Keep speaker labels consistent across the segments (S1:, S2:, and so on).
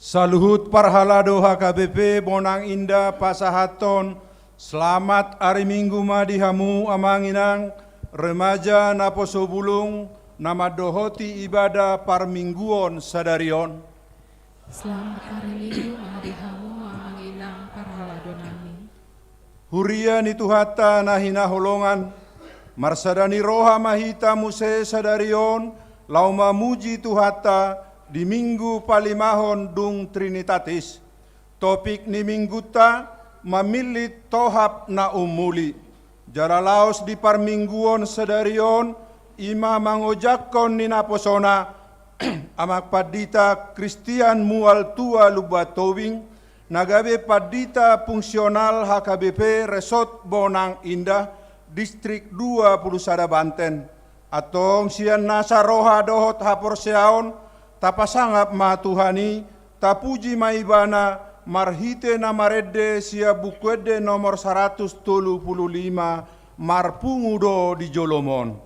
S1: Saluhut parhalado HKBP Bonang Indah Pasahaton. Selamat hari Minggu madihamu amanginang remaja naposo bulung nama dohoti ibadah parmingguon sadarion.
S2: Selamat hari Minggu madihamu amanginang parhalado nami.
S1: Huria ni tuhata nahina holongan marsadani roha mahita muse sadarion lauma muji tuhata di minggu palimahon dung Trinitatis. Topik ni mingguta mamilit tohap na umuli. Jaralaos di parmingguon sadarion ima mangojakon ni naposona amak padita Kristian mual tua lubatowing nagabe padita fungsional HKBP Resort Bonang Indah Distrik 20 Banten atong sian nasa roha dohot hapor seaon tapasangap matuhani tapuji maibana marhite namarede sia bukwede nomor 135 marpungudo di Jolomon.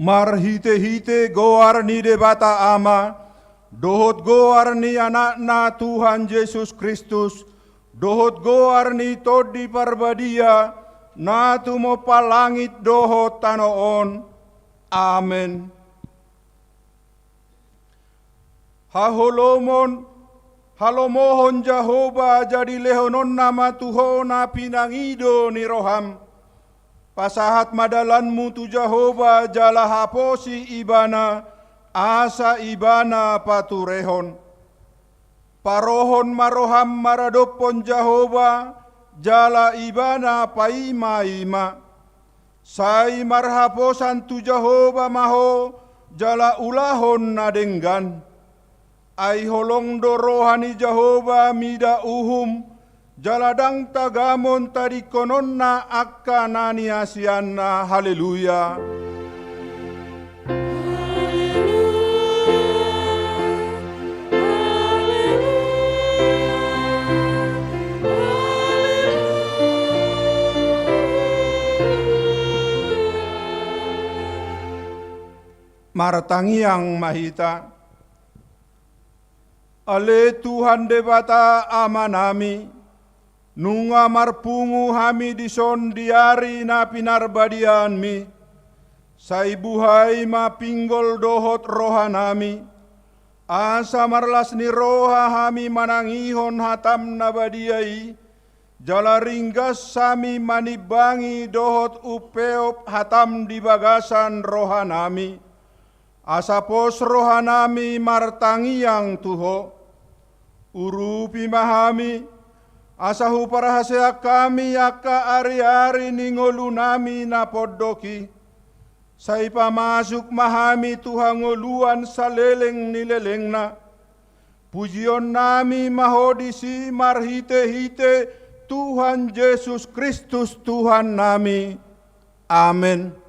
S1: Marhite-hite goar ni debata ama, dohot goar ni anakna Tuhan Yesus Kristus, dohot goar ni todi parbadia, na tumo palangit dohot tanoon. Amen. Halomohon Jehovah jadi lehonon nama Tuhona pinangido ni roham. Pasahat madalanmu tu Jehova jala haposi ibana, asa ibana paturehon. Parohon maroham maradopon Jehova, jala ibana paima-ima. Sai marhaposan tu Jehova maho, jala ulahon nadenggan. Ai holong dorohani Jehova mida uhum, jaladang tagamon tadi kononna akka nani asianna. Haleluya. Martangiang mahita, ale Tuhan debata amanami, nunga marpungu hami dison diari na pinarbadian mi, sai buhay mapinggol dohot rohanami, asa marlas ni roha hami manangihon hatam na badiai, jala ringgas sami manibangi dohot upeop hatam di bagasan rohanami. Asapos rohanami martangiang tuho, urupi mahami, asahu parahasea kami aka ari-ari ningolunami na podoki, sai pamasuk mahami tuhangoluan sa leleng nilelengna, pujion nami mahodisi marhite-hite Tuhan Yesus Kristus Tuhan nami. Amin.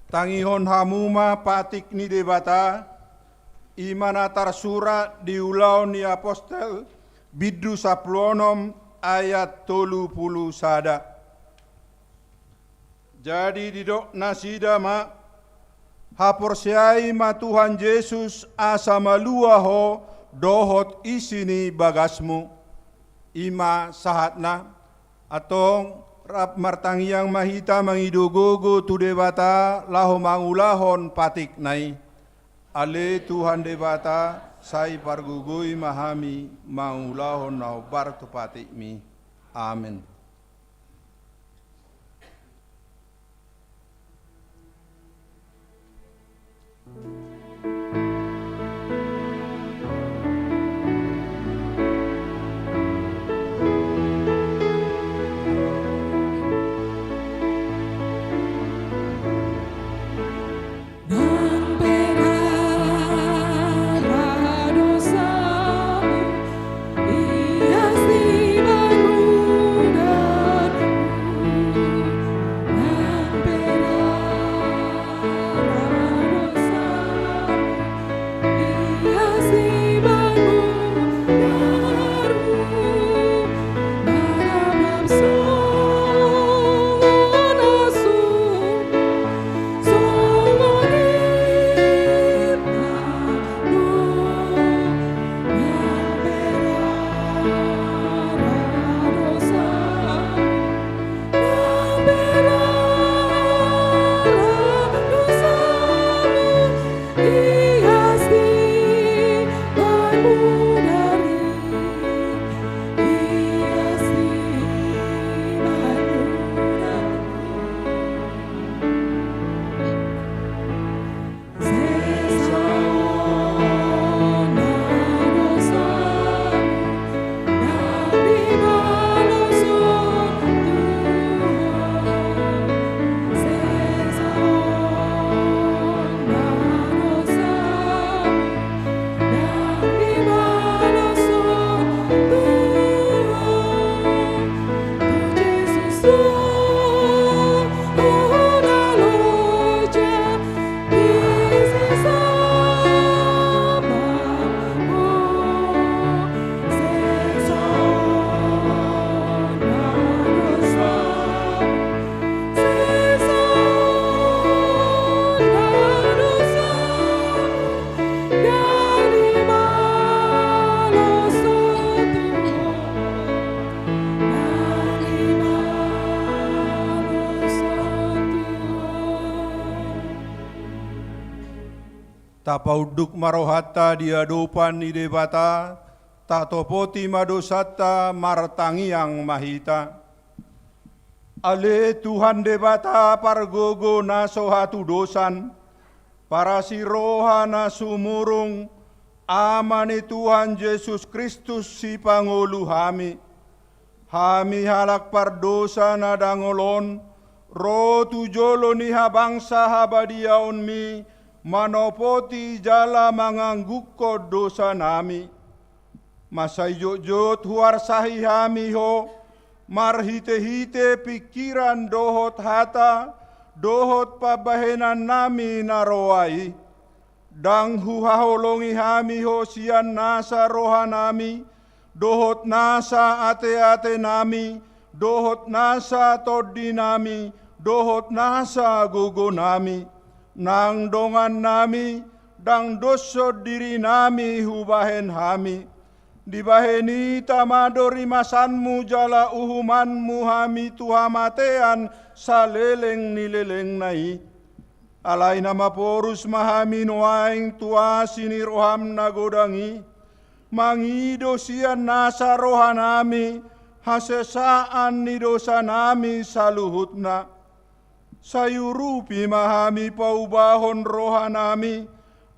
S1: Tangihon hamuma patik ni debata, imana tarsura di ulau ni apostel, bidu saplonom ayat 30 sada. Jadi didok nasida ma, haporsiai ma Tuhan Yesus asa maluaho dohot isini bagasmu, ima sahatna, atong rap martangiang mahita mangidogogo tu debata laho mangulahon patik nai. Ale Tuhan debata sai pargugui mahami mangulahon nau bar tu patik mi. Amin.
S3: Ia si baru
S1: tapauduk marohata diadopan ni debata, tatopoti madosata martangiang mahita. Ale Tuhan debata pargogo na sohatu dosan, para si roha na sumurung, ama ni Tuhan Yesus Kristus si Pangulu hami. Hami halak pardosa na dangolon, ro tujolo ni habangsa habadiaon mi, manopoti jala manganggukko dosa nami. Masayot-jot huar sahi hami ho, marhite-hite pikiran dohot hata, dohot pabahenan nami naroai. Dang huhaholongi hami ho sian nasa roha nami, dohot nasa ate-ate nami, dohot nasa todi nami, dohot nasa gogo nami, nang dongan nami, dang doso diri nami hubahen hami. Dibaheni tamadori masanmu jala uhumanmu hami tuhamatean saleleng nileleng nai. Alai nama porus mahami noaing tuasini roham nagodangi. Mangido sian nasa rohanami, hasesaan ni dosa nami saluhutna. Sayurupi mahami paubahon rohanami,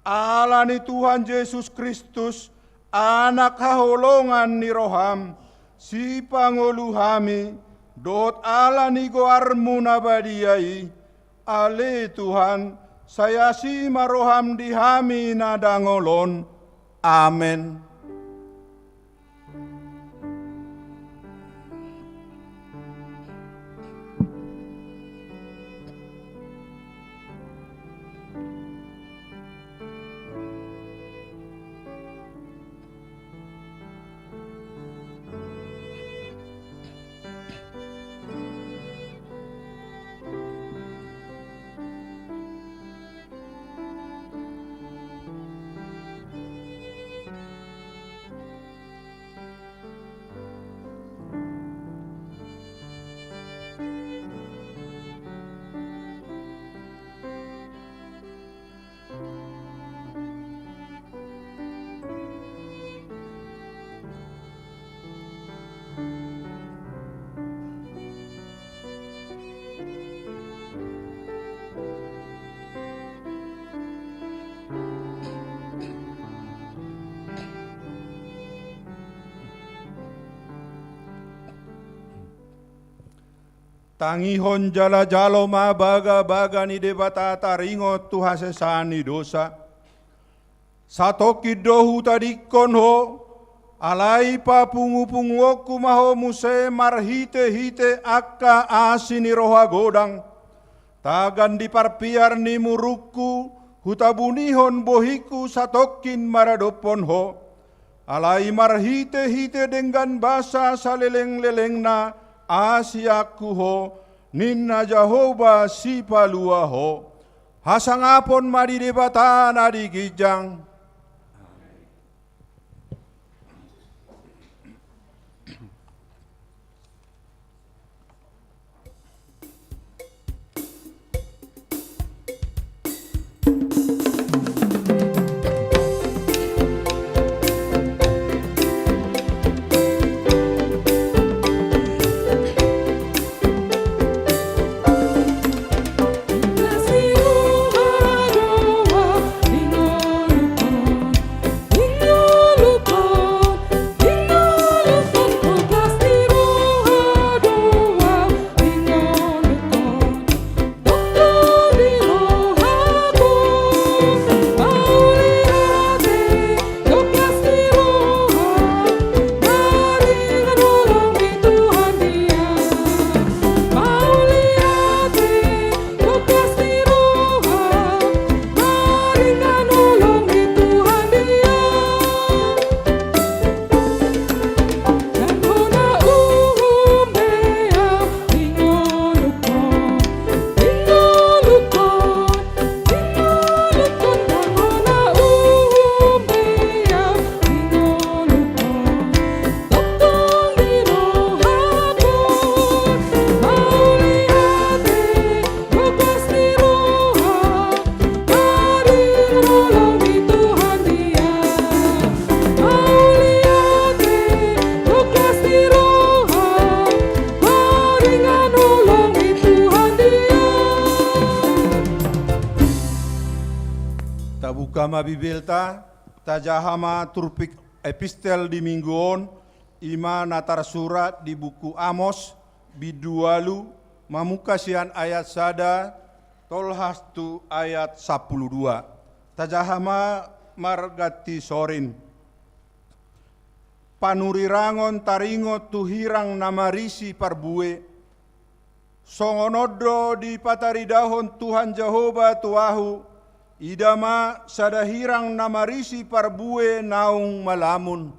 S1: ala ni Tuhan Yesus Kristus, anak haholongan ni roham, si pangolu hami, dot ala ni goarmu nabadiai, ale Tuhan, saya si maroham di hami nadangolon. Amen. Tangihon jala jalo mabaga-baga ni debata taringot tuhasesani dosa. Satoki dohu tadikon ho, alai pa pungu-punguoku maho muse marhite-hite akka asini roha godang. Tagan diparpiar ni muruku, hutabunihon bohiku satokin maradopon ho. Alai marhite-hite dengan basa saleleng-leleng na, Asiaku ho, ninna Jehovah si palua ho. Hasangapon madidebata na digijang.
S2: Nasiu adoa, dingoluko
S1: Utama Bibelta, tajahama turpik epistel di mingguon, ima natar surat di buku Amos, bidualu, mamukasian ayat sada, tolhastu ayat 12. Tajahama margati sorin. Panurirangon taringo tuhirang namarisi parbue, songonodro di pataridahon Tuhan Jehova tuahu, idama sadahirang namarisi parbue naung malamun.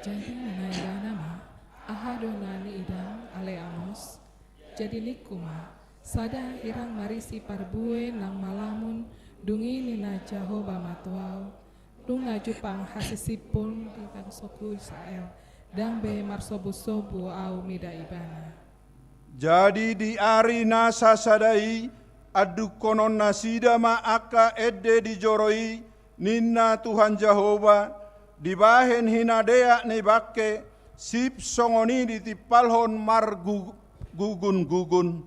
S2: Jadi menaya nama ahadonani idam ale Amos. Jadi nikuma sada hirang marisi parbue nang malamun dungi nina Jehova matuau. Dunga jupang hasisipun di bangsoku Israel dan be marsobu-sobu au mida ibana.
S1: Jadi di ari nasa sadai adu konon nasida ma aka edde di joroi ninna Tuhan Jehova dibahen hinadea ni bakke sip songoni ditipalhon mar gugun-gugun.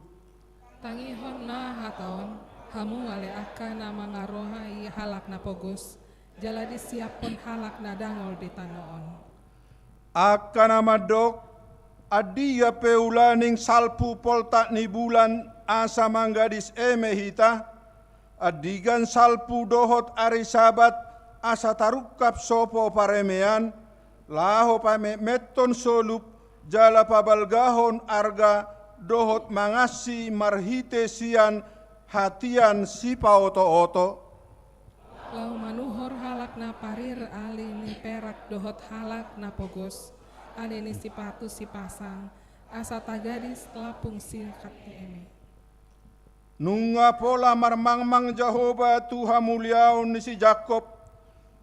S2: Tangihon na hataon hamu ale aka nama ngarohai halak na pogos jaladi siapon halak na dangol di tanoon.
S1: Aka nama dok adia peulaning salpu polta ni bulan asa manggadis emehita adigan salpu dohot ari sabat asa tarukap sopo paremean laho pame meton solup jala pabalgahon arga dohot mangasi marhite sian hatian si paoto-oto.
S2: Lau manuhor halak na parir ali ni perak dohot halak na pogos ali ni sipatu si pasang asa tagadis lapung singkat ni eme.
S1: Nunga pola marmangmang Jehova Tuhan muliaun ni si Jakob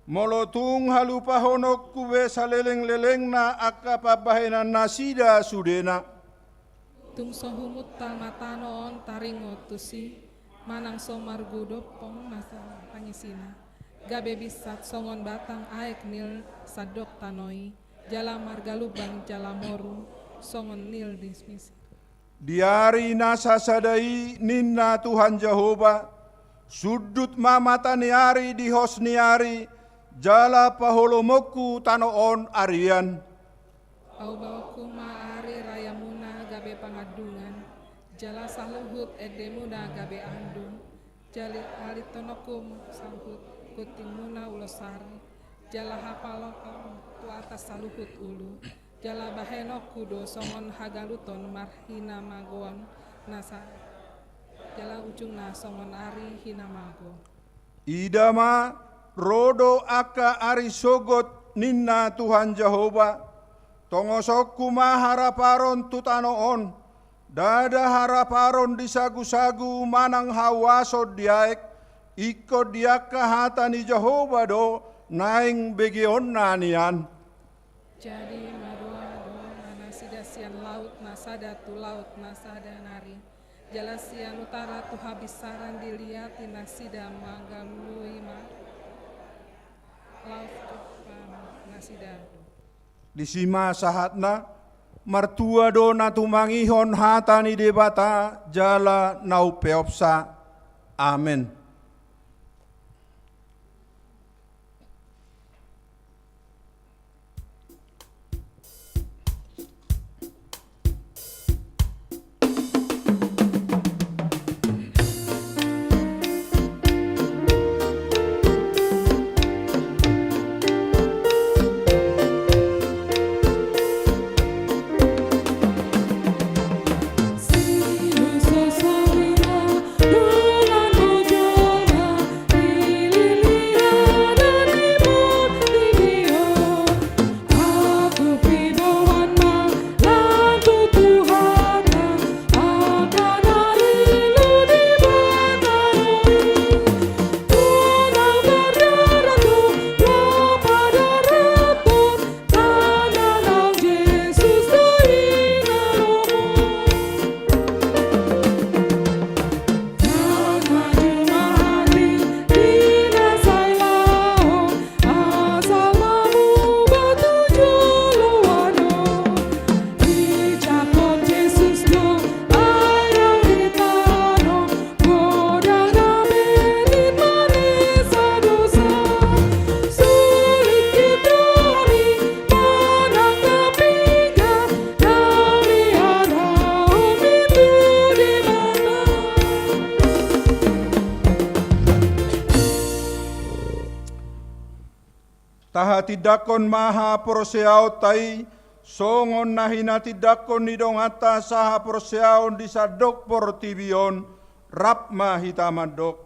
S1: molotung halupa honok kuwe saleleng-leleng na akapabahenan nasida sudena.
S2: Tung sohumut tamatanoon taringot tusi manang somargu dopong masa pangisina gabe bisat songon batang aek nil sadok tanoi jala margalubang jala moru songon nil dismisi.
S1: Diari nasa sadai ninna Tuhan Jehova sudut mamata niari di hos niari jala paholomoku tanoon arian.
S2: Au bawaku maari rayamuna gabe pangadungan jala saluhut edemuna gabe andung jali alitonokum sangkut kutingmuna ulosari jala hapalokom tu atas saluhut ulu jala bahenoku do songon hagaluton marhina magon nasa jala ujungna songon ari hina mago.
S1: Idama rodo aka ari sogot ninna Tuhan Jehova tongosokku maharaparon tutanoon dada haraparon di sagu-sagu manang hawasod diaek iko diaka hata ni Jehova do naing begion nanian.
S2: Jadi madoa nasida sian laut nasada tu laut nasada nari jala sian utara tu habisaran diliati nasida magalului ma laut tu nasida
S1: Di sima sahatna martua do natumangihon hata ni debata jala nau peopsa. Amin.
S3: Si so sorina, dula no
S1: saha tidakon maha porseao tai, songon nahina tidakon nidong ata saha porseao di sadok portibion, rap mahitamadok.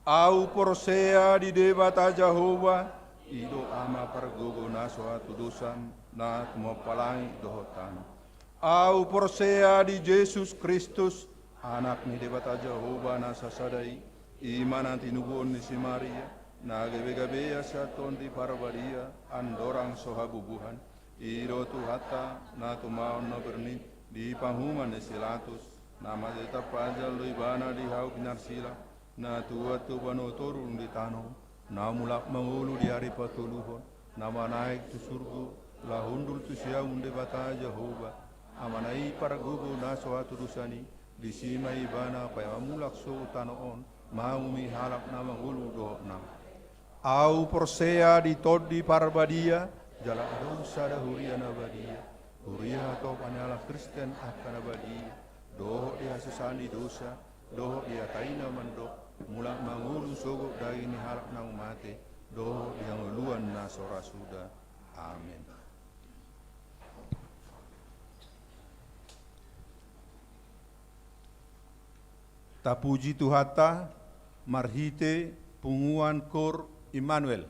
S1: Au porsea di debata Jehova, ido ama pergogo na suatu dosan, na tumapalangi dohotan. Au porsea di Yesus Kristus, anak ni debata Jehova na sasadai, iman tinubuon ni si Maria, na gabe-gabe asaton di parbadia, andorang sohabubuhan, ido tuhata, na tumaon na berni, di panghuman ni silatus, nama tetap pajal do ibana di hau pinarsila, na tua tu bano turun di tanah, na mulak mengulu di hari patuluhon, nama naik tu surgu, lah hundul tu siaun de bata Jehova, amanai para gugu na suatu dusani, di sima ibana paya mulak so tanoon, mau mi halak nama hulu do nam. Au porsea di todi parbadia, jala dosa dah huria nabadia, huria atau panala Kristen akan nabadia, doh dia sesani dosa, doh dia taina mando, mulak mangulu sogok dari ni halak nang mate, doh yang luan nasora sudah. Amin. Tapuji Tuhata, marhite punguan kor Immanuel.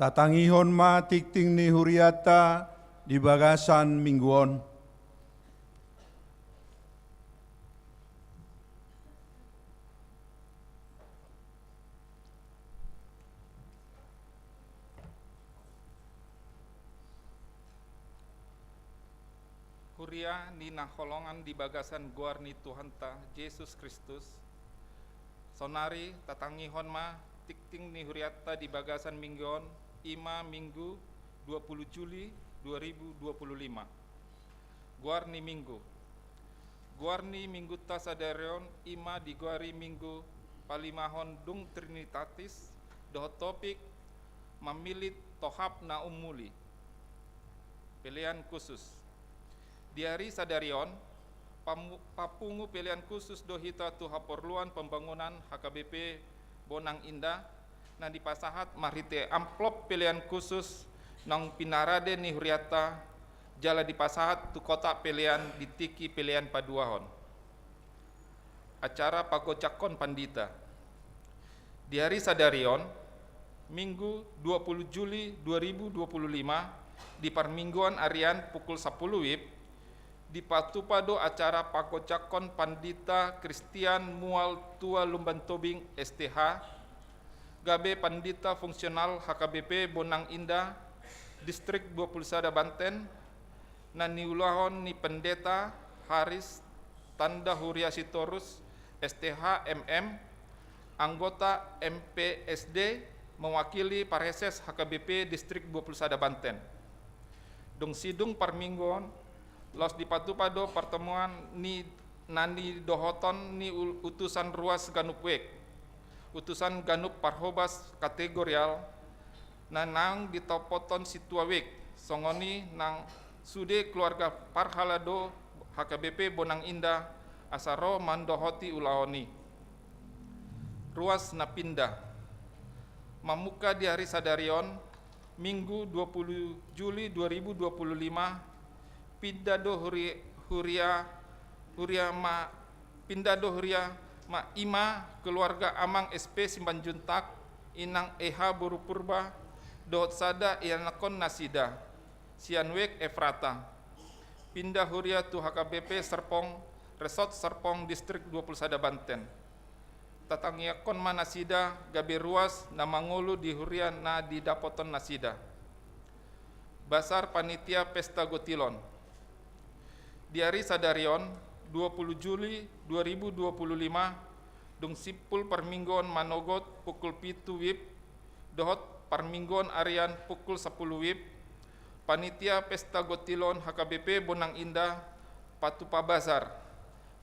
S1: Tatangihon ma tikting ni huriata di bagasan mingguon.
S3: Huria ni naholongan di bagasan guar ni Tuhanta Yesus Kristus. Sonari tatangihon ma tikting ni huriata di bagasan mingguon ima minggu 20 Juli 2025. Guar ni minggu. Guar ni minggu tasadarion ima di guari minggu palimahon dung Trinitatis doh topik mamilit tohap na umuli. Pilihan khusus. Di hari sadarion, papungu pilihan khusus dohita tu haporluan pembangunan HKBP Bonang Indah, na dipasahat marite amplop pilihan khusus nang pinarade ni huriata, jala dipasahat tu kotak pilihan ditiki pilihan paduahon. Acara pagocakon pandita. Di hari sadarion, Minggu 20 Juli 2025, di Parmingguan Arian pukul 10 WIB, di patupado acara pagocakon Pandita Christian Mual Tua Lumban Tobing STH, gabe Pandita Fungsional HKBP Bonang Indah, Distrik 21 Banten, na niulahon ni Pendeta Haris Tanda Huria Sitorus STH MM, anggota MPSD, mewakili Pareses HKBP Distrik 21 Banten. Dong sidung Parmingguan los dipatupado pertemuan ni nani dohoton ni utusan ruas ganupwek, utusan ganup parhobas kategorial, nanang ditopoton situawek, songoni nang sude keluarga parhalado HKBP Bonang Indah, asaro mandohoti ulaoni. Ruas napindah, mamuka di hari sadarion, Minggu 20 Juli 2025, pindado huria ma ima keluarga amang SP Simbanjuntak inang Eha Boru Purba dot sada ianakon nasida Sianwek Efrata pindah huria tu HKBP Serpong Resort Serpong Distrik 21 Banten tatangiakon ma nasida gabe ruas na mangulu di huria na di dapoton nasida Basar Panitia Pesta Gotilon. Di hari sadarion 20 Juli 2025 dung sipul Parmingguan Manogot pukul 7 WIB dohot Parmingguan Arian pukul 10 WIB Panitia Pesta Gotilon HKBP Bonang Indah Patupa Bazar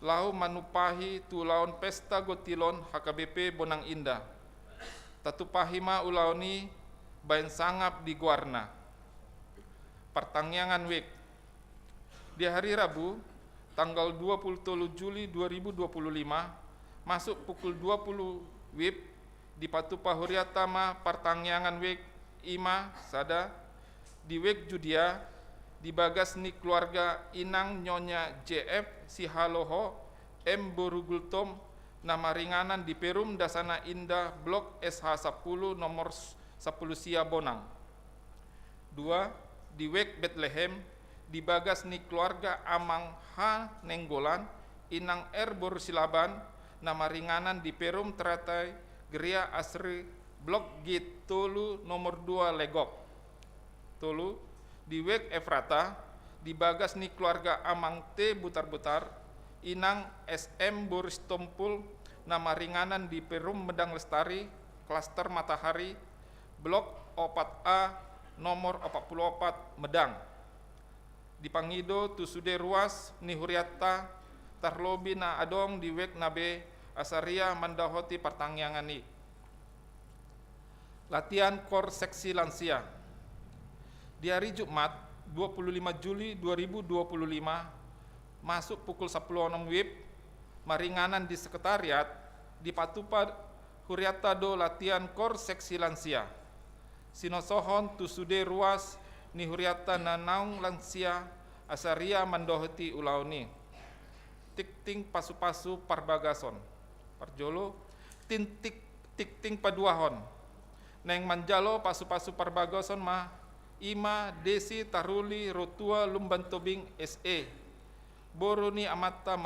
S3: lau manupahi tu laon Pesta Gotilon HKBP Bonang Indah tatupahima ulaoni bain sangap di Guarna pertangyangan WIB. Di hari Rabu, tanggal 27 Juli 2025, masuk pukul 20 WIB di Patupa Huriatama Partangyangan WIB Ima Sada di WIB Judia di bagas ni keluarga Inang Nyonya JF Sihaloho M Borugultom nama ringanan di Perum Dasana Indah Blok SH 10 nomor 10 Sia Bonang. 2. Di WIB Bethlehem di bagas ni keluarga Amang H. Nenggolan, Inang R. Borusilaban, nama ringanan di Perum Teratai, Geria Asri, Blok G Tolu nomor 2 Legok. Tolu, di Wek Efrata, di bagas ni keluarga Amang T. Butar-Butar, Inang SM Boris Tompul, nama ringanan di Perum Medang Lestari, Klaster Matahari, Blok 4A nomor 44 Medang. Di Pangido tusude ruas ni huriata tarlobi na adong di wek nabe asaria mandahoti pertangyangan ni. Latihan kor seksi lansia. Di hari Jumat 25 Juli 2025 masuk pukul 10.06 WIB maringanan di sekretariat di Patupa Huriata do latihan kor seksi lansia. Sinosohon tusude ruas ni huriata na naung lansia asaria mandohoti ulauni tikting pasu-pasu parbagason parjolo tintik tikting paduahon neng manjalo pasu-pasu parbagoson ma ima desi taruli rotua lumban tobing SE boroni amata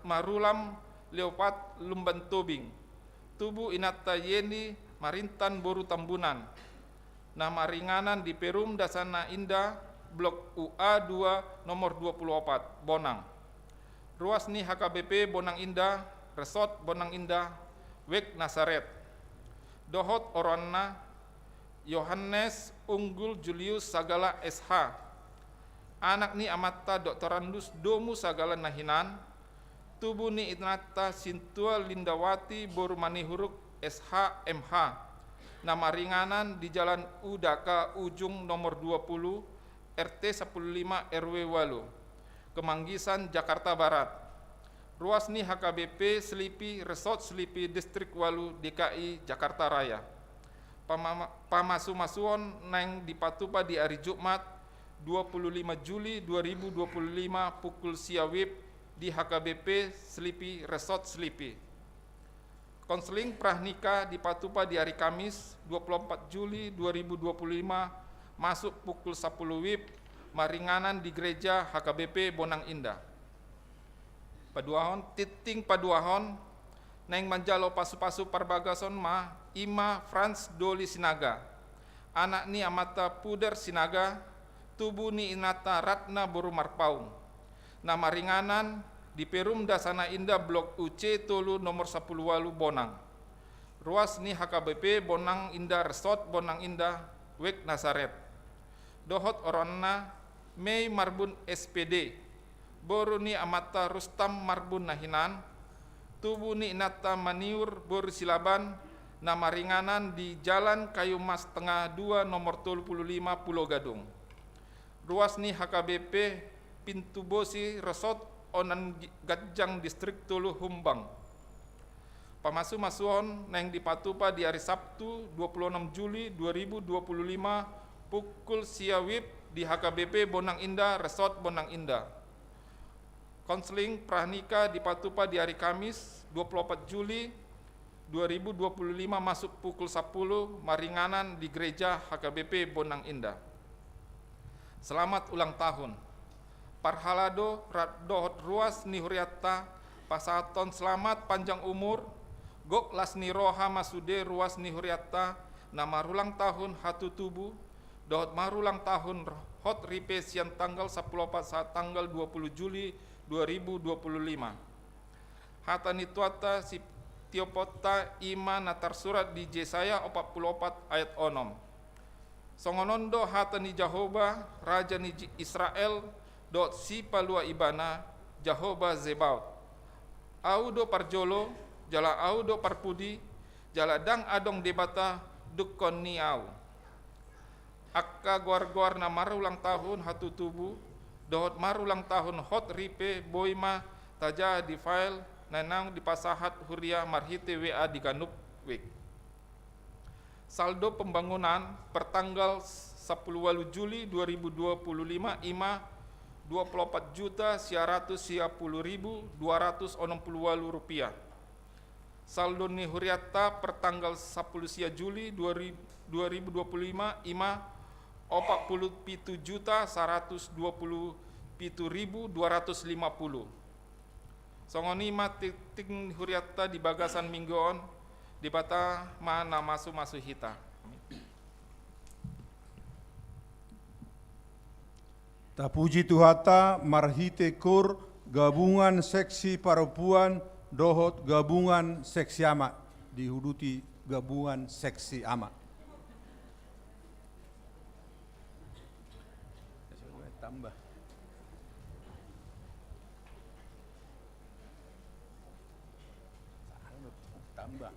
S3: marulam leopat lumban tobing tubuh inata yeni marintan boru tambunan nama ringanan di Perum Dasana Indah Blok UA 2 nomor 24 Bonang ruas ni HKBP Bonang Indah Resort Bonang Indah Wek Nasaret dohot oronna Yohanes Unggul Julius Sagala SH anak ni amata doktorandus domu sagala nahinan tubuh ni inata Sintua Lindawati Boru Manihuruk SH MH nama ringanan di Jalan Udaka Ujung nomor 20 RT 15 RW Walu Kemanggisan Jakarta Barat ruas ni HKBP Selipi Resort Selipi Distrik Walu DKI Jakarta Raya pamasu-masuon neng dipatupa di hari Jumat 25 Juli 2025 pukul siawib di HKBP Selipi Resort Selipi konseling prahnika dipatupa di hari Kamis 24 Juli 2025 masuk pukul 10 WIB maringanan di gereja HKBP Bonang Indah paduahon titing paduahon neng manjalo pasu-pasu parbagason ma ima Franz Doli Sinaga anak ni amata puder Sinaga tubuh ni inata Ratna Boru Marpaung nama ringanan di Perum Dasana Indah Blok UC Tolu nomor 10 Walu Bonang ruas ni HKBP Bonang Indah Resort Bonang Indah Wek Nasaret dohot oronna Mei Marbun SPD boru ni amata Rustam Marbun Nahinan tubuh ni inata Maniur Boru Silaban nama ringanan di Jalan Kayu Mas Tengah 2 nomor 35 Pulau Gadung ruas ni HKBP Pintu Bosi Resort Onan Gajang Distrik Tolu Humbang pamasu-masuon neng dipatupa di hari Sabtu 26 Juli 2025 pukul siawib di HKBP Bonang Indah Resort Bonang Indah konseling prahnika dipatupa di hari Kamis 24 Juli 2025 masuk pukul 10 maringanan di gereja HKBP Bonang Indah selamat ulang tahun parhalado dohot ruas nihuriata pasaton selamat panjang umur gok lasni roha masude ruas nihuriata nama rulang tahun hatu tubuh dohot marulang tahun hot ripe sian tanggal 10 saat tanggal 20 Juli 2025 hata nituata si tiopota ima natar surat di Jesaya 44 ayat onom songonondo hata ni Jehovah raja ni Israel dot si palua ibana Jehovah Zebaot audo parjolo jala audo parpudi jala dang adong debata dukon niau akka guar-guar na marulang tahun hatu tubuh dohot marulang tahun hot ripe boima taja di file nanang di pasahat huria marhite WA di Ganup Wik saldo pembangunan pertanggal 10 Juli 2025 ima 24.910.260 rupiah saldo ni huriata pertanggal 10 Juli 2025 ima 47.127.250 songoni ma titing huriata di bagasan minggoon di bata mana masu hita
S1: Tapuji Tuhata marhite kur gabungan seksi perempuan dohot gabungan seksi amat dihuduti gabungan seksi amat tambah tambah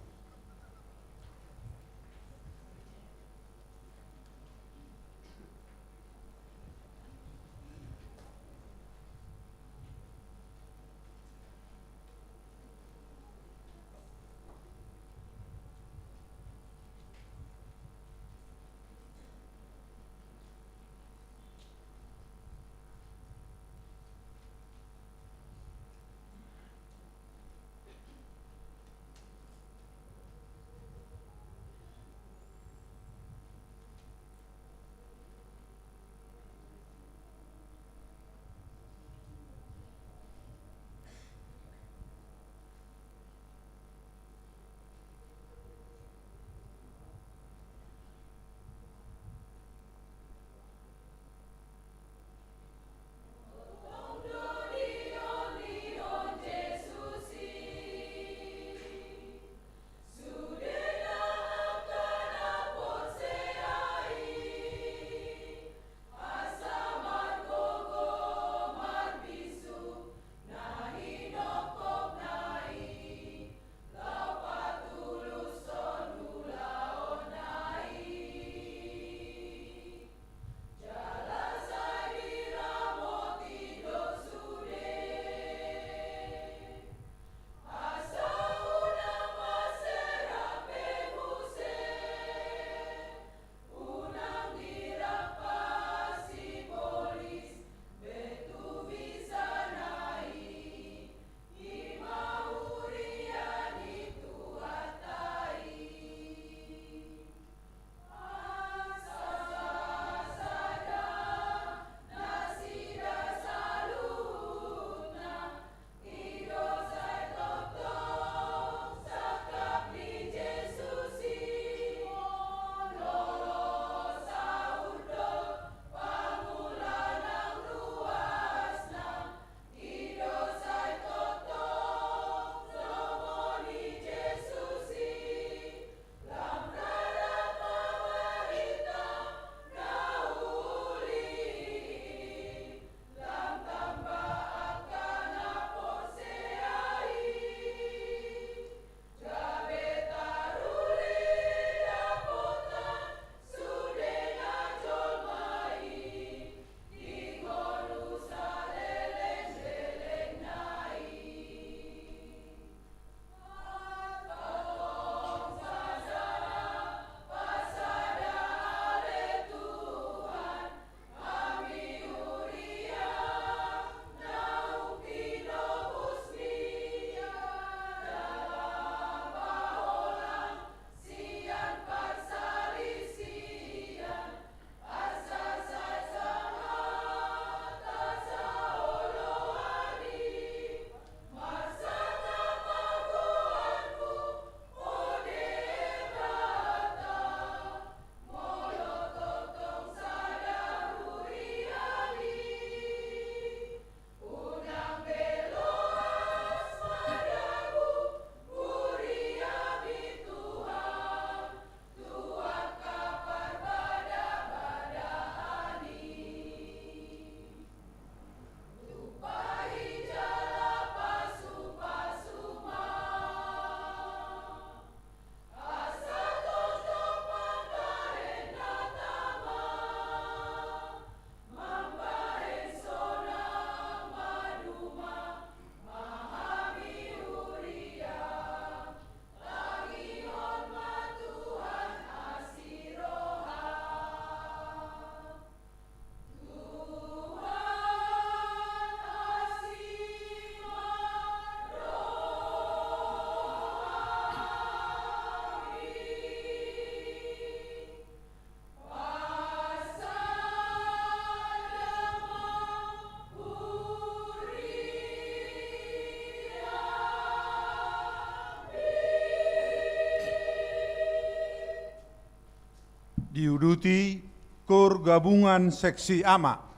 S1: Diuduti Kur Gabungan Seksi AMA.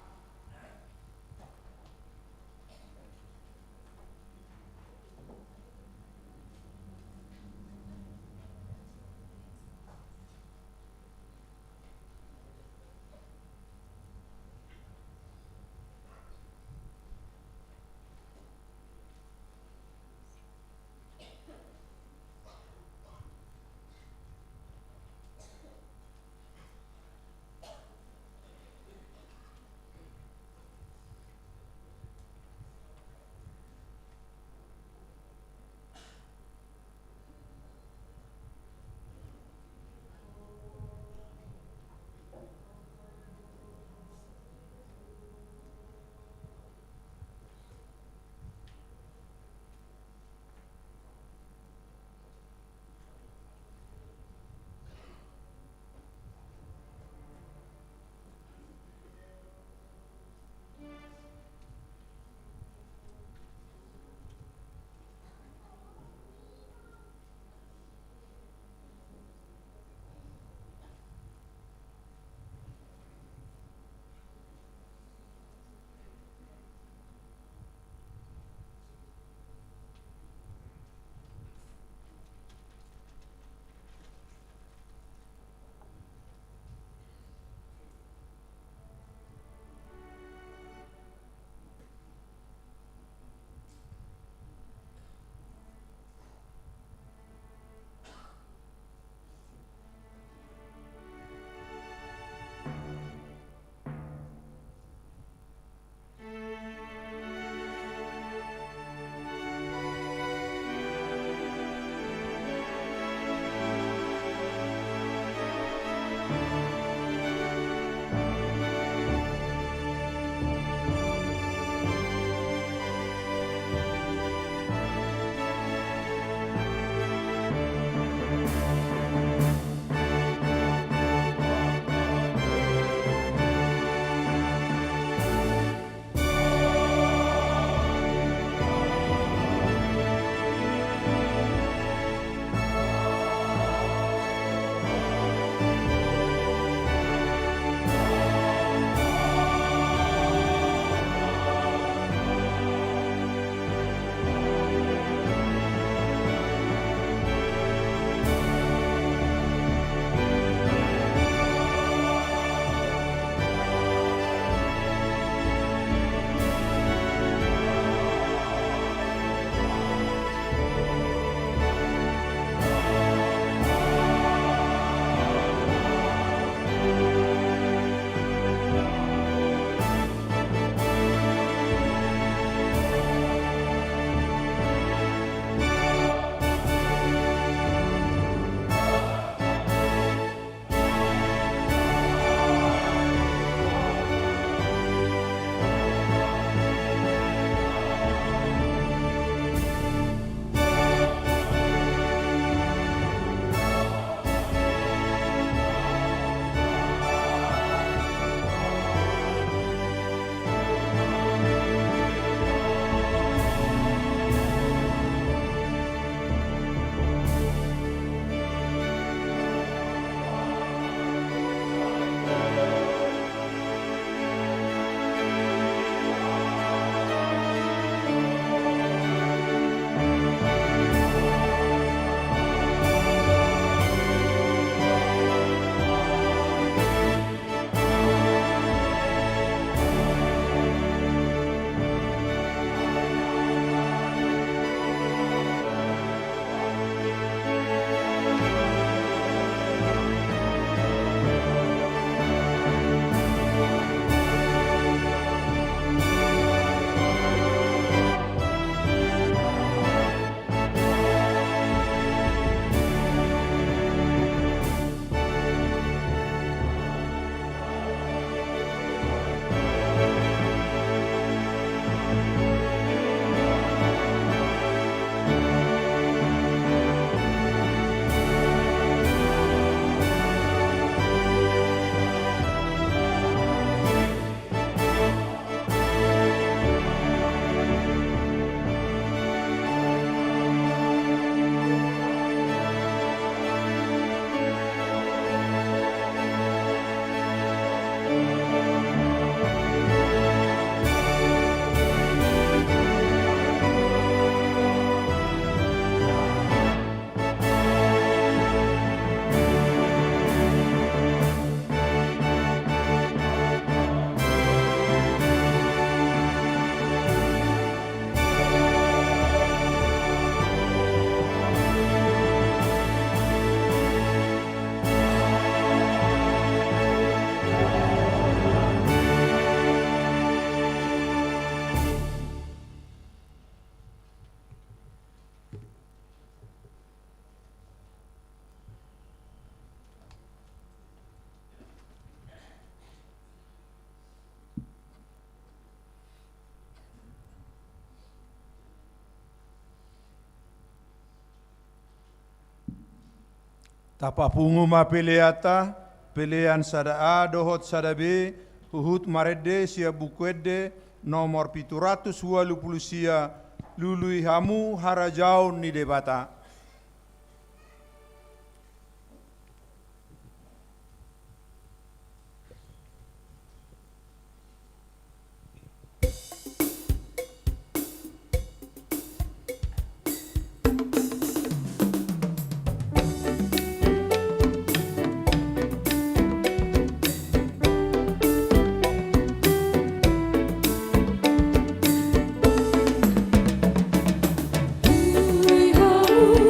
S1: Tapapungu mapeleata, pelean sada A, dohot sada B, huhut marede sia bukwede, nomor 780 sia, lului hamu harajau ni debata.
S4: Lului hamu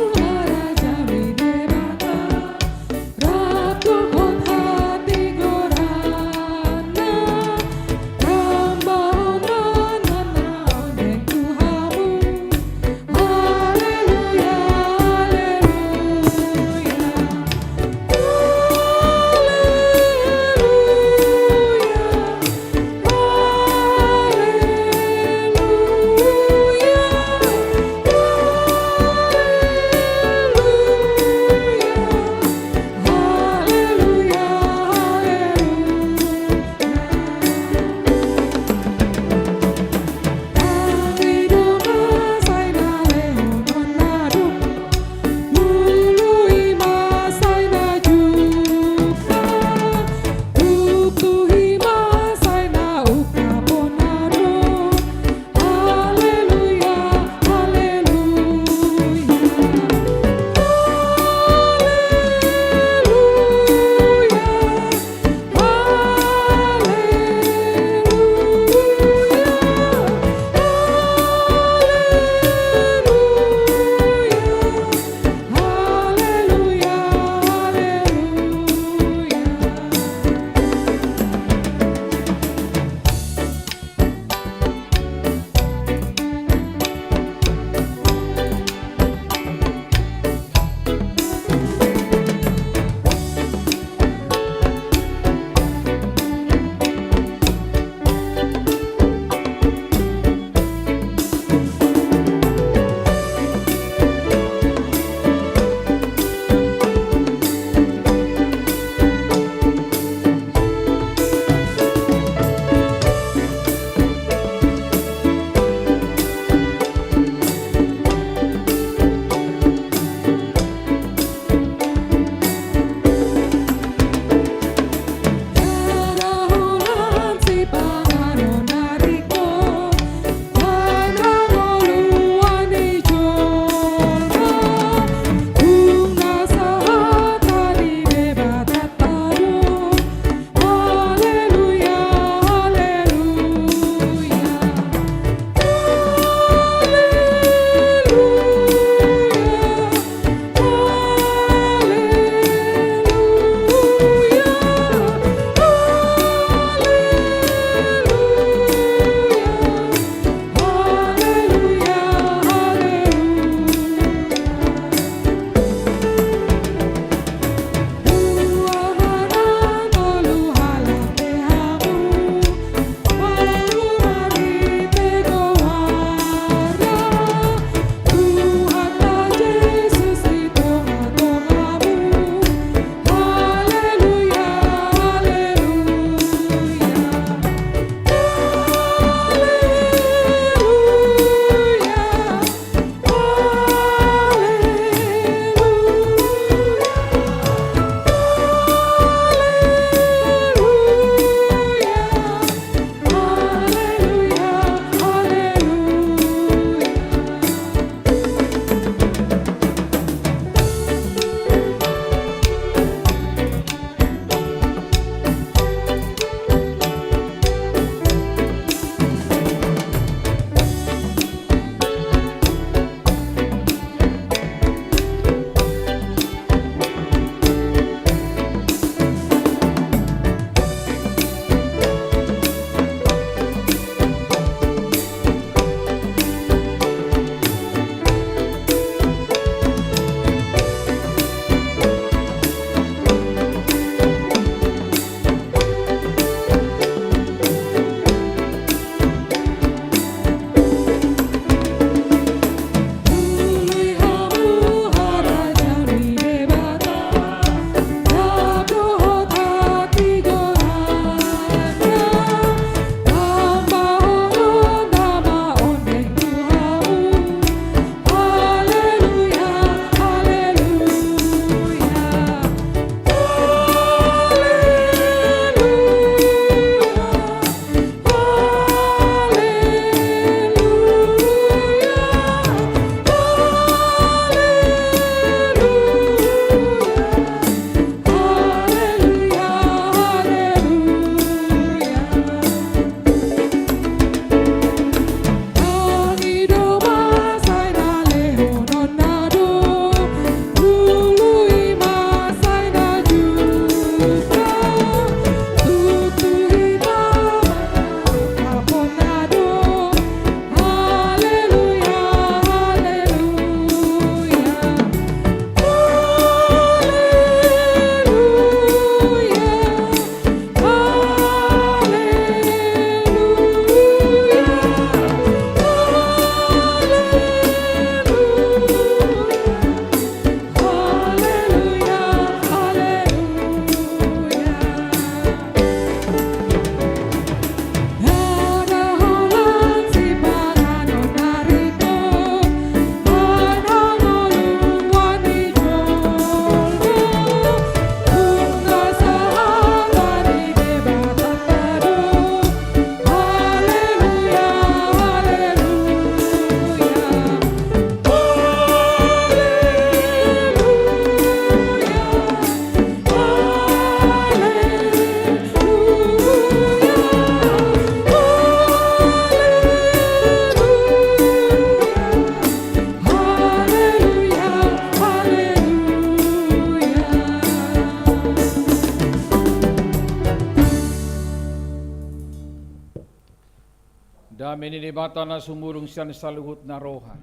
S4: Kami ni bata na sumurong siya sa luhut na roha.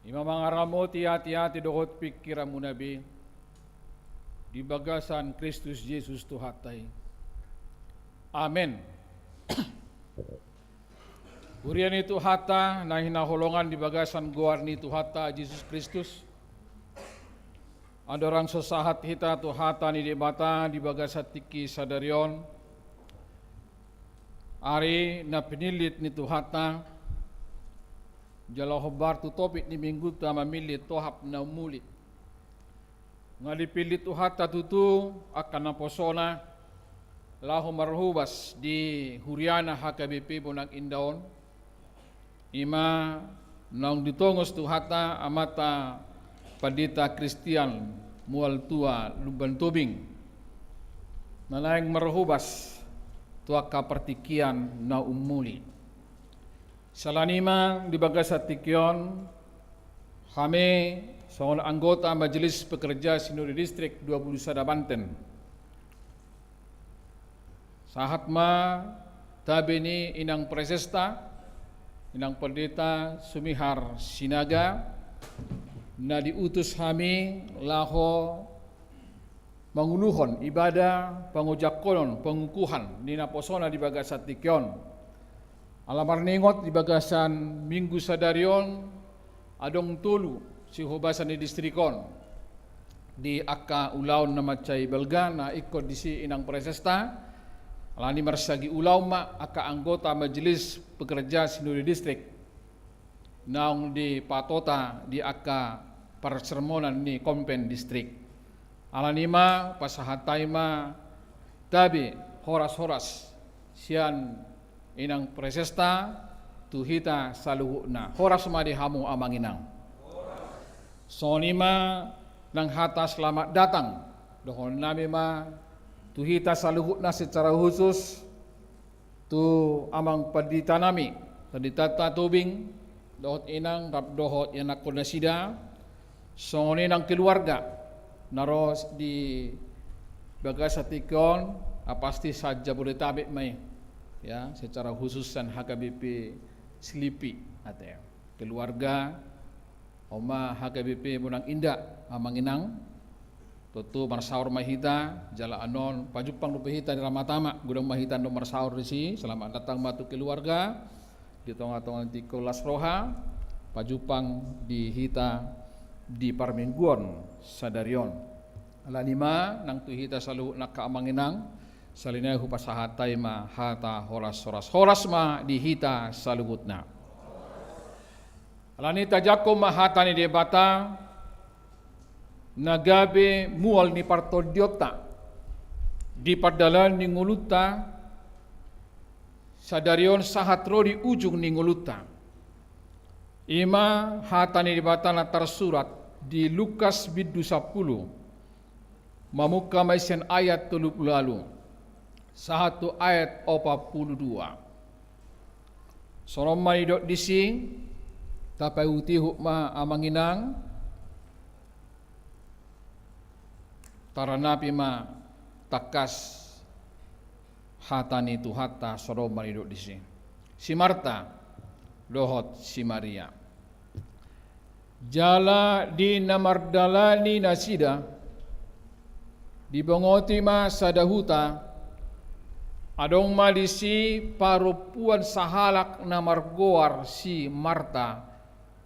S4: Imamangaramo hati-hati dohot pikiramu nabi. Di bagasan Kristus Yesus Tuhatay. Amen. Urian itu hata na hinaholongan di bagasan guar ni Tuhata Yesus Kristus. Ada orang sesahat hita Tuhata ni di bata di bagasat tiki sadarion. Ari na pinilit ni Tuhata. Jala hobar tu topik ni minggu ta mamilit tohap na umulit. Ngalipilit Tuhata tutu akan naposona lahu marhubas di Huriana HKBP Bonang Indaon. Ima nang ditongos Tuhata amata padita Kristian mual tua luban tubing. Nalayang marhubas tuaka pertikian na umuli. Salanima di bagasat tikyon, kami seorang anggota Majelis Pekerja Sinode Distrik 21 Banten. Sahatma tabini inang presesta, inang pendeta Sumihar Sinaga, na diutus kami laho manguluhon ibadah pangujakonon pengukuhan di naposona di bagasat tikyon. Alamar ningot di bagasan minggu sadarion adong tulu si hubasan di distrikon di akka ulaw na macay belga na ikot di si inang presesta alani marsagi ulaw ma akka anggota Majelis Pekerja Sinode Distrik naong di patota di akka persermonan ni Kompen Distrik alani ma pasahatay ma tabi horas-horas sian inang presesta tuhita saluhuna horas madi hamu amanginang sonima nang hata selamat datang dohon nami ma tuhita saluhuna secara khusus tu amang padita nami tadita tubing dohot inang rap dohot yanak nasida soni nang keluarga naros di bagasatikon pasti saja Bodetabek mai ya secara khususan HKBP Selipi atau keluarga oma HKBP Bonang Indah Amanginang tutu marsaur mahita jala anon pajupang rupehita di ramatama gudang mahita no marsaur risi selamat datang matu keluarga di tonga-tonga di kelas roha pajupang di hita di parmingguan sadarion alanima nang tu hita selalu nak Amanginang salinay hupasahatay ma hata horas ma dihita salugutna. Alani tajako ma hata ni debata nagabe mual ni partodiota di padalan ni nguluta sadarion sahatro di ujung ni nguluta. Ima hata ni debata na tersurat di Lukas bidu 10 mamuka maisen ayat 30 lalu. 1 ayat 42. Sorom manidok disi tapai uti hukma Amanginang taranapi ma takas hatani Tuhata sorom manidok disi. Si Marta dohot si Maria. Jala di namardalani nasida di bongoti ma sadahuta adong malisi parupuan sahalak na margoar si Marta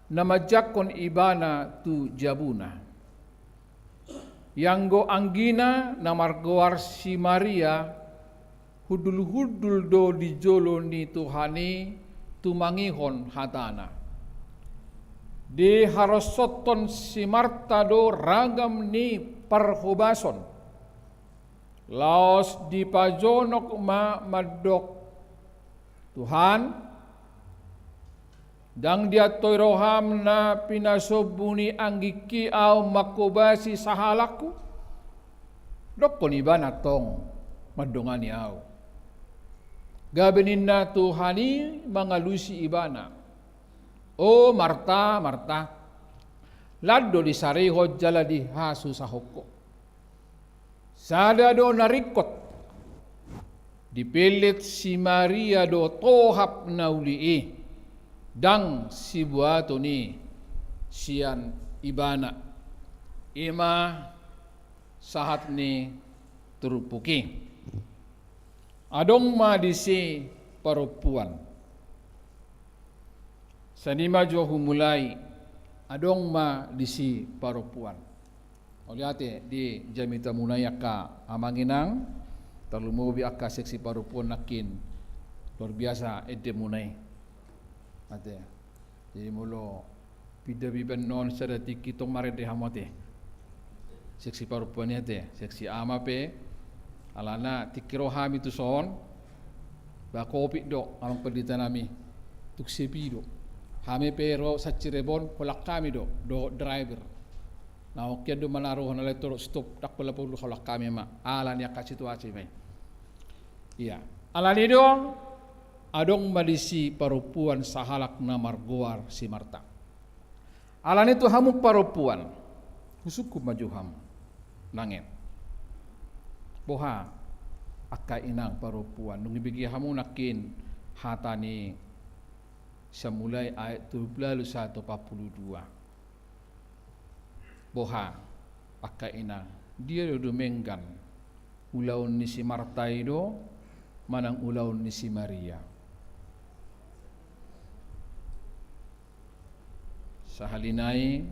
S4: na majakon ibana tu jabuna. Yanggo anggina na margoar si Maria hudul-hudul do di jolo ni Tuhani tumangihon hatana. Di harosoton si Marta do ragam ni parhubason. Laos di pajonok ma madok Tuhan dang dia toiroham na pinasobuni anggiki au makobasi sahalaku dokon ibana tong madongani au gabenin na Tuhani mangalusi ibana o Marta Marta laddo di sariho jala di hasu sahoko sada do narikot dipilit si Maria do tohap naulii dang si buato ni sian ibana ima sahat ni terupuki adong ma disi perempuan sanima jo humulai adong ma disi perempuan oliate di jamita munayaka amanginang terlalu aka seksi perempuan nakin luar biasa ede munai ate jadi mulo pida biban non sadati kitong marede hamote seksi perempuan ni ate seksi ama pe alana tikiro hami tu son ba kopi do amang pendeta nami tuk sepi do hame pero sacirebon kolak kami do driver na okya do manaro na leto stop tak pala pulu kolak kami ma alan ya ka situasi mai iya alani do adong malisi perempuan sahalak na margoar si Marta alani tu hamu perempuan husuku maju ham nangen boha akka inang perempuan nung ibigi hamu nakin hatani semulai ayat 21:42 boha akka inang dia do menggan ulaun ni si Marta ido manang ulaun ni si Maria sahalinai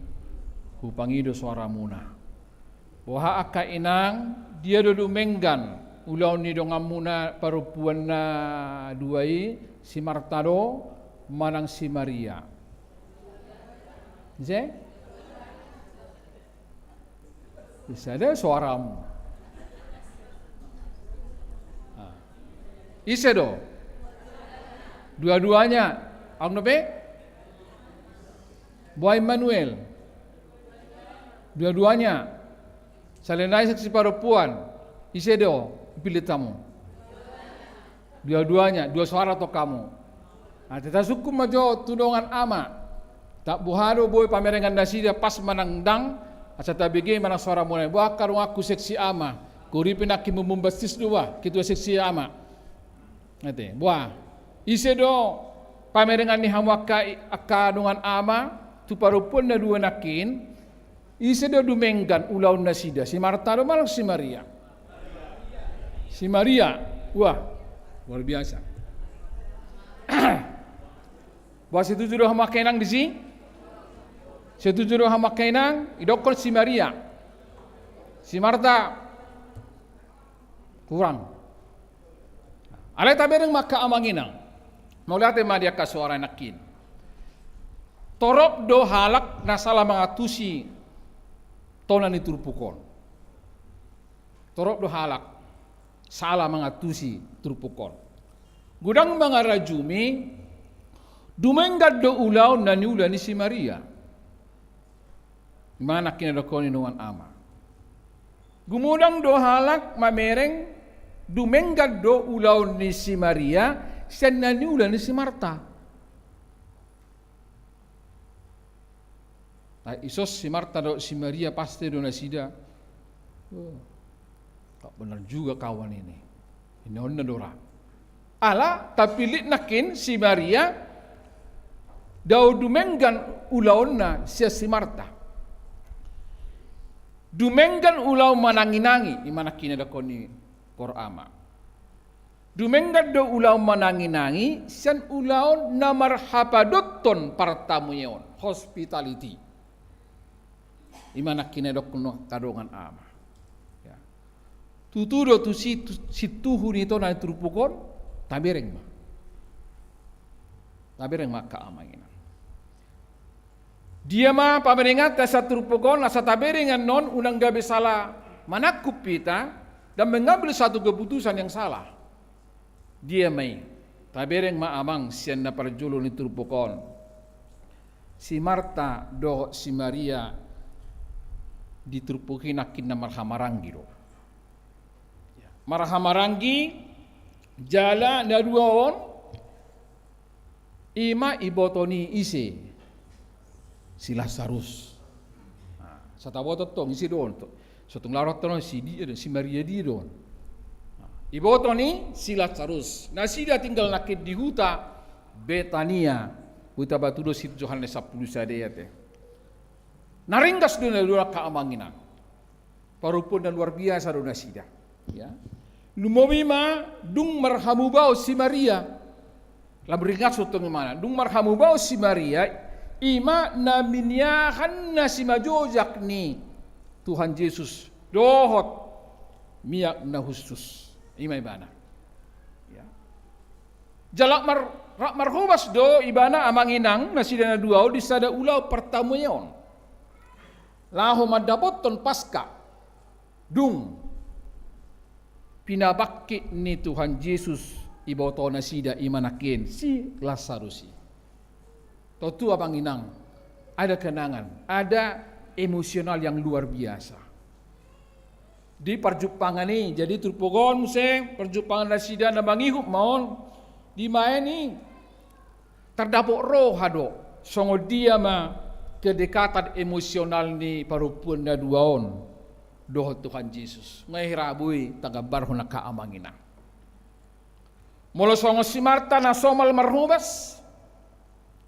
S4: hupangido suara muna boha akka inang dia do menggan ulaun ni do ngamuna perempuan na duai si Marta do manang si Maria je bisa ada suaramu ise do dua-duanya ang nabe Boy Manuel dua-duanya salenai seksi perempuan ise do pilih tamu dua-duanya dua suara to kamu teta sukum majo tudongan ama tak buhado boy pamerengan dasida pas manangdang asa tabige manang suara mulai buah karung aku seksi ama kuri pinaki mumbastis dua kitu seksi ama ngate buah ise do pamerengan ni hamwaka akadungan ama tu parupun na dua nakin ise do dumenggan ulaun nasida si Marta do malang si Maria wah luar biasa buat situ juru hama kenang di sini situ juru hama kenang idokon si Maria si Marta kurang alai tabereng maka amanginang mau lihat dia ka suara nakin torok do halak nasala mangatusi tonan iturpukon torok do halak salah mangatusi turpukon gudang mangarajumi dumenggat do ulau nani ulani si Maria mana kina do koni nuan ama gumudang do halak mamereng dumenggat do ulau ni si Maria sen nani ulani si Marta isos si Marta do si Maria pasti do nasida tak benar juga kawan ini onna dora ala tapi lit nakin si Maria dau dumenggan ulaonna sia si Marta dumenggan ulau mananginangi di mana kini ada koni korama dumenggan do ulau mananginangi sian ulau na marhapadotton partamuyeon hospitality di mana kini ada kono kadongan ama ya tutudo tu si tuhuri to na turupukon tabereng maka amangina dia mah pameringat asa turupukon asa taberingan non unang gabi salah manakup pita dan mengambil satu keputusan yang salah dia mai tabereng ma amang sian na parjulo ni turupukon si Marta do si Maria diturupukin nakin na marhamarangi do marhamarangi jala na duaon ima ibotoni ise si Lazarus. Sa tabotot to isi doon to. So tung larot to si Maria di doon. Iboto ni si Lazarus. Nasida tinggal nakit di huta Betania. Huta batudo si Johannes 10 sadeyate. Naringgas doon na doon kaamanginan. Parupun dan luar biasa doon nasida. Ya. Lumomima dung marhamubao si Maria. Labringat sutong mana. Dung marhamubao si Maria. Ima na minyahan na si majojak ni Tuhan Yesus. Dohot miyak na hustus. Ima ibana. Ya. Jalak marhubas do ibana amanginang na sila na duaw di sada ulaw pertamuyon. Laho madapoton paska. Dung pinabakit ni Tuhan Yesus iboto na sida imanakin si Lazarus. Totu amanginang ada kenangan, ada emosional yang luar biasa. Di perjupangan ini, jadi turpogon museng perjupangan nasida na mangihuk maon di main ni terdapuk roh hado songo dia ma kedekatan emosional ni parupun na duaon doh Tuhan Yesus ngahirabui tagabar ho nakaamangina molo songo si Marta na somal marhubas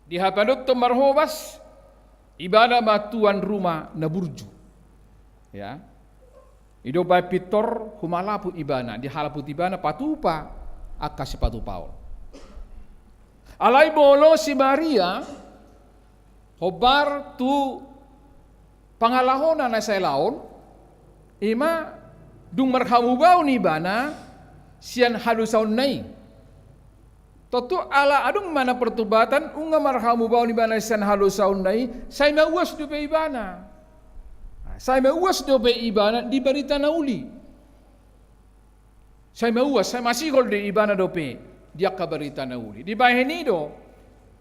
S4: di hapadot to marhubas ibadah batuan rumah na burju ya. Ido bay pitor humalapu ibana di halapu ibana patupa akasi patupaon. Alay bolo si Maria hobar tu pangalahona na sa laon ima dung marhamubaw ni bana sian halusaon nay. Totu ala adung mana pertubatan unga marhamubaw ni bana sian halusaon nay say mauwas du pe ibana. Saya mauwas do be ibana di barita na uli. Saya mauwas, saya masih gol di ibana do pe dia kabarita na uli. Di baheni do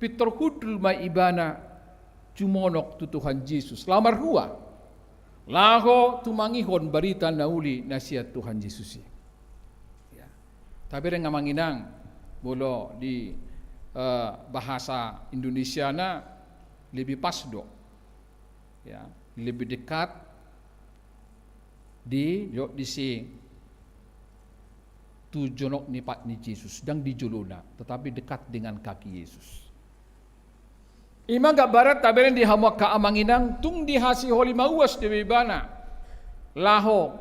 S4: pitor hudul ma ibana cumonok tu Tuhan Yesus. Lamar hua. Laho tumangihon barita na uli nasihat Tuhan Yesus. Ya. Tapi dengan manginang bolo di bahasa Indonesia na lebih pas do. Ya. Lebih dekat di si tujonok ni pat ni Yesus sedang di juluna tetapi dekat dengan kaki Yesus. Ima gak barat tabelen di hamwa kaamanginang tung dihasi holi mauas di bibana laho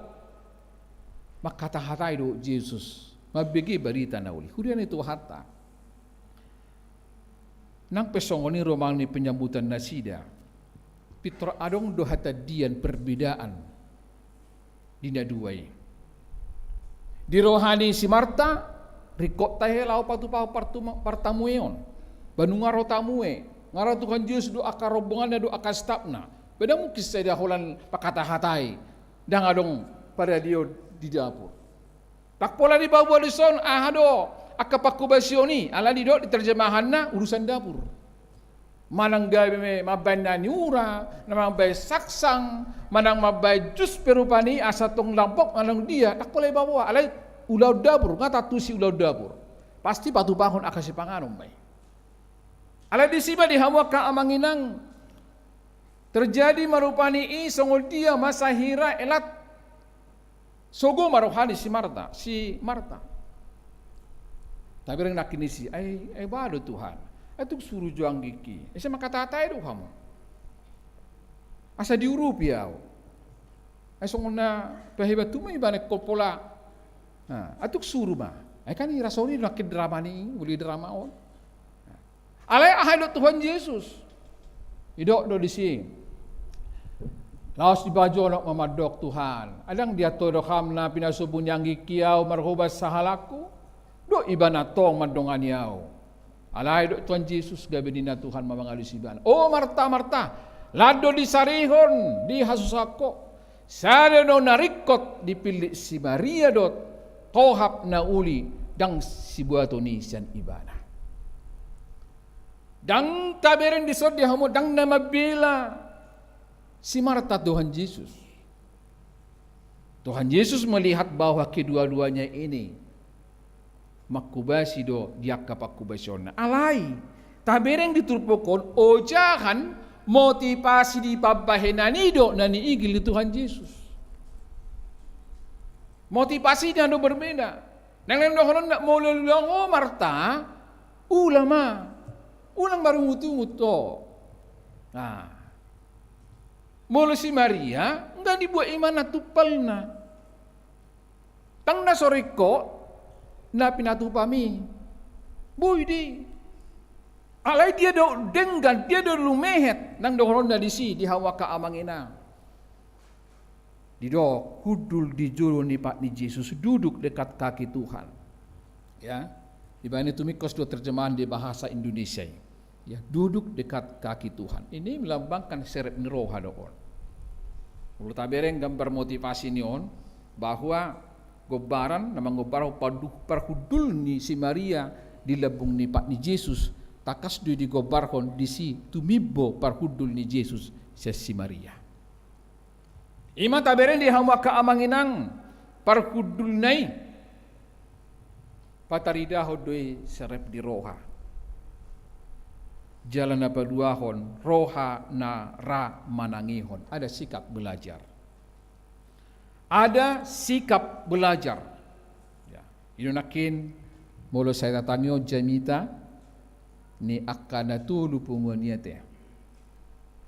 S4: makata hatai do Yesus mabigi barita na uli hurian itu hatta nang pesongoni romang ni penyambutan nasida Pitor adong do hatadian perbedaan dina duai. Di rohani si Marta rikot tahe lau patu-pau partamueon. Banungaro tamue. Ngaro Tuhan Yesus do akar rombongan do akar stapna. Beda mungkin saya holan pakata hatai. Dan adong pada dio di dapur. Tak pola di bawah di son ahado akapakubasioni ala di do diterjemahanna urusan dapur. Manang gabe mabay na niura, namang bay saksang, manang mabay jus perupani asa tong lampok manang dia tak boleh bawa alay ulaw dapur ngata tusi ulaw dapur pasti batu bangun akasi panganom bay alay disiba di hawa ka amanginang terjadi marupani songol dia masa hira elat sogo maruhani si Marta tapi ring nakinisi ay bado Tuhan itu suruh juang gigi. Saya makata itu kamu. Asa diurupi ya. Songona pahibat tu mai banek kopola. Atuk suruh mah. Kan irasoni nakid drama ni, uli drama on. Alay ahai do Tuhan Yesus. Idok do di sini. Laos di baju nak mamadok Tuhan. Adang dia todo kamna pinasubun yang gikiau marhubas sahalaku. Do ibana tong mandongan yau. Alay do Tuhan Yesus gabe dina Tuhan mamangalus ibana. Oh Marta, lado di sarihon di hasusako. Sada do narikot dipilih si Maria dot tohap na uli dang si buato ni sian ibana. Dang taberen di sod di hamo dang na mabila si Marta Tuhan Yesus. Tuhan Yesus melihat bahwa kedua-duanya ini makubasi do diak kapakubasyon na alay tabereng diturpokon o jahan motivasi di pabahenani do na niigil ni Tuhan Yesus motivasinya do berbeda Nang dohonon nak mo lolo Marta, ulama, ulang baru mutu. Nah, molo si Maria enggak dibuat iman na tupalna. Tang na soreko na pinatupami. Boy di. Alay dia do denggan, dia do lumehet nang dohonon na disi di hawa ka amangina. Didok hudul di juru ni Pak ni Yesus duduk dekat kaki Tuhan. Ya. Di bawah itu mikos dua terjemahan di bahasa Indonesia. Ya, duduk dekat kaki Tuhan. Ini melambangkan seret niroha doon. Ulu tabereng gambar motivasi nion bahwa gobaran namang gobar parhudul ni si Maria di lebung ni Pak ni Yesus takas di gobarhon di si tumibo parhudul ni Yesus si Maria. Ima taberen di hawa kaamanginang parhudul nai patarida hodoi serep di roha. Jalan apa duahon roha na ra manangihon. Ada sikap belajar. Ada sikap belajar. Ya, inunakin molo saya tatangyo jamita ni akana tu lupungoniate.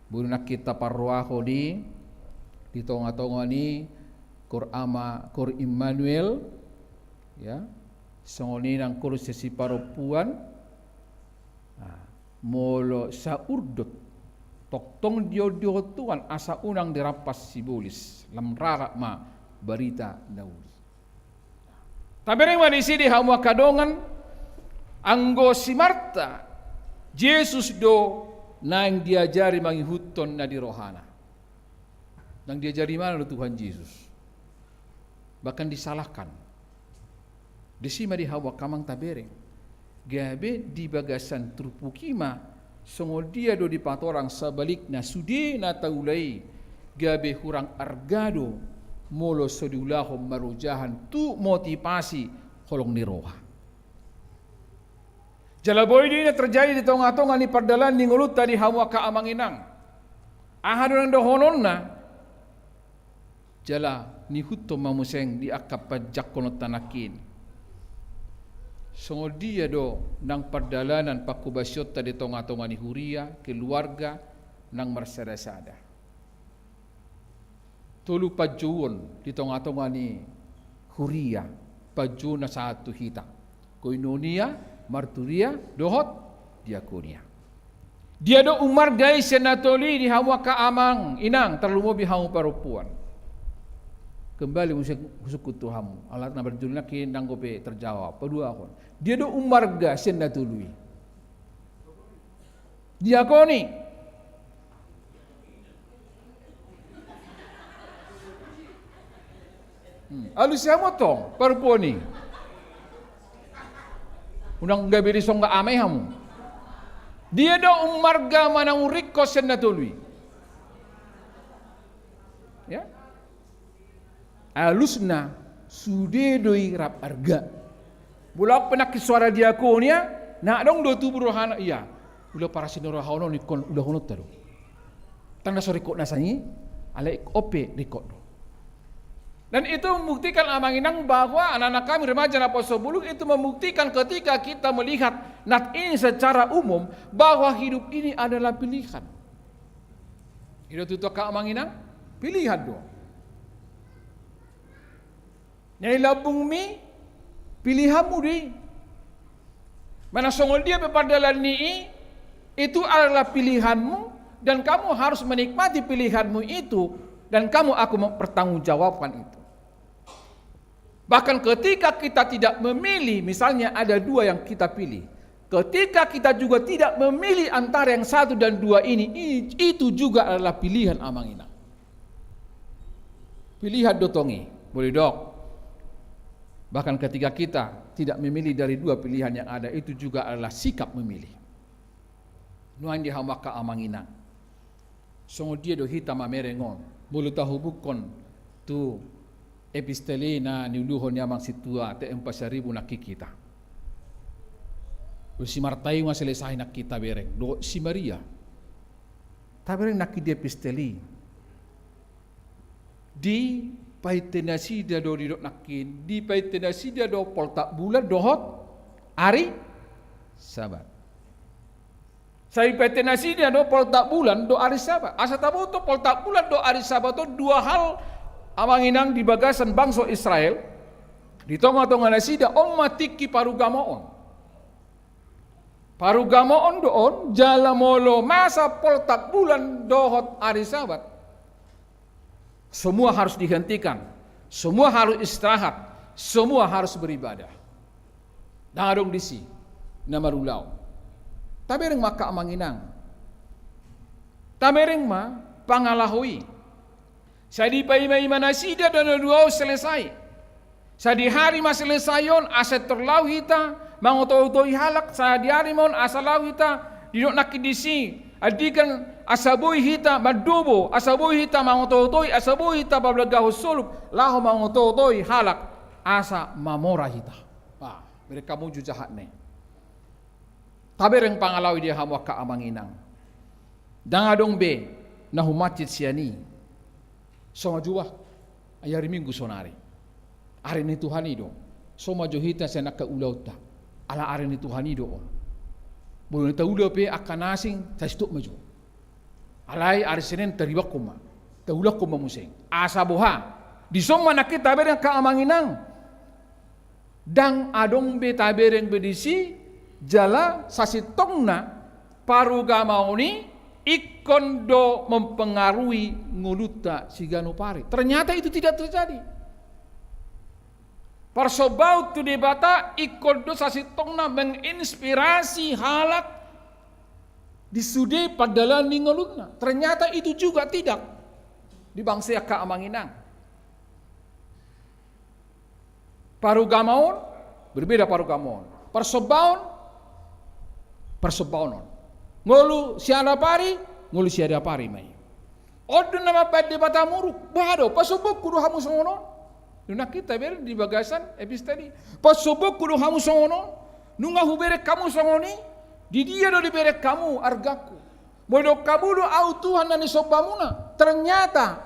S4: Burunak kita parroaho di tonga-tonga ni Kur Immanuel ya songoni nang kur sesi parupuan molo sa urdot toktong dio tuan asa unang dirapas sibulis lam rara ma berita nauli tabereng manisi di hawa kadongan anggo si Marta Yesus do nang diajari mangihuton na di rohana nang diajari mana Tuhan Yesus bahkan disalahkan disima di hawa kamang tabereng gabe di bagasan trupukima songol dia do di patorang sabalikna sudi na taulai gabe hurang argado molo sodulahom marujahan tu motivasi holong ni roha jalaboy di na terjadi di tonga-tonga ni pardalan ni nguluta di hawa kaamanginang ahado nang dohonon na jala ni hutto mamuseng di akap pajak kono tanakin songol dia do nang perdalanan pakubasyot tadi tonga-tonga ni huria keluarga nang marsada-sada tulu pajuon di tonga-tonga ni huria pajuon na satu hita koinonia marturia dohot diakonia dia do umar guys senatoli di hawa kaamang inang terlumo bihamu parupuan kembali musik Tuhanmu alat na berjulna kin nang gope terjawab pedua kon dia do umarga senda tului diakoni alusya motong perponi unang gabe risong ga amay hamu dia do umarga manang uriko senda tului ya alusna sudedoi rap arga bulak penak suara diakonia nak dong do tu buruhana iya ulah para sinora haono ni kon ulah hono tado tanda sore kok nasani alai ope rekod do dan itu membuktikan amanginang bahwa anak-anak kami remaja na poso buluk itu membuktikan ketika kita melihat nat ini secara umum bahwa hidup ini adalah pilihan hidup itu amanginang pilihan do nyai labung mi pilihanmu di mana songol dia bepardalan ni itu adalah pilihanmu dan kamu harus menikmati pilihanmu itu dan kamu aku mempertanggungjawabkan itu bahkan ketika kita tidak memilih misalnya ada dua yang kita pilih ketika kita juga tidak memilih antara yang satu dan dua ini itu juga adalah pilihan amangina pilihan dotongi boleh dok bahkan ketika kita tidak memilih dari dua pilihan yang ada itu juga adalah sikap memilih. Nuan di hamaka amangina. Songo dia do hitam amerengon. Bulu tahu bukon tu epistele na niuluhon yamang situa te 4,000 nak kita. Si Martai nga selesai nak kita bereng. Do si Maria. Ta bereng nak di epistele. Di paitenasida do didok nakin, di paitenasida do poltak bulan dohot hari Sabat. Saya paitenasida do poltak bulan do hari Sabat. Asa tahu to poltak bulan do hari Sabat to dua hal amanginang di bagasan bangsa Israel. Di tonga-tonga nasida matiki parugamoon. Parugamoon doon jalamolo masa poltak bulan dohot hari Sabat. Semua harus dihentikan, semua harus istirahat, semua harus beribadah. Dangadong disi, namarulau. Tabereng maka amanginang. Tabereng ma pangalahui. Sa di paimay manasida dan duaw selesai. Sa di hari mas selesayon aset terlau hita, mangotoy halak sa di hari mon asalau hita, dinok nakidisi. Adikan asaboy hita madubo, asaboy hita mangototoy, asaboy hita bablagaho sulub, laho mangototoy halak asa mamora hita. Mereka mo jahat ne. Tabereng pangalaw dia hamwa ka amanginang. Dangadong be na humacit siani. Soma juwa ayari minggu sonari. Are ni Tuhan ido. Soma johita sa nakaulauta. Ala are ni Tuhan ido. Boleh tahu pe akan asing sa stuk maju. Alai ari Senin teribak kuma. Taulak kuma musing. Asa boha. Di soma nakit tabereng ka amanginang. Dang adong be tabereng bedisi jala sasitongna parugamaoni ikondo mempengaruhi nguluta sigano pari. Ternyata itu tidak terjadi. Persobau tu debata ikondo sasitongna menginspirasi halak disude padalan ningolutna. Ternyata itu juga tidak di bangsa ka amanginang. Parugamaon berbeda parugamaon. Persobaunon. Ngolu siada pari, ngolu siada pari mai. Odo nama pede batamuruk, bado pasubuk kudu hamu songono. Nuna kita ber di bagasan epistadi. Pasubuk kudu hamu songono. Nunga hubere kamu songoni, di dia do dibere kamu argaku. Modo kamu do au Tuhan nani sobamuna. Ternyata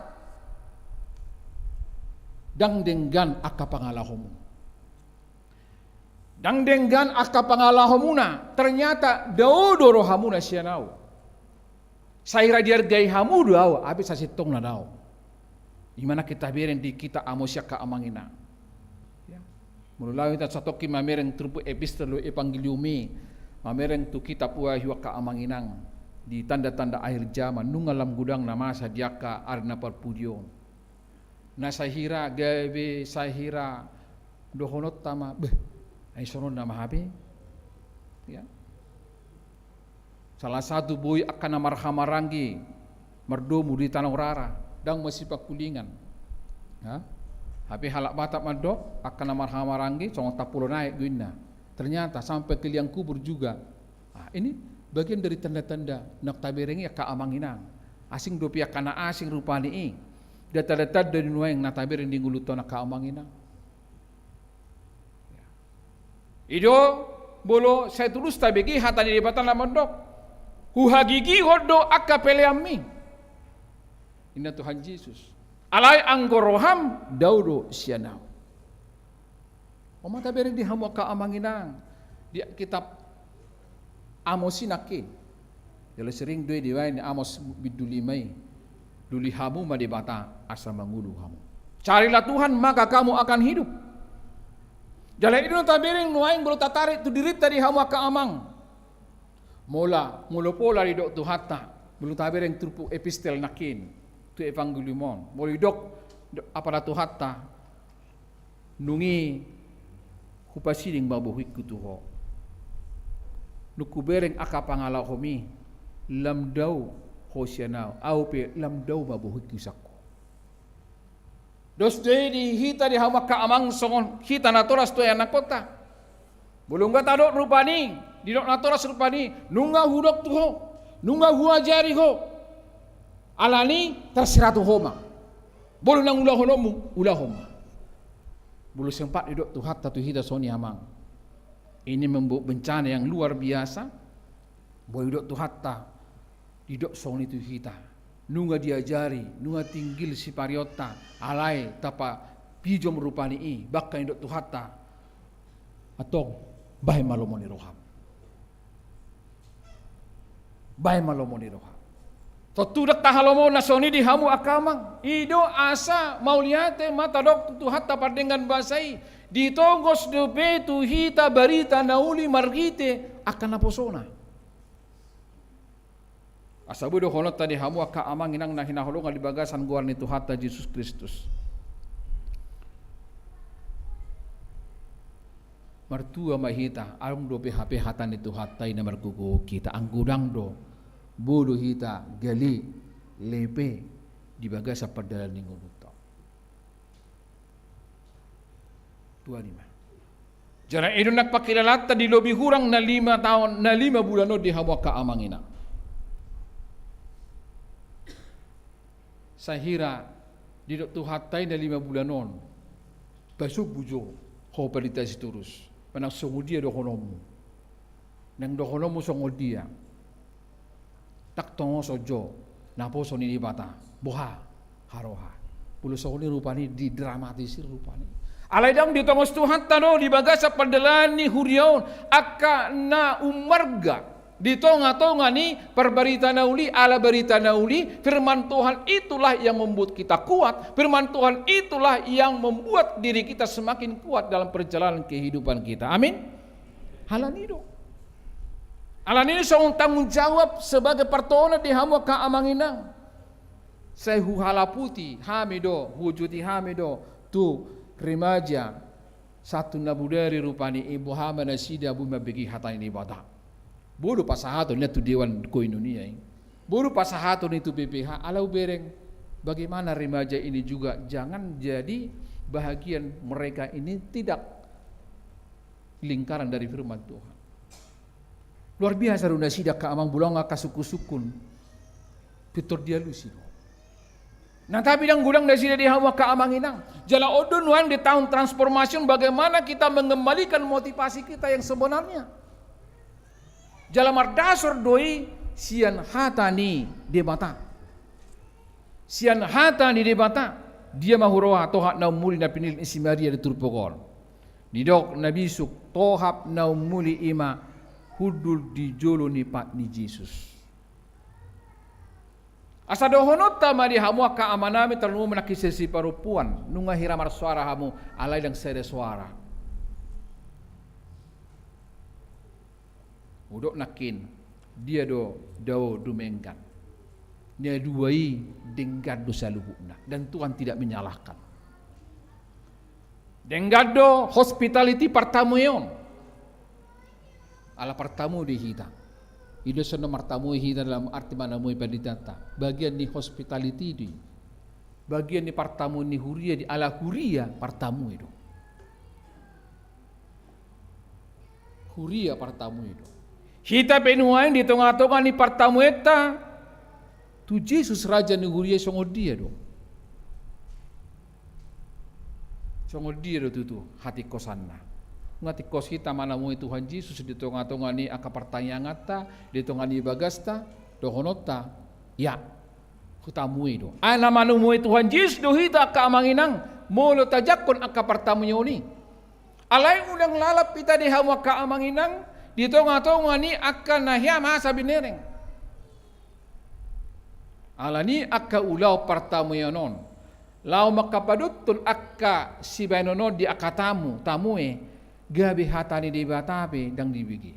S4: dang denggan aka pangalahomu. Dang denggan aka pangalahomuna, ternyata daudoro hamuna sianau. Saira diargai hamu dau, abis sasitong na dau. Imana kita beren di kita amosya ka amangina. Ya. Mulai kita satoki mamereng trupu epistolo evangeliumi, mamereng tu kitab wahyu ka amanginang di tanda-tanda akhir zaman nungalam gudang nama sadiaka arna perpudio. Na sahira gawe sahira dohonot tama ay sonon nama habe, ya. Salah satu boy akan marhamarangi merdomu di tanah rara, dang masih pakulingan, ya. Habe halak batak madok akan marhamarangi, cong tapulo naik guina. Ternyata sampai ke liang kubur juga. Ini bagian dari tanda-tanda nak taberengi ka amanginang. Asing do pihak kana asing rupani data-data dari nueng na tabereng di ngulutona ka amanginang. Ido bolo saya tulus tabegi hatani di batang lamondok. Huhagigi hodo akapeleami. Inna Tuhan Yesus. Alai anggoroham daudo sianau. Omata bereng di hamu ka amanginang. Di kitab Amos sinake. Jalo sering dua diwain Amos bidulimai. Duli hamu ma di bata asa mangulu hamu. Carilah Tuhan maka kamu akan hidup. Jalan itu tabiring nuaing bulu tatarik tu diri tadi hamu ka amang. Mula pola di dok tu hatta bulu tabiring trupu epistel nakin tu evangeliumon. Mula dok apa tu hatta nungi hupasiling babu hiku tuho. Nuku bereng aka pangala homi lamdau hosianau au pe lamdau babu hiku sakko. Dos di hita di hamak ka amang songon hita natoras to anak kota. Belum gak tadok rupani, di dok natoras rupani, nunga hudok tuho, nunga huajari ho. Alani terserah tu homa. Bolu nang ulah honomu, ulah homa. Bulu sempat di dok tu hatta tu hita soni amang. Ini membawa bencana yang luar biasa. Bolu dok tu hatta di dok soni tu hita. nunga diajari, nunga tinggil si pariota, alai tapa pijom rupani i, bakka indok tuhata, atau bahay malomoni roham. Bahay malomoni roham. Totudak tahalomo nasoni di hamu akamang, ido asa mauliate mata dok tuhata pardengan basai, ditongos dope tuhita barita nauli margite akan naposona. Asabu do honot tadi hamu aka amang inang nahinaholong di bagasan guar ni Tuhata Yesus Kristus. Martua mahita arung do PHP hatan ni Tuhata ina markuku kita anggudang do bodo hita gali lepe di bagasa padalan ni ngubuto. 25. Jangan itu nak pakilalata di lobi hurang na 5 tahun na 5 bulan di hamu aka amang ina. Sahira di Tuhatay na 5 bulanon basug bujo ho palita si turus panang songodia do honomu nang do honomu songodia taktongo sojo napo soni ni bata boha haroha pulo soni rupani di dramatisir rupani alay dang di tongos Tuhan tano di bagasa padalani huriaon akka na umarga di tonga-tonga ni perberita nauli ala berita nauli firman Tuhan itulah yang membuat kita kuat, firman Tuhan itulah yang membuat diri kita semakin kuat dalam perjalanan kehidupan kita. Amin. Halanido seorang tanggung jawab sebagai pertona di hamu ka amanginang saya halaputi hamido hujuti hamido tu remaja satu nabudari rupani ibu hama nasida buma begi hatani ibadah. Bodo pasahaton itu Dewan Koinonia. Bodo pasahaton itu BPH. Alau bereng bagaimana remaja ini juga jangan jadi bahagian mereka ini tidak lingkaran dari firman Tuhan. Luar biasa runda sidak ka amang bulang ka suku-sukun. Pitor dia lusi. Nah tapi yang gulang dari sini di hawa ka amang inang. Jala odon wan di tahun transformasi bagaimana kita mengembalikan motivasi kita yang sebenarnya. Jalamar dasar doi sian hatani debata. Sian hatani debata. Dia mahuroha tohak naumuli na pinil isi Maria di turpokol. Didok nabi suk tohap naumuli ima hudul di jolo ni pat ni Jesus. Asa dohonot tama di hamu ka amanami terlalu menakisesi parupuan nunga hiramar suara hamu alai dang sere suara. Udok nakin dia do dumenggan. Dia duai denggan dosa luhukna dan Tuhan tidak menyalahkan. Denggado hospitality partamuyon. Ala partamu di hita. Ida sono martamu hita dalam arti mana mo ipaditata. Bagian di hospitality di. Bagian di partamu ni huria di ala huria partamu itu. Huria partamu itu. Hita penuain di tengah-tengah ni partamu eta tu Jesus raja ni huria songo dia do. Songo dia do tu hati kosanna. Ngati kos kita mana mo Tuhan Yesus di tengah-tengah ni aka pertanyaan ngata di tengah ni bagasta do honota ya kutamui do. Ana manu mo Tuhan Yesus do hita ka amanginang molo tajakon aka partamu ni. Alai udang lalap pita di hawa ka amanginang di tengah-tengah ni akan nahya masa binereng. Alani akka ulau partamuyanon. Lau makapadutun akka si bainono di akatamu tamue gabi hatani di batape dang dibigi.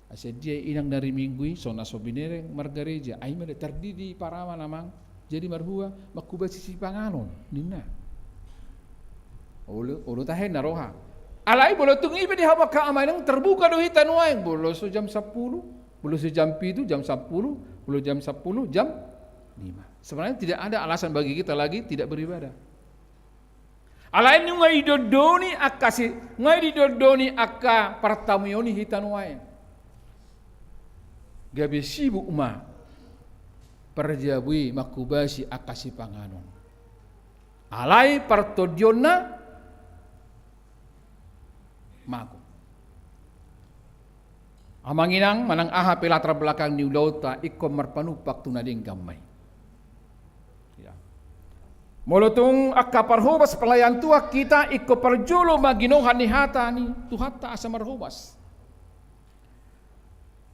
S4: Asa dia inang dari minggui sona so binereng margareja ai mele terdidi parama namang jadi marhua makuba sisi panganon nina. Ulu tahen naroha. Alai bolo tung ibe di hawa ka amanang terbuka do hitan wae bolo so jam 10, bolo so jam 7, jam 10, bolo jam 10, jam 5. Sebenarnya tidak ada alasan bagi kita lagi tidak beribadah. Alai nu ngai dodoni akasi, ngai dodoni akka partamuyoni hitan wae. Gabe sibu uma perjabui makubasi akasi panganon. Alai partodiona mago. Amanginang manang aha pelatar belakang ni ulauta ikom marpanupak tunading gamay. Molotong akka parhubas pelayan tua kita iko perjulo maginohan ni hata ni tuhata asa marhubas.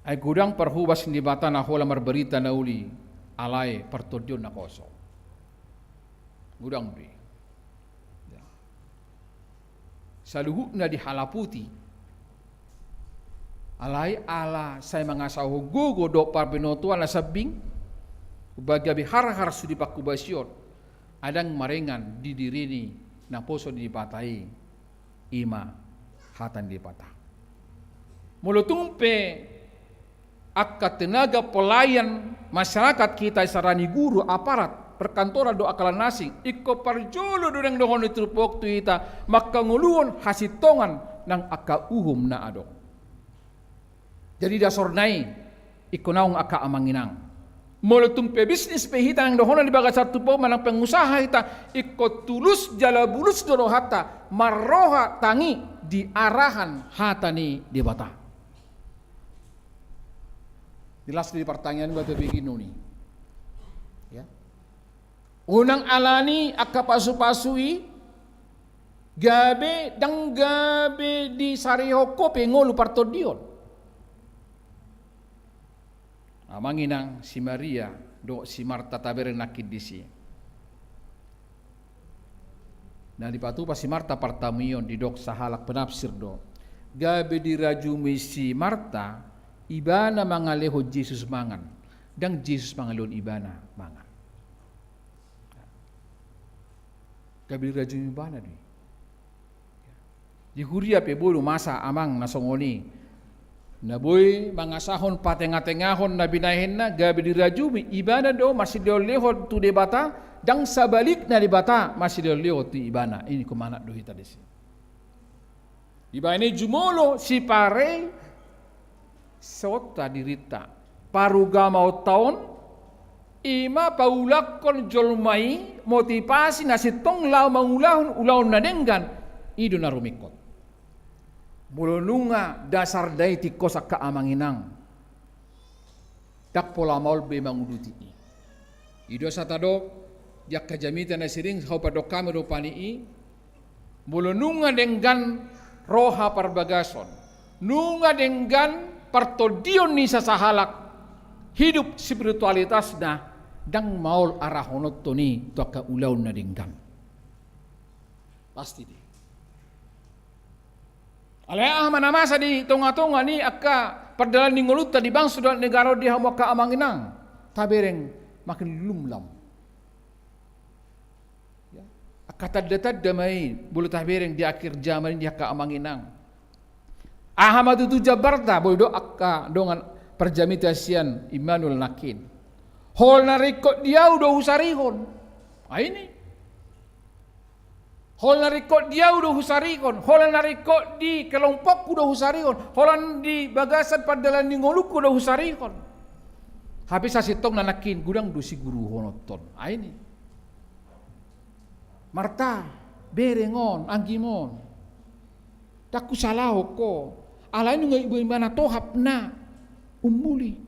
S4: Ay gudang parhubas ni bata na hola marberita na uli alay partodyon na koso. Gudang di. Sa luhuk na di halaputi alay ala say mga sahugugo do parbinotuan na sabing ubagabi har-har sudi pakubasyon adang marengan di dirini na poso di patai ima hatan di patah. Mulutumpe akka tenaga pelayan masyarakat kita sarani guru aparat perkantoran do akalan nasing iko parjolo durang dohon itu waktu ita maka nguluon hasitongan nang akka uhum na ado. Jadi dasor nai iko naung akka amanginang. Mulutung pe bisnis pe hita nang dohon di bagas satu po manang pengusaha hita iko tulus jala bulus do hata marroha tangi di arahan hata ni di bata. Jelas di pertanyaan batu begini nih. Ya. Unang alani akka pasu-pasui gabe dang gabe di sarihoko pengolu partodion. Amanginang si Maria do si Marta tabere nakid disi. Nah dipatu pas si Marta partamion di dok sahalak penafsir do. Gabe dirajumi si Marta ibana mangaleho Jesus mangan dan Jesus mangalon ibana mangan. Gabe dirajumi ibana di. Di huria pe bolu masa amang nasongoni. Naboy mangasahon patengah-tengahon na binahin na gabi dirajumi ibana do masih diolehon tu debata dang sabalik na debata masih diolehon tu ibana ini kumana do hita desi ibane jumolo si pare sota dirita paruga mau taon ima paulakon jolmai motivasi nasitong lau mangulahon ulahon na denggan ido na rumikot. Mulununga dasar dai tikos akka amanginang dak pola maul be manguduti ido satado jak kajamita na siring hau padok kami do panii mulununga denggan roha parbagason nunga denggan partodion ni sasahalak hidup spiritualitas na dang maul arahonot to ni to akka ulaw na denggan pasti di. Alaya mana-masa di tonga-tonga ni akka perdalan ni nguluta di bangsa dan negara di hamu akka amanginang tabereng makin lumlam. Ya. Akka tadda-tadda mai bulu tabereng di akhir zaman di akka amanginang. Ahamadu tu Jabarta bodo akka dongan perjamitasian Immanuel Nakin. Hol narikot dia udah husarihon. Ini. Hol narikot dia udah husarikon, hol narikot di kelompok udah husarikon, holan di bagasan padalan di ngoluk udah husarikon. Habis asitong nanakin gudang dosi guru honoton. Ini. Marta berengon anggimon. Daku salah ko. Ala ini ngai ibu mana tohap na umuli.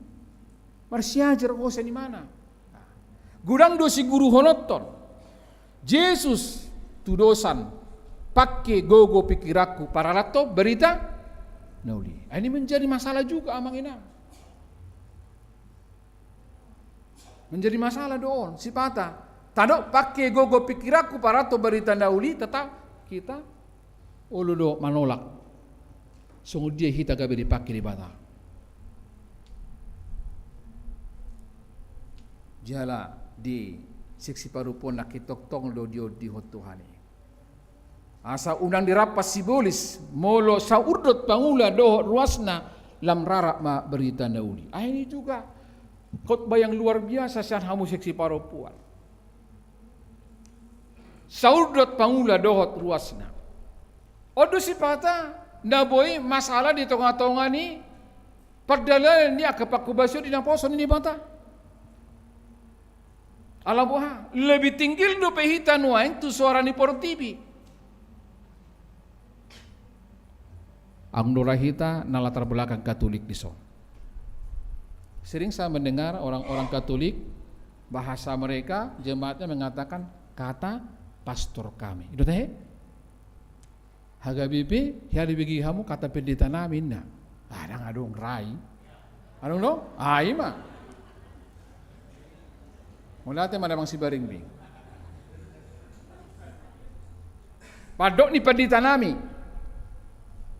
S4: Marsiajar ko sa ni mana. Gudang dosi guru honoton. Yesus tudosan pakai gogo pikiraku para rato berita nauli. Ini menjadi masalah juga amanginang. Menjadi masalah doon si pata. Tado pakai gogo pikiraku para rato berita nauli tetap kita uludo manolak. Sungguh dia hita gabe dipakai di bata. Jala di siksi parupon nakitok tong do dio di hotuhani. Asa unang dirapas sibolis molo sa urdot pangula do ruasna lam rarak ma berita nauli. Ini juga khotbah yang luar biasa sian hamu siksi parupon. Sa urdot pangula dohot ruasna. Odo si pata naboy masalah di tengah-tengah ni perdalan ni akapakubasyo di naposo ni bata. Alabuha lebih tinggi do pehita nuain tu suara ni por TV. Ang dorahita na latar belakang Katolik di so. Sering saya mendengar orang-orang Katolik bahasa mereka jemaatnya mengatakan kata pastor kami. Itu teh. Haga bibi, hari bagi kamu kata pendeta namin na. Ada ngadong rai. Ano no? Ay ma. Mula te mana bang si baring bing. Padok ni pendeta nami.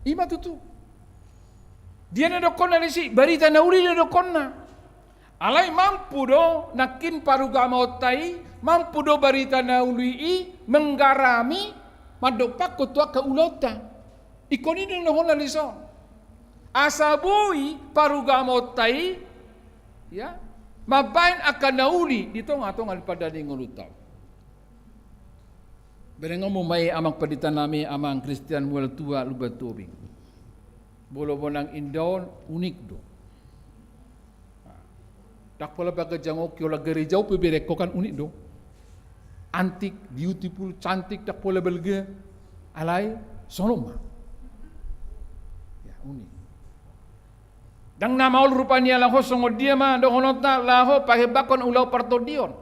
S4: Ima tutu. Dia na dokon na si barita na uli na dokon na. Alay mampu do nakin parugama otai, mampu do barita na uli menggarami madopak kutua ka ulota. Ikoni nang nahon na lison. Asabui parugama otai, ya, mabain akan nauli dito nga to pada ni ngulutaw. Berengong mo may amang pendeta nami amang Christian mual tua lubat tubing. Bolo bonang indon unik do. Tak pala baga jangok kyo lagari jauh pebereko kan unik do. Antik, beautiful, cantik tak pala belge alai sonoma. Ya unik. Dang nama ul rupanya laho songo dia ma do honota laho pahe bakon ulau partodion.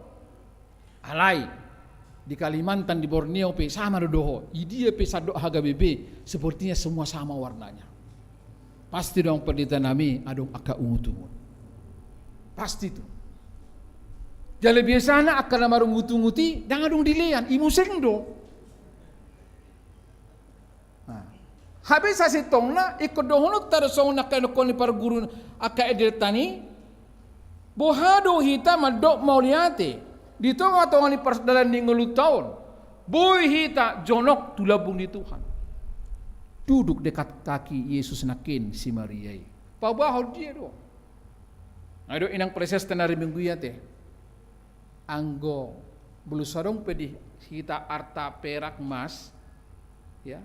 S4: Alai di Kalimantan di Borneo pe sama doho. Idia pe sadok haga bebe sepertinya semua sama warnanya. Pasti dong pendeta nami adong aka ungutungun. Pasti tu. Jadi biasanya akan marung ngutu-nguti dan adong dilean imuseng do. Habis sasi tongna ikut dohonot tar song nak koni par guru aka edetani bohado hita madok mauliate dito nga tongani par dalan ningulu taon boy hita jonok tulabung di Tuhan duduk dekat kaki Yesus nakin si Maria pabahol dia do ado inang preses tenari minggu ya teh anggo belusarong pedi hita arta perak emas ya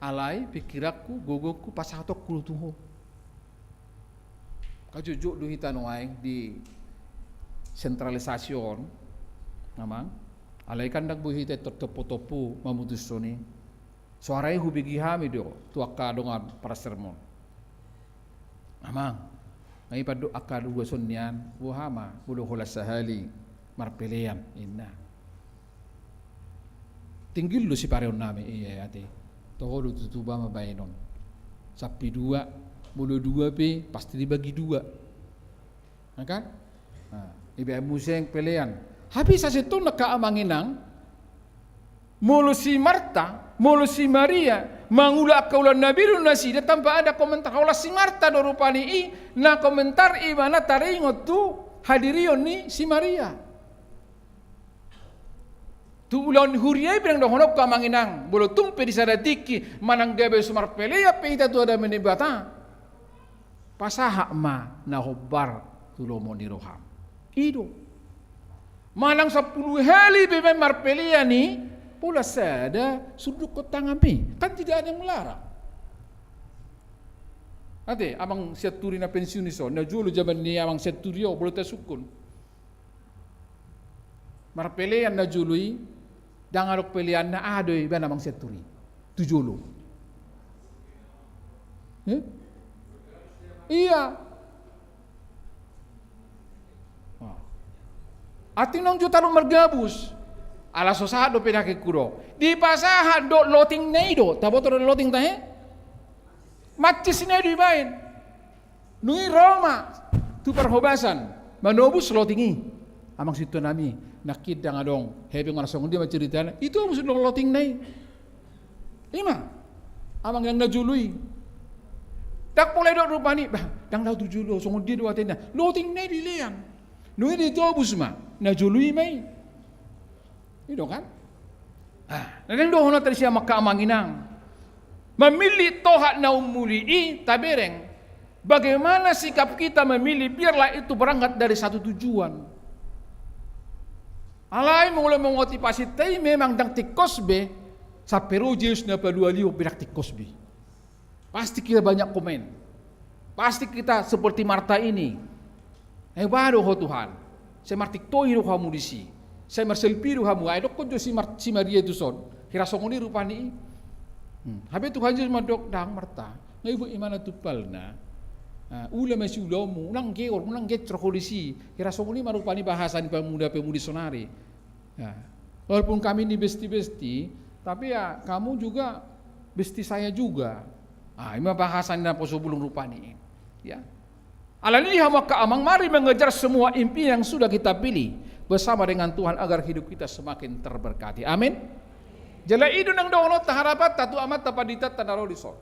S4: alai pikiraku gogoku pasatok kulutuho kajujuk du hita noaing di sentralisasyon namang alai kandak bu hita topo-topo mamutusoni suarai hubigi hami do tuaka dongan para sermon namang ngai padu akal uga sonnian buhama bulu hola sahali marpelean inna tinggil lu si pareon nami iya ate toho tutuba mabainon sapi dua bulu dua pe pasti dibagi dua kan ibe museng pelean habis saseto nakaamanginang mulu si Marta mulu si Maria mangula kaulan nabiru nasi dia tanpa ada komentar kaulah si Marta do rupani i na komentar i mana taringot tu hadirion ni si Maria tu ulan huriai bilang do honok ka manginang bolo tumpe di sadatiki manang gabe sumar pelea pe ita tu ada menibata pasaha ma na hobbar tulomo ni roham ido manang 10 hali be marpelea ni pula sada suduk kotang ampi kan tidak ada yang melarang ate amang seturi na pensiun iso na julu jaman ni amang seturio bolo ta sukun marpelean naului dangarok pelian na adoy ba namang seturi tujulu iya ating nang juta lo mergabus ala sosado pinake kuro di pasaha do loting neido taboto do loting tahe macis neido ibain nui Roma tu perhobasan manobus lotingi amang situ nami nakid dang adong hebe ngarasong dia maceritana itu musuh loting nei lima amang yang najului tak boleh dok rupani bah dang lau tujulo song dia dua tenda loting nei dilian nui di tobus ma najului mai itu kan naneng do hono tadi siya makaamanginang memilih tohat na umuli tabereng bagaimana sikap kita memilih biarlah itu berangkat dari satu tujuan alai mulai mengotivasi tay memang dang tikos be sa perujius na padualiu birak tikos be pasti kita banyak komen pasti kita seperti Marta ini baru ho Tuhan saya martik toi ro kamu disi saya marselpi ro kamu ai dok ko si Maria itu son hirasongoni rupani habe Tuhan Yesus madok dang Marta ngai bu imana tupalna ula masih ulomu unang ge trokholisi hirasongoni marupani bahasan pemuda-pemudi sonari Walaupun kami ini besti-besti, tapi ya kamu juga besti saya juga. Ah, ini bahasan dan poso bulung rupa nih. Ya. Alani hama keamang, mari mengejar semua impian yang sudah kita pilih bersama dengan Tuhan agar hidup kita semakin terberkati. Amin. Jala idu nang dono taharapat tatu amat tapadita tanaro disol.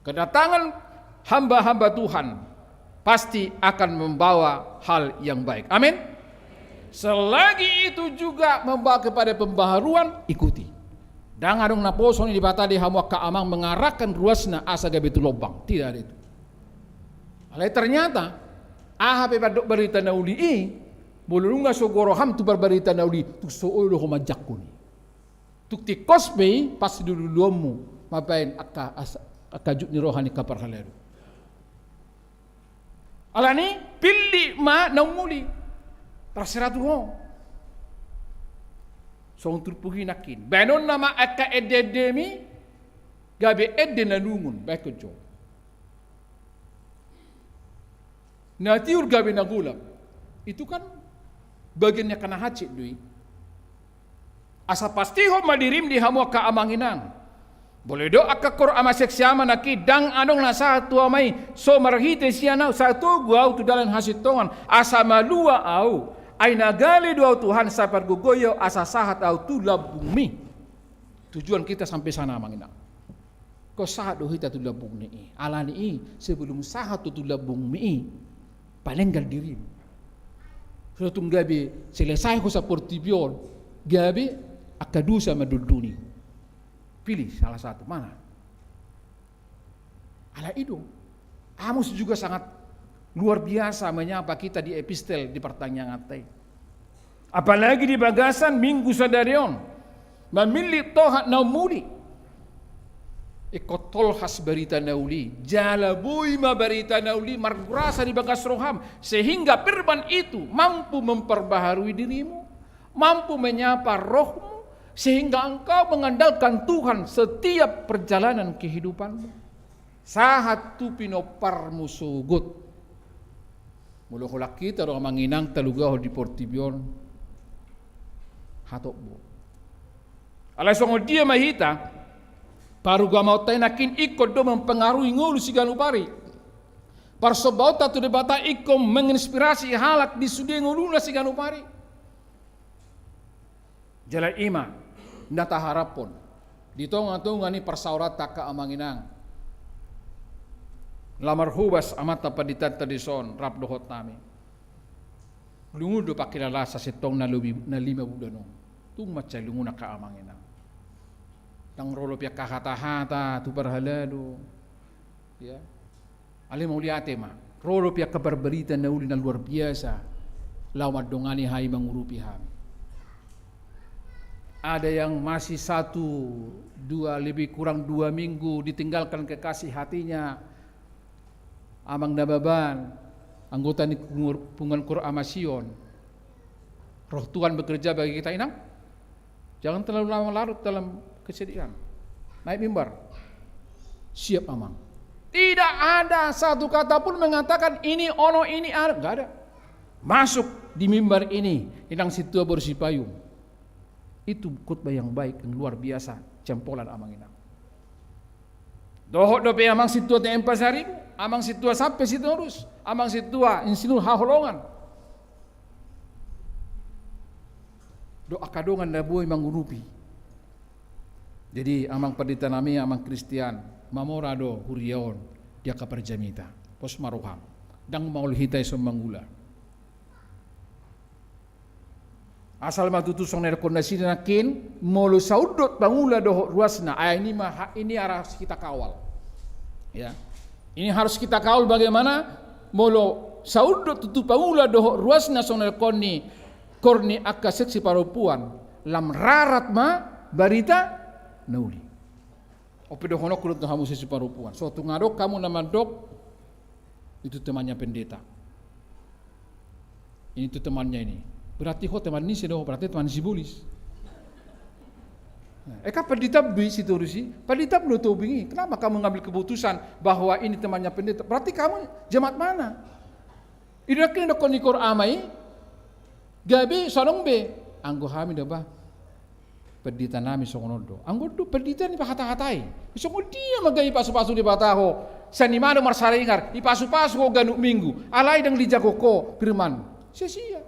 S4: Kedatangan hamba-hamba Tuhan pasti akan membawa hal yang baik. Amin. Selagi itu juga membawa kepada pembaharuan, ikuti. Dan adong naposon di bata di hamuak keamang mengarahkan ruasna asa gabetu lobang. Tidak ada itu. Alai ternyata ahape padok berita nauli bolunga sogoroham tu berberita nauli tu soolo homajakuni. Tu ti kosbe pas dulu lomu mapain akajuk ni rohani kapar haleru. Alani pilih ma naumuli. Terserah Tuhan. Song turpuhi nakin. Benon nama aka ededemi gabe edena nungun baik jo. Natiur gabe nagulap. Itu kan bagiannya kena hacit dui. Asa pasti ho madirim di hamu ka amanginang. Boleh do akakor ama seksiama naki dang anong nasa tua mai so marhite siana satu gua tu dalan hasitongan asa malua au. Ay nagali doa Tuhan sa pergugoyo asa sahat au tulab bumi. Tujuan kita sampai sana mangina. Ko sahat do hita tulab bumi. Alani sebelum sahat tu tulab bumi palenggal diri. So tung gabi selesai ko sa portibion gabi akadusa maduduni. Pilih salah satu mana? Ala itu. Amos juga sangat luar biasa menyapa kita di epistel di pertanyaan atai. Apalagi di bagasan minggu sadarion memilih tohat naumuli ikotol khas berita nauli jala buima berita nauli margurasa di bagas roham sehingga firman itu mampu memperbaharui dirimu, mampu menyapa rohmu sehingga engkau mengandalkan Tuhan setiap perjalanan kehidupanmu. Sahat tu pinoparmu sugut. Mula hulak kita roh manginang talugaw di portibion hatok bo. Alay songo dia mahita paru gamau tay nakin ikut do mempengaruhi ngulu si ganupari. Parsobau tatu debata ikom menginspirasi halak di sudi nguluna si ganupari. Jalan ima nata harapon ditonga-tonga ni persaurat taka amanginang. Lamar hubas amat apa ditata di son rap dohot nami. Lungu do pakilala sa sitong na 5 bulan. Tung macam lungu na kaamangina. Tang rolo pia kahata-hata tu berhalado. Ya. Ali mau lihat ma. Rolo pia kabar berita na uli na luar biasa. Lawat dongani hai mengurupi ham. Ada yang masih 1, 2 lebih kurang 2 minggu ditinggalkan kekasih hatinya. Amang Nababan, anggota Pungan Qur'an Amasion. Roh Tuhan bekerja bagi kita inang. Jangan terlalu lama larut dalam kesedihan. Naik mimbar. Siap amang. Tidak ada satu kata pun mengatakan ini ono ini ada. Enggak ada. Masuk di mimbar ini inang situa bersipayung. Itu khotbah yang baik, yang luar biasa. Jempolan amang inang. Dohot dope amang situa te empasaribu, amang situa sampai situ urus, amang situa insinul haholongan. Do akadongan na buhay mangurupi. Jadi amang pendeta nami amang Kristian, mamorado huriaon dia kaparjamita, pos maruham, dang maul hitay sumanggula. Asal matutusong na rekomendasi nakin molo saudot bangula doh ruasna ini harus kita kawal. Ya. Ini harus kita kawal bagaimana molo saudot tutu bangula doh ruasna song rekoni korni akka seksi parupuan lam rarat ma barita nauli. Ope doh honok kurut hamu seksi parupuan. So tungadok kamu namadok itu temannya pendeta. Ini tuh temannya ini. Berarti kok teman ini sudah berarti teman sibulis. Eka pendeta bisi turusi, pendeta belum tahu bingi. Kenapa kamu ngambil keputusan bahwa ini temannya pendeta? Berarti kamu jemaat mana? Ini kini dokon ikor amai, gabi sarong be, anggo hami ba pendita nami songonodo. Anggo do pendita ni pakata-katai. Songo dia magai pasu-pasu di bataho. Sanimano marsaringar, ipasu-pasu ko ganuk minggu. Alay dang lijagoko firman. Sia-sia.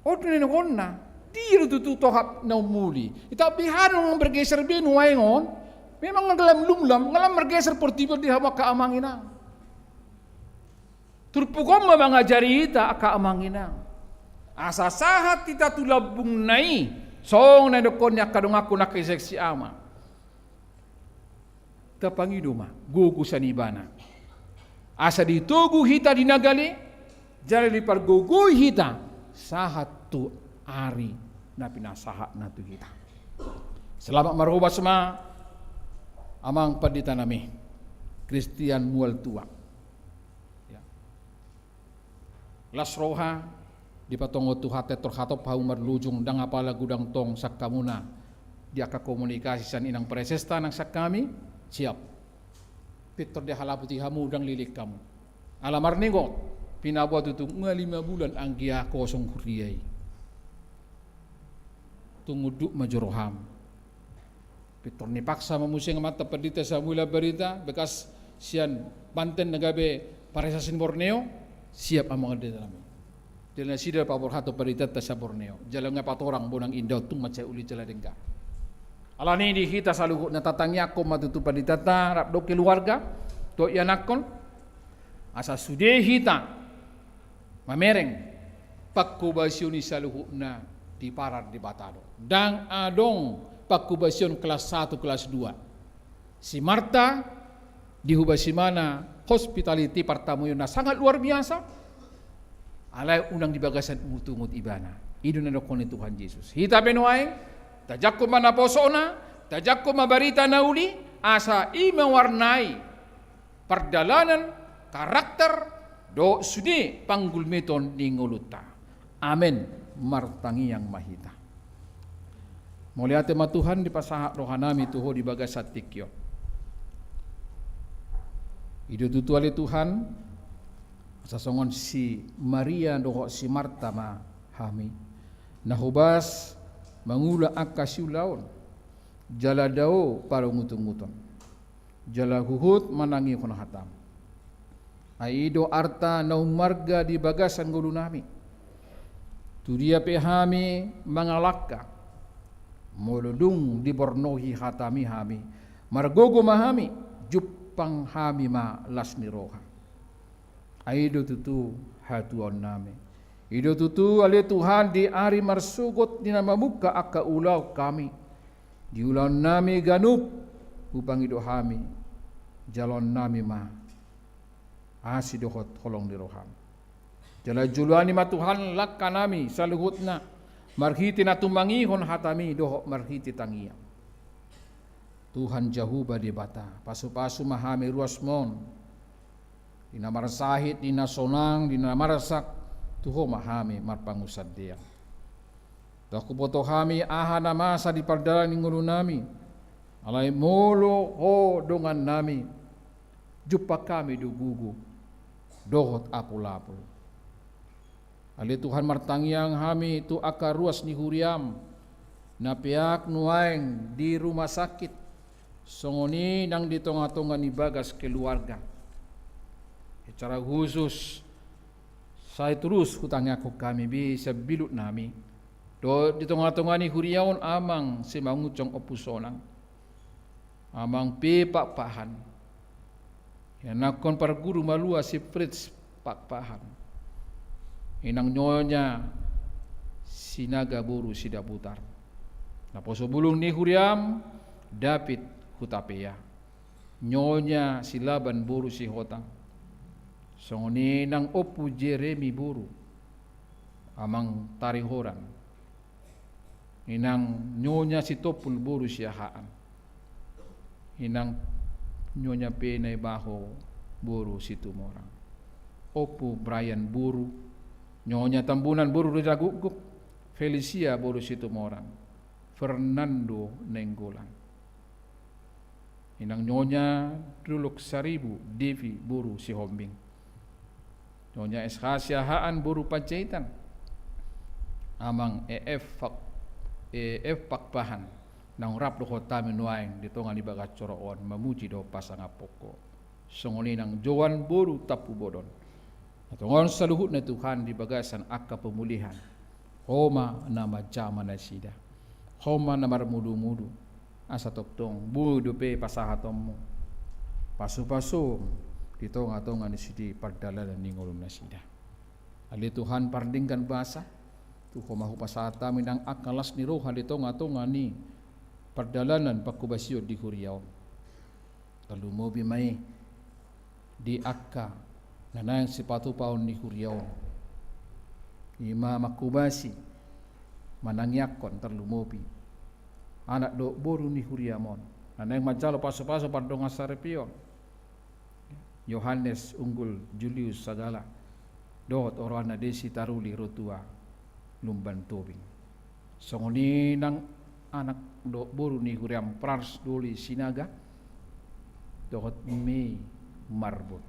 S4: Odo ni nona. Tiro tututohap na umuli. Itabihan ng bergeser binuwaingon. Memang ngalam lumlam, ngalam bergeser portibel di hawa kaamangina. Turpukom mangajari ita kaamangina. Asa sahat kita tulabung nai. Song na dokonya kadung aku nak seksi ama. Kapangiduma, gugu sanibana. Asa ditugu hita dinagali, jari lipar gugu hita. Sahat tu ari na pinasahat na tu hita. Selamat marhaba semua. Amang pendeta nami Christian mual tua. Ya. Las roha di patongo tuhate terhatop hau marlujung dang apala gudang tong sakamuna dia ka komunikasi san inang presesta nang sakami siap. Peter dia halaputi hamu dang lilik kamu. Alamar ningo pinabuat itu 5 bulan anggia kosong huriyai. Tunguduk majoroham. Peter ni paksa memusing mata pendeta Samuel berita bekas sian Banten nagabe paresasin Borneo siap amang ada dalam. Dia sida pabor hato pendeta sa Borneo. Jalan ngapat orang bonang indaw tung macai uli jala dengga. Alani di kita saluhut na tatangnya ko matutu pendeta ta rap do keluarga to yanakon asa sude hita mamereng pakkubasyoni saluhut na di parar di Batado. Dang adong pakubasyon kelas 1, kelas 2. Si Marta di Hubasimana hospitality pertamu na sangat luar biasa. Alay unang di bagasan umutungot ibana. Ido na dokon ni Tuhan Yesus. Hita benuaing, tajak ko manaposona, tajak ko mabarita na uli, asa imewarnai perdalanan karakter do sudi panggulmeton ni nguluta. Amen. Martangi yang mahita. Muliate matuhan di pasahak rohanami tuho di bagasat tikyo. Ido tutuali Tuhan sasongon si Maria doho si Marta ma hami. Nahubas mangula akasiulaon. Jala dao para ngutung-ngutung. Jala huhut manangi kono hatam. Aido arta naumarga di bagasan gulu nami. Tudia pehami mangalakka. Molodung di bornohi hatami hami margogo mahami jupang hami ma lasni roha aido tutu hatuan nami ido tutu ale Tuhan di ari marsugot di nama muka aka ulau kami di ulau nami ganup upang ido hami jalon nami ma asidohot holong di roham jala julani ma Tuhan lakka nami saluhutna marhiti na tumangihon hatami dohok marhiti tangiya. Tuhan Jahuba di bata, pasu-pasu mahami ruasmon. Dina marasahit, dina sonang, dina marasak, tuho mahami marpangusad dia. Daku boto hami aha na masa di pardalan ngulu nami. Alay molo ho dongan nami. Jupa kami dugugu. Dohot apul-apul. Ali Tuhan martangiang hami tu aka ruas ni huriam na piak nuaeng di rumah sakit songoni nang di tonga-tonga ni bagas keluarga. Secara khusus saya terus hutangnya aku kami bisa bilut nami do di tonga-tonga ni huriaon amang semangucong opusonang amang pepak pahan yang nakon para guru malua si Fritz pak pahan. Inang nyonya sinaga buru sida putar. Na poso bulung ni huriam David hutapeya. Nyonya silaban buru si hotang. Songoni nang opu Jeremy buru. Amang tarihoran. Inang nyonya si topul buru si haan. Inang nyonya penay baho buru si tumorang. Opu Brian buru. Nyonya tambunan buru rida gugup. Felicia buru situ morang. Fernando nenggolan. Inang nyonya duluk saribu Devi buru si hombing. Nyonya Eskhasia haan buru pancaitan. amang pakpahan nang rap do kota minuain dito nga libaga coroon mamuji do pasanga poko songoni nang jowan boru tapu bodon atongon sa luhut na Tuhan di bagasan akka pemulihan homa na majama na sida homa na marmudu-mudu asa toktong budu pe pasahatom mo pasu-pasu dito nga ni sidi pardalalan ni ngulum na sida ali Tuhan pardingkan basa tu homa pasahata minang akalas ni roha dito nga ni pardalanan pakubasyo di huriyaw lalu mo may di akka nanayang sipatu paon ni huriyaw ima makubasi manangyakon terlumobi anak do boru ni huriamon nanayang majalo paso-paso pardong asarepion Yohanes unggul Julius sagala dot orana desi taruli rotua lumban tobing songoni nang anak do boru ni huriam prars doli sinaga dot me marbut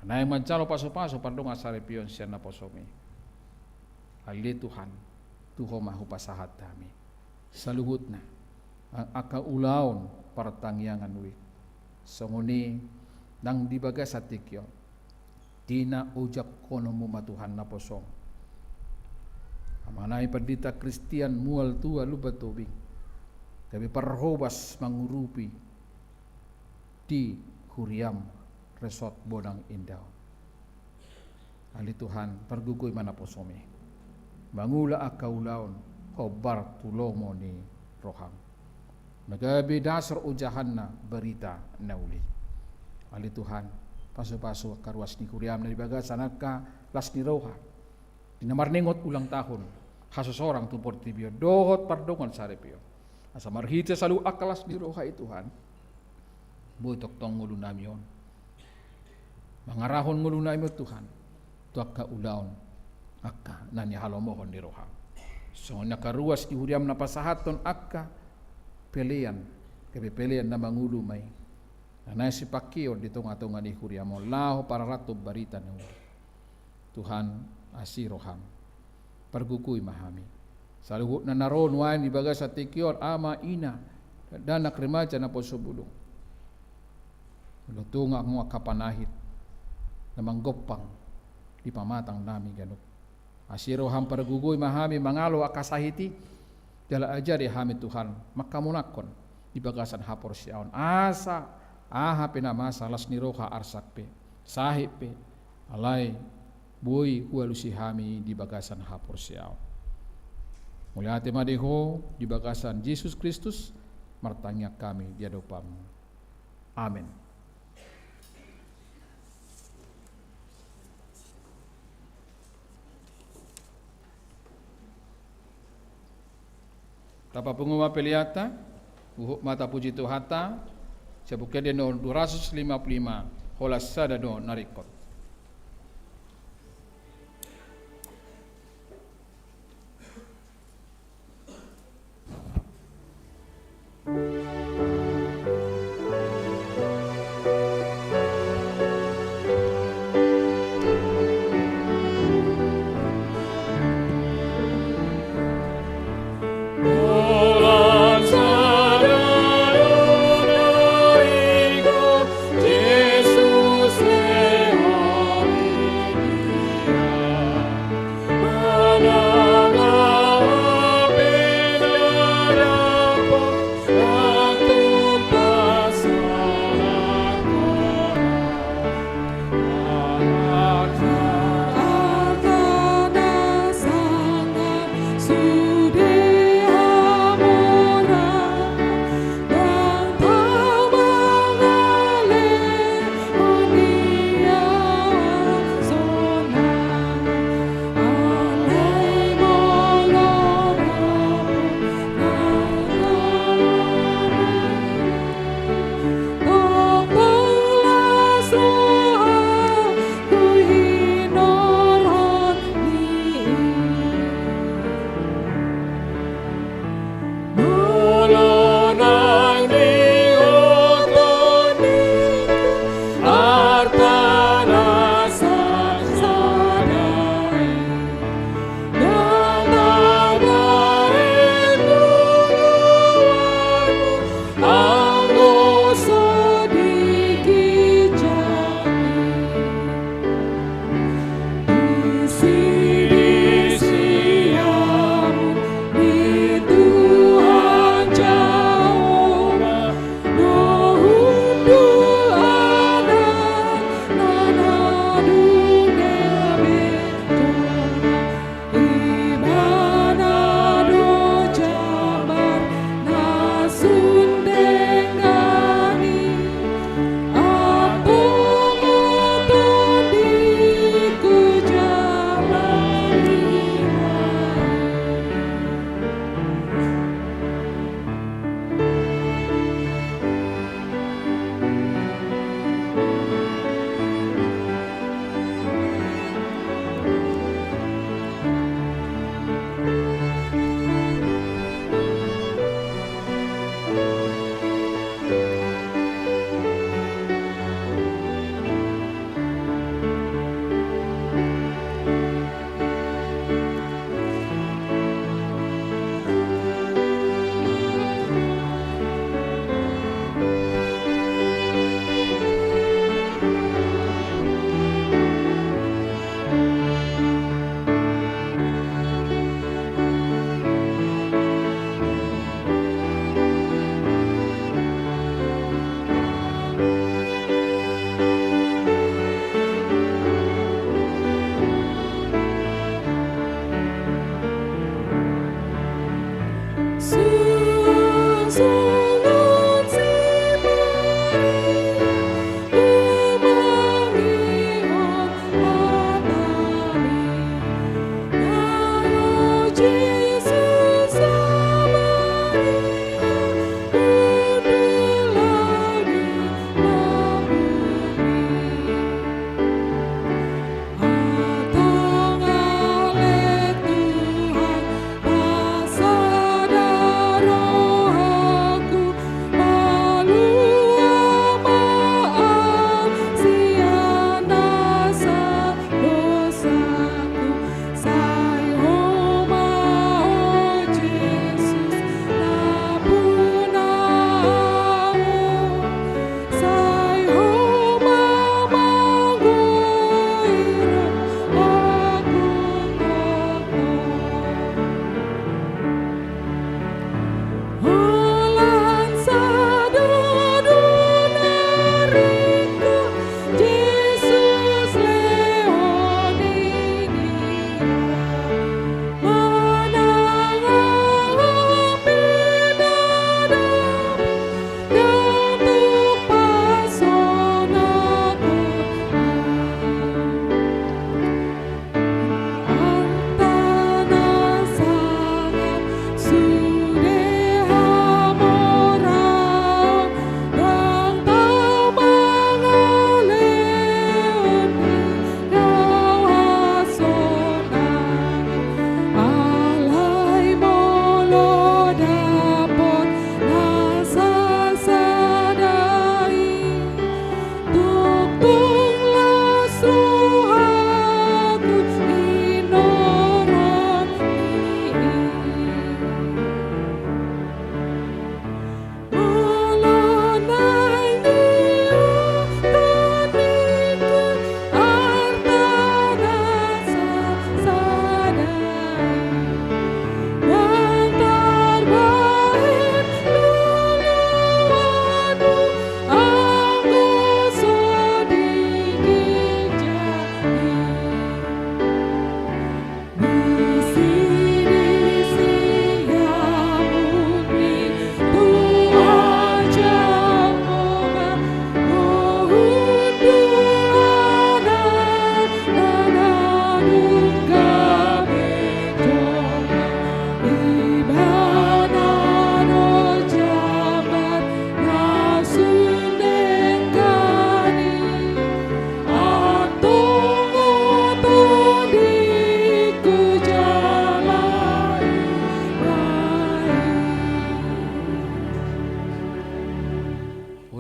S4: nanayang majalo paso-paso pardong asarepion siya na posomi ali Tuhan tuho mahu pasahat kami saluhut na ang akaulaon partangyangan wi songoni nang dibaga sa tikyo tina ujak kono mo matuhan na posong amanay padita Kristiyan mual tua lubat tubing kami parhobas mangurupi di Huriam Resort Bonang Indaw ali Tuhan pergugoy mana posome mangula akaulaon hobar tulomo ni roham nagabi dasar ujahan na berita nauli ali Tuhan paso-paso karwas ni Huriam na dibaga sanaka las ni roha dinamarningot ulang tahun hasosorang tupor tibio dohot pardongan sarepio asa marhita salu akalas ni roha itu Tuhan butok tong ngulu namion mangarahon ngulu namion Tuhan tuaka ulaon akka nanya halomohon di roha so nakaruas di Huriam na pasahaton akka pelian kepepelian na mangulu may na si pakio di tunga-tunga ni Huriam laho para ratu barita na Tuhan asiroham pergukuy mahami saluhut na naron wain ibaga sa tikior ama ina dan anak remaja na posobulong lutunga ang kapanahit na manggopang di pamatang nami ganok asiroham pergukuy mahami mangalo akasahiti dala ajari hami Tuhan makamunakon di bagasan hapor siaon asa aha pinamasa las ni roha arsakpe sahipe alai boy hualusi hami di bagasan hapor siaon mulai hati madeho di bagasan Yesus Kristus martanya kami di hadapam amin. Tapa penguma peliata, uhuk mata puji Tuhata, sebuke de no 255, holas sada do narikot.
S5: Jesus,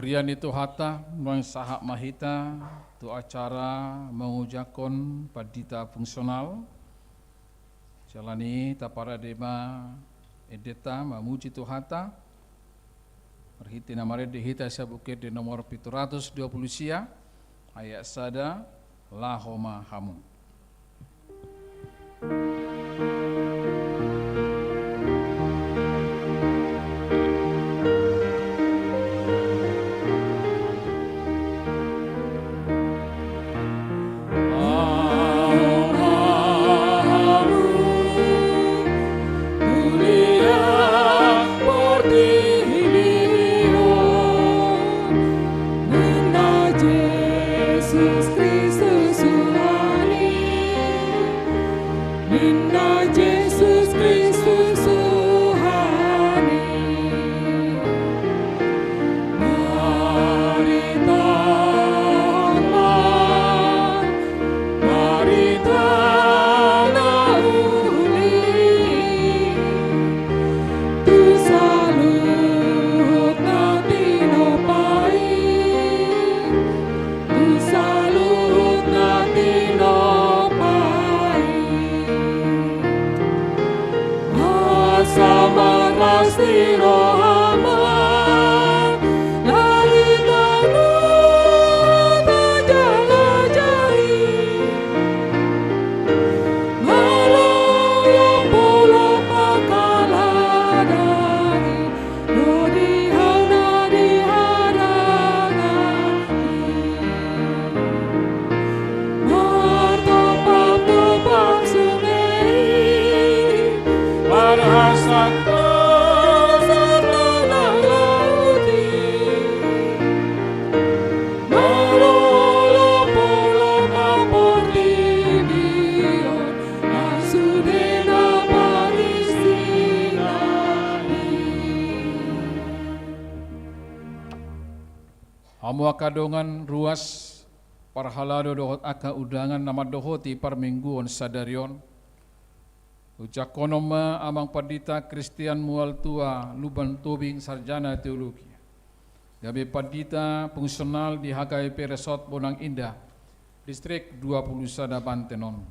S4: Rian itu hata mensahak mahita tu acara mengujakon padita fungsional jalani tapara dema edeta mamuji tu hata perhiti namare dihita sabukir di nomor 720 sia ayat sada lahoma hamu. Hamu akadongan ruas parhalado dohot aka udangan nama dohoti parmingguon sadarion ujakonoma amang padita Kristian mual tua luban tobing sarjana teologi gabe padita fungsional di HKBP Resort Bonang Indah distrik 20 Sada Bantenon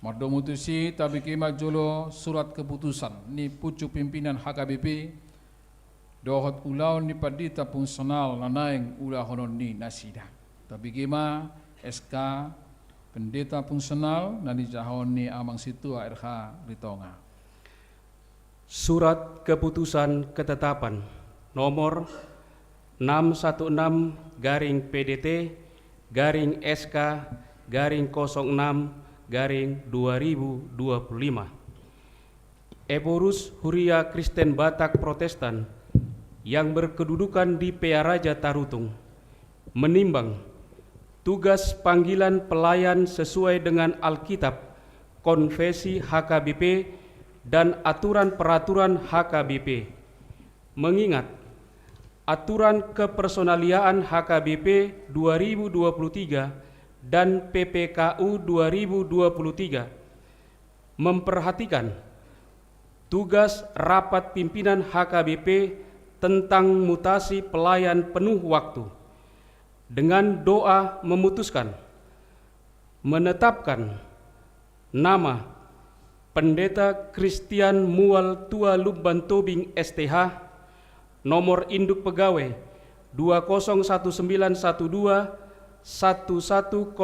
S4: mardomutusi tabikima jolo surat keputusan ni pucuk pimpinan HKBP dohot ulau ni padita fungsional nanaing ulah honon ni nasida. Tapi gima SK pendeta fungsional nani jahon ni amang situa RH Ritonga.
S5: Surat keputusan ketetapan nomor 616-PDT-06-06-2025 Eborus Huria Kristen Batak Protestan yang berkedudukan di Pearaja Tarutung menimbang tugas panggilan pelayan sesuai dengan Alkitab, Konfesi HKBP, dan aturan-peraturan HKBP. Mengingat aturan kepersonaliaan HKBP 2023 dan PPKU 2023 memperhatikan tugas rapat pimpinan HKBP tentang mutasi pelayan penuh waktu, dengan doa memutuskan menetapkan nama Pendeta Kristian Mual Tua Lubban Tobing STH nomor induk pegawai 201912 110071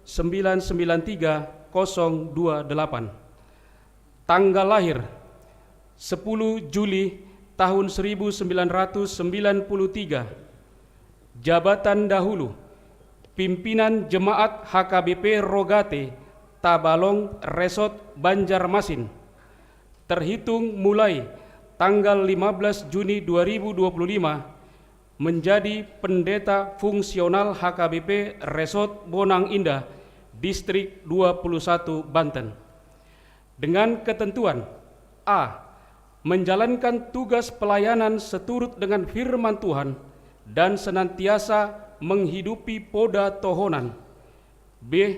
S5: 993 028 tanggal lahir 10 Juli tahun 1993. Jabatan dahulu pimpinan Jemaat HKBP Rogate Tabalong Resort Banjarmasin terhitung mulai tanggal 15 Juni 2025 menjadi pendeta fungsional HKBP Resort Bonang Indah Distrik 21 Banten dengan ketentuan A. Menjalankan tugas pelayanan seturut dengan firman Tuhan dan senantiasa menghidupi poda tohonan. B.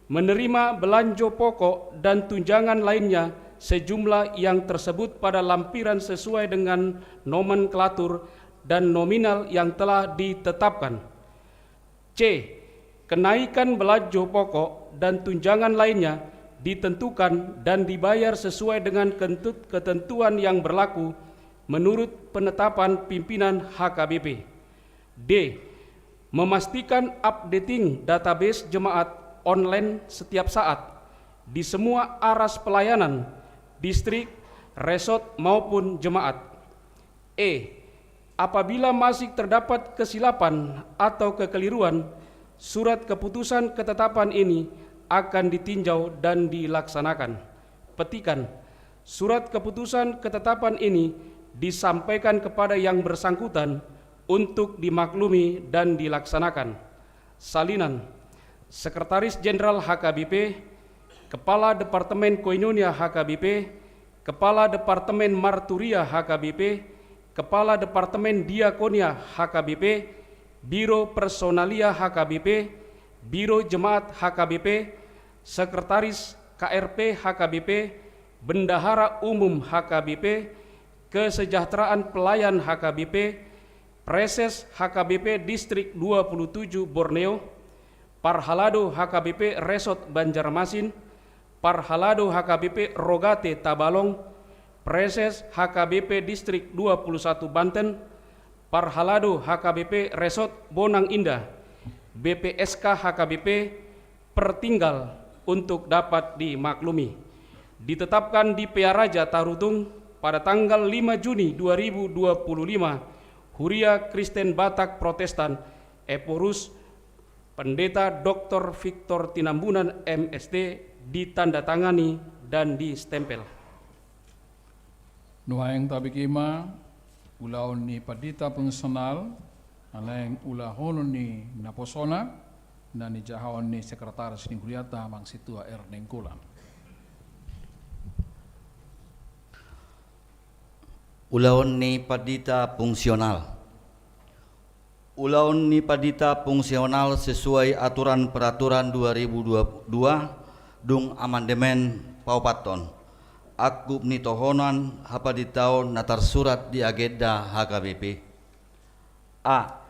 S5: Menerima belanja pokok dan tunjangan lainnya sejumlah yang tersebut pada lampiran sesuai dengan nomenklatur dan nominal yang telah ditetapkan. C. Kenaikan belanja pokok dan tunjangan lainnya ditentukan dan dibayar sesuai dengan ketentuan yang berlaku menurut penetapan pimpinan HKBP. D. Memastikan updating database jemaat online setiap saat di semua aras pelayanan, distrik, resort maupun jemaat. E. Apabila masih terdapat kesilapan atau kekeliruan, surat keputusan ketetapan ini akan ditinjau dan dilaksanakan. Petikan, surat keputusan ketetapan ini disampaikan kepada yang bersangkutan untuk dimaklumi dan dilaksanakan. Salinan, Sekretaris Jenderal HKBP, Kepala Departemen Koinonia HKBP, Kepala Departemen Marturia HKBP, Kepala Departemen Diakonia HKBP, Biro Personalia HKBP, Biro Jemaat HKBP, Sekretaris KRP HKBP, Bendahara Umum HKBP, Kesejahteraan Pelayan HKBP, Preses HKBP Distrik 27 Borneo, Parhalado HKBP Resort Banjarmasin, Parhalado HKBP Rogate Tabalong, Preses HKBP Distrik 21 Banten, Parhalado HKBP Resort Bonang Indah, BPSK HKBP Pertinggal untuk dapat dimaklumi. Ditetapkan di PA Raja Tarutung pada tanggal 5 Juni 2025, Huria Kristen Batak Protestan, Eporus, Pendeta Dr. Victor Tinambunan MSD, ditandatangani dan distempel.
S4: Nuhaeng tabikima ulaon ni padita pengsenal, alaeng ulahon ni naposona, na ni jahawan ni sekretaris ni Huriata mang situa Nengkulan.
S6: Ulaon ni padita fungsional. Ulaon ni padita fungsional sesuai aturan peraturan 2022 dung amandemen paupaton. Aku ni tohonan hapaditao natar surat di agenda HKBP. A.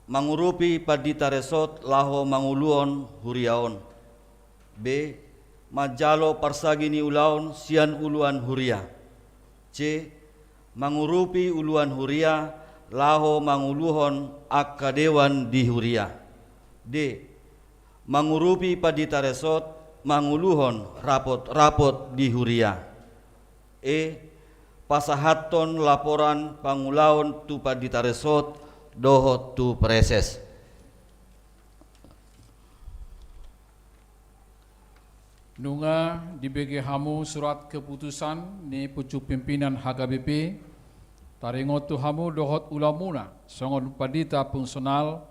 S6: Mangurupi padita resort laho manguluon huriaon. B. Majalo parsagini ulaon sian uluan huria. C. Mangurupi uluan huria laho manguluhon akadewan di huria. D. Mangurupi padita resort manguluhon rapot-rapot di huria. E. Pasahaton laporan pangulaon tu padita resort dohot tu preses.
S4: Nunga dibagi hamu surat keputusan ni pucuk pimpinan HKBP taringot tu hamu dohot ulamuna songon padita fungsional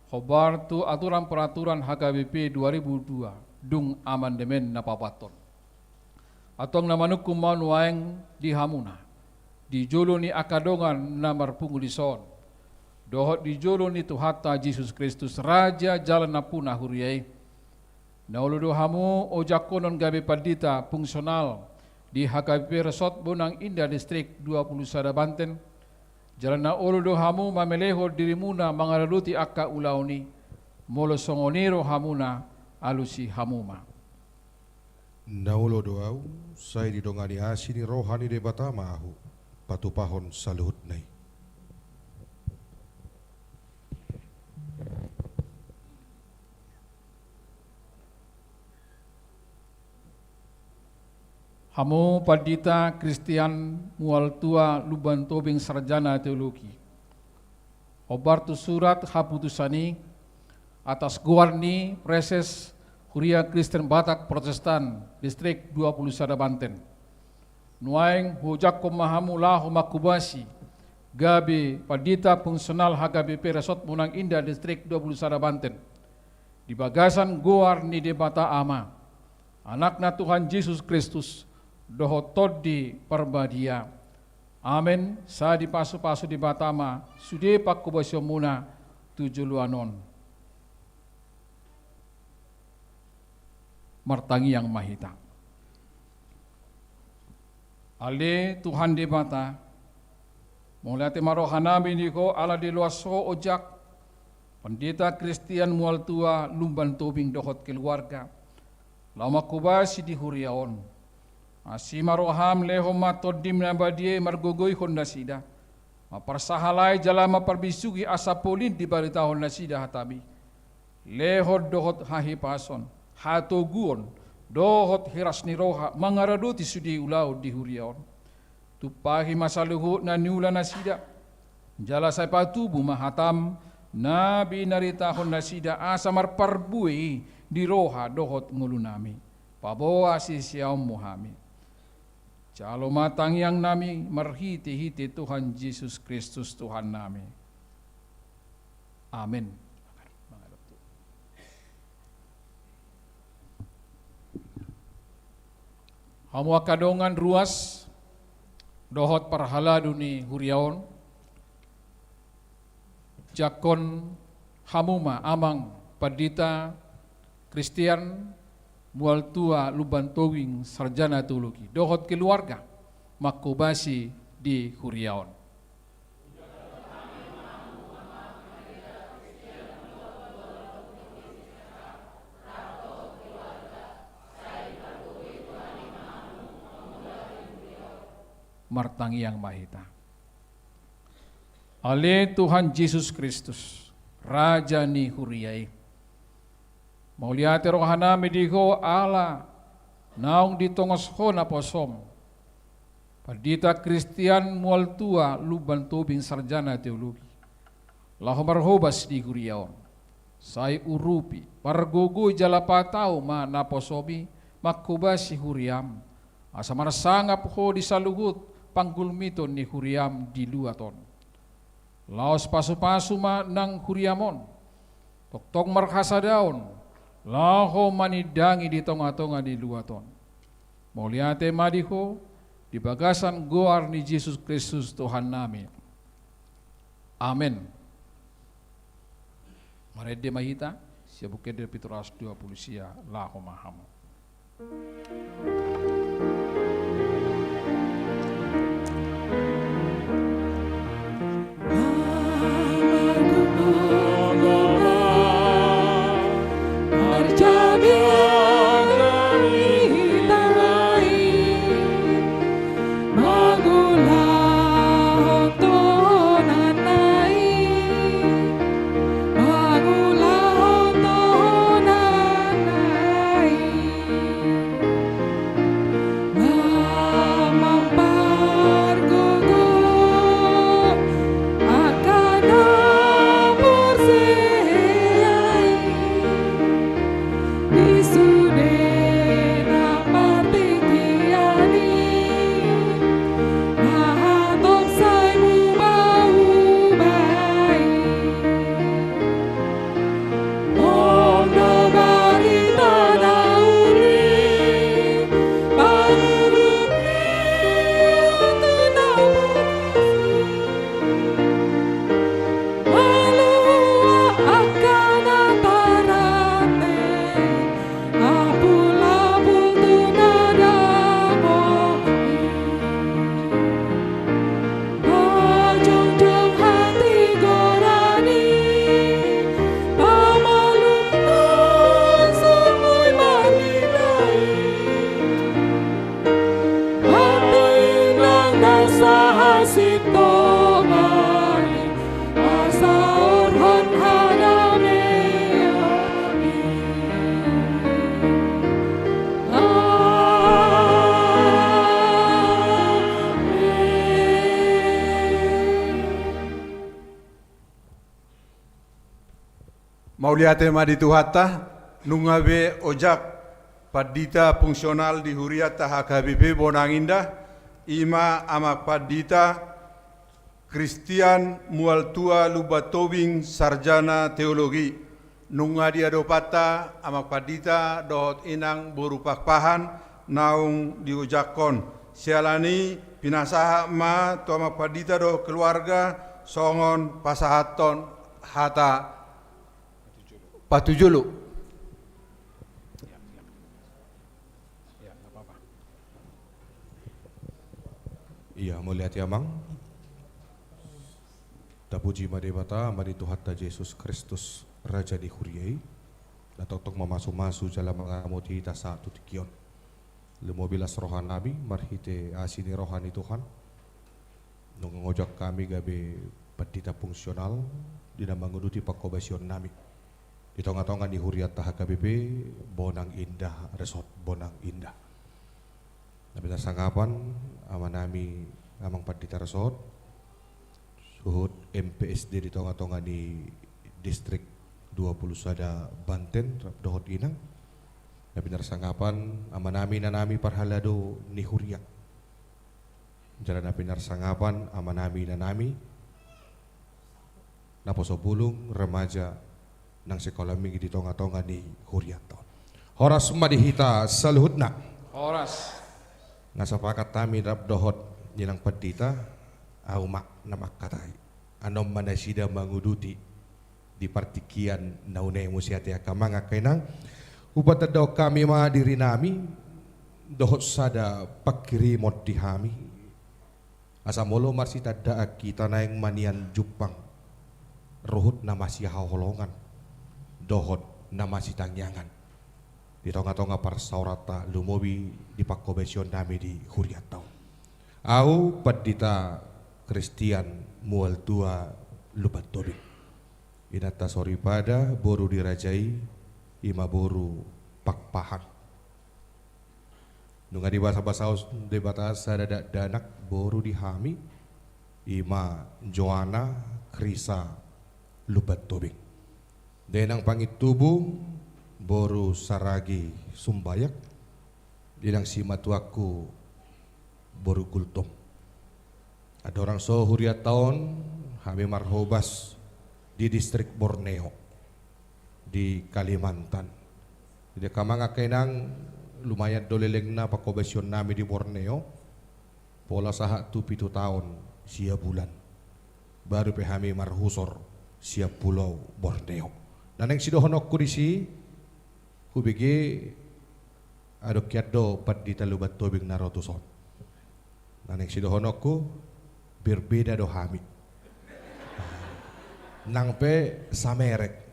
S4: khobar tu aturan peraturan HKBP 2002 dung amandemen napapaton atong namanukum manuaeng di hamuna di jolo ni akadongan namar pungulison dohot di jolo ni Tuhata Yesus Kristus Raja jalan napuna huriai. Nauludu hamu ojakonon gabe padita fungsional di HKBP Resort Bonang Indah Distrik 20 Sada Banten. Jalan nauludu hamu mameleho dirimuna mangaraluti akka ulauni molo songoniro hamuna alusi hamuma.
S7: Naulo doau saya didongani asini rohani de batamahu patupahon saluhut nai.
S4: Hamu padita Kristian mual tua luban tobing sarjana teologi. Obartu surat haputusani atas guarni preses Huria Kristen Batak Protestan Distrik 20 Sada Banten. Nuaeng hujakom mahamu lahu makubasi gabi padita fungsional HKBP Resort Bonang Indah Distrik 20 Sada Banten. Di bagasan guarni de bata ama. Anakna Tuhan Yesus Kristus dohotod di perbadia. Amen. Sa di pasu-pasu di batama sude pakubasyo muna tujuluanon. Martangi yang mahita. Ale Tuhan di bata Mulai marohanami niko ala di luas so ojak pendeta Kristian mual tua lumban tobing dohot keluarga. Lama kubasi di huriaon. Asi maroham leho matodim nabadie margogoi honda sida. Maparsahalai jalama parbisugi asapolin di bari tahun nasida hatabi. Leho dohot hahi pason. Hato guon. Dohot hiras niroha. Mangaradoti sudi ulau di huriaon. Tupahi masaluhu na niula nasida. Jala sai patubu mahatam. Nabi naritahon nasida asamar parbui di roha dohot ngulunami. Paboa si siyaw muhami. Calo matang yang nami marhiti-hiti Tuhan Yesus Kristus Tuhan nami. Amin. Hamu kadongan ruas dohot parhala duni huriaon. Jakon hamuma amang padita Kristian mual tua luban towing sarjana teologi dohot keluarga makubasi di huriaon. Martangi yang mahita. Ale Tuhan Yesus Kristus, Raja ni huriai. Mauliate rohana mediho ala, naung ditongos ho na posom. Padita Kristian mual tua luban tobing sarjana teologi. Laho marhobas di huriaon. Sai urupi, pargogo jalapatau ma naposobi, makubasi huriam. Asa marasangap ho di saluhut, panggulmiton ni huriam di luaton. Laos pasu-pasu ma nang huriamon, tok-tok marhasa daon, laho manidangi di tonga-tonga di luaton. Mauliate madiho, di bagasan goar ni Yesus Kristus Tuhan nami. Amin. Marede mahita, siya bukede Petrus 20 siya, laho maham.
S1: Mauliate madituhata nungabe ojak padita fungsional di huriata HKBP Bonangindah ima amak padita Kristian mual tua lubatowing sarjana teologi nunga dia dopata amak padita dohot inang borupakpahan naung diujakon sialani pinasaha ma tu amak padita do keluarga songon pasahaton hata patujulu.
S7: Iya, mulia Tiamang. Tapuji madebata madi Tuhan ta Yesus Kristus Raja di Huriai. Natotok mamasu-masu jalan mengamoti ta satu tikion. Lumobilas rohan nabi marhite asini rohani Tuhan. Nung ngojak kami gabe petita fungsional dina manguduti pakobasion nami. Di tonga-tonga di Huriat ta HKBP Bonang Indah Resort Bonang Indah. Nabi sangapan amanami amang petita resort. Suhut MPSD di tonga-tonga di distrik 20 Sada Banten dohot inang. Nabi narsangapan amanami nanami parhalado ni Huriak. Jalan nabi narsangapan amanami nanami naposobulung remaja nang sekolah minggi di tonga-tonga di Huriak tahun. Horas madihita saluhutna.
S4: Horas.
S7: Ngasapakat kami rap dohot nilang pedita. Aumak namak katai anom manasida manguduti di partikian naune musiati akamanga kainang upat daw kami ma diri nami dohot sada pakiri mod dihami asamolo marsita da kita naeng manian Jupang ruhut nama si holongan dohot nama si tangyangan di tonga-tonga parsaurata lumobi di pakobesion nami di Huriat tahun au padita Kristian mual tua lupat tobi. Inata sori pada boru dirajai ima boru pakpahan. Nunga di bahasa debata sadada danak boru dihami ima Joana Krisa lupat tobi. Denang pangit tubuh boru saragi sumbayak dinang simatuaku boru kultom. Ada orang Huriat tahun kami marhobas di distrik Borneo di Kalimantan. Jadi kamanga kenang lumayan dolelengna pakobesion nami di Borneo. Pola saha tu 7 tahun sia bulan. Baru kami marhusor siap pulau Borneo. Dan yang sidohonokku di si hubigi adok kiado pad di talubat tobing narotuson. Dan yang sidohonokku berbeda dohami nang pe samerek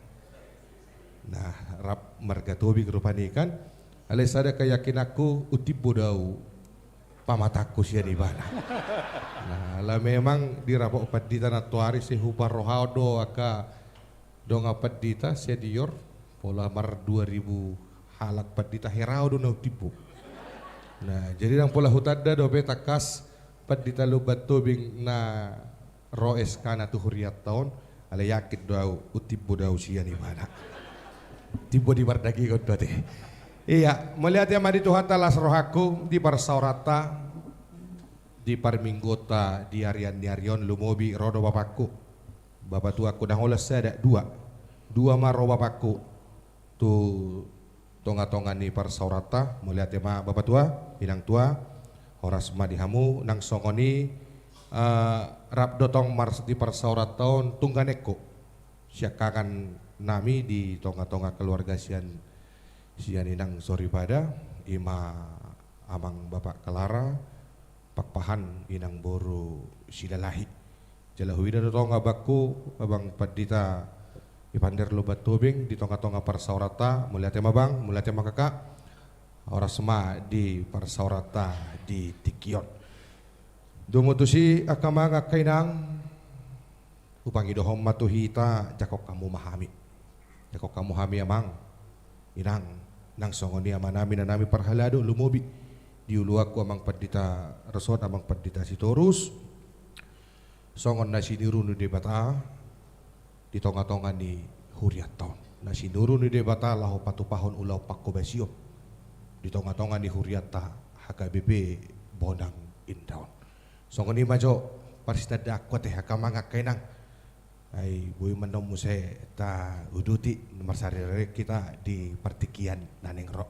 S7: nah rap marga tobi rupani kan alis ada keyakin aku utip bodau pamataku sia di mana nah lah memang dirapok padita natuari si hupar rohado aka donga padita senior pola mar 2000 halat padita herau do na utipu nah jadi nang pola hutada do be takas padita lubat tobing na roes kana tu Huriat tahun ala yakit doau utip bodau sia di mana tibo di bardagi ko dote iya melihat yang madi Tuhan talas rohaku di parsaurata di parminggota di arian lumobi rodo bapakku bapak tuaku dah oles ada dua maro bapakku tu tonga-tonga ni parsaurata melihat yang bapak tua inang tua horas madihamu nang songoni rap dotong mars di parsaurat tahun tungganeko siakakan nami di tonga-tonga keluarga sian inang sori pada ima amang bapak Kelara pakpahan inang boru silalahi jalahuida tonga bakku abang padita ipander lobat tobing di tonga-tonga parsaurata mulia tema bang mulia tema kakak Horas ma di parsaurata di Tikion. Dumutusi akamanga kainang upang idohom matuhita jakok kamu mahami. Jakok kamu hami amang inang nang songoni amanami nanami parhalado lumobi diuluaku amang padita resort amang padita sitorus songon nasi nirunu debata di tonga-tonga ni Huriat tahun. Nasi nirunu debata lahu patupahon ulau pakobasio di tonga-tonga di Huriata HKBP Bonang Indaun. Songoni majo parsita dakwa teh hakamanga kainang. Ai bui menom muse ta uduti nomor sarere kita di partikian naneng ro.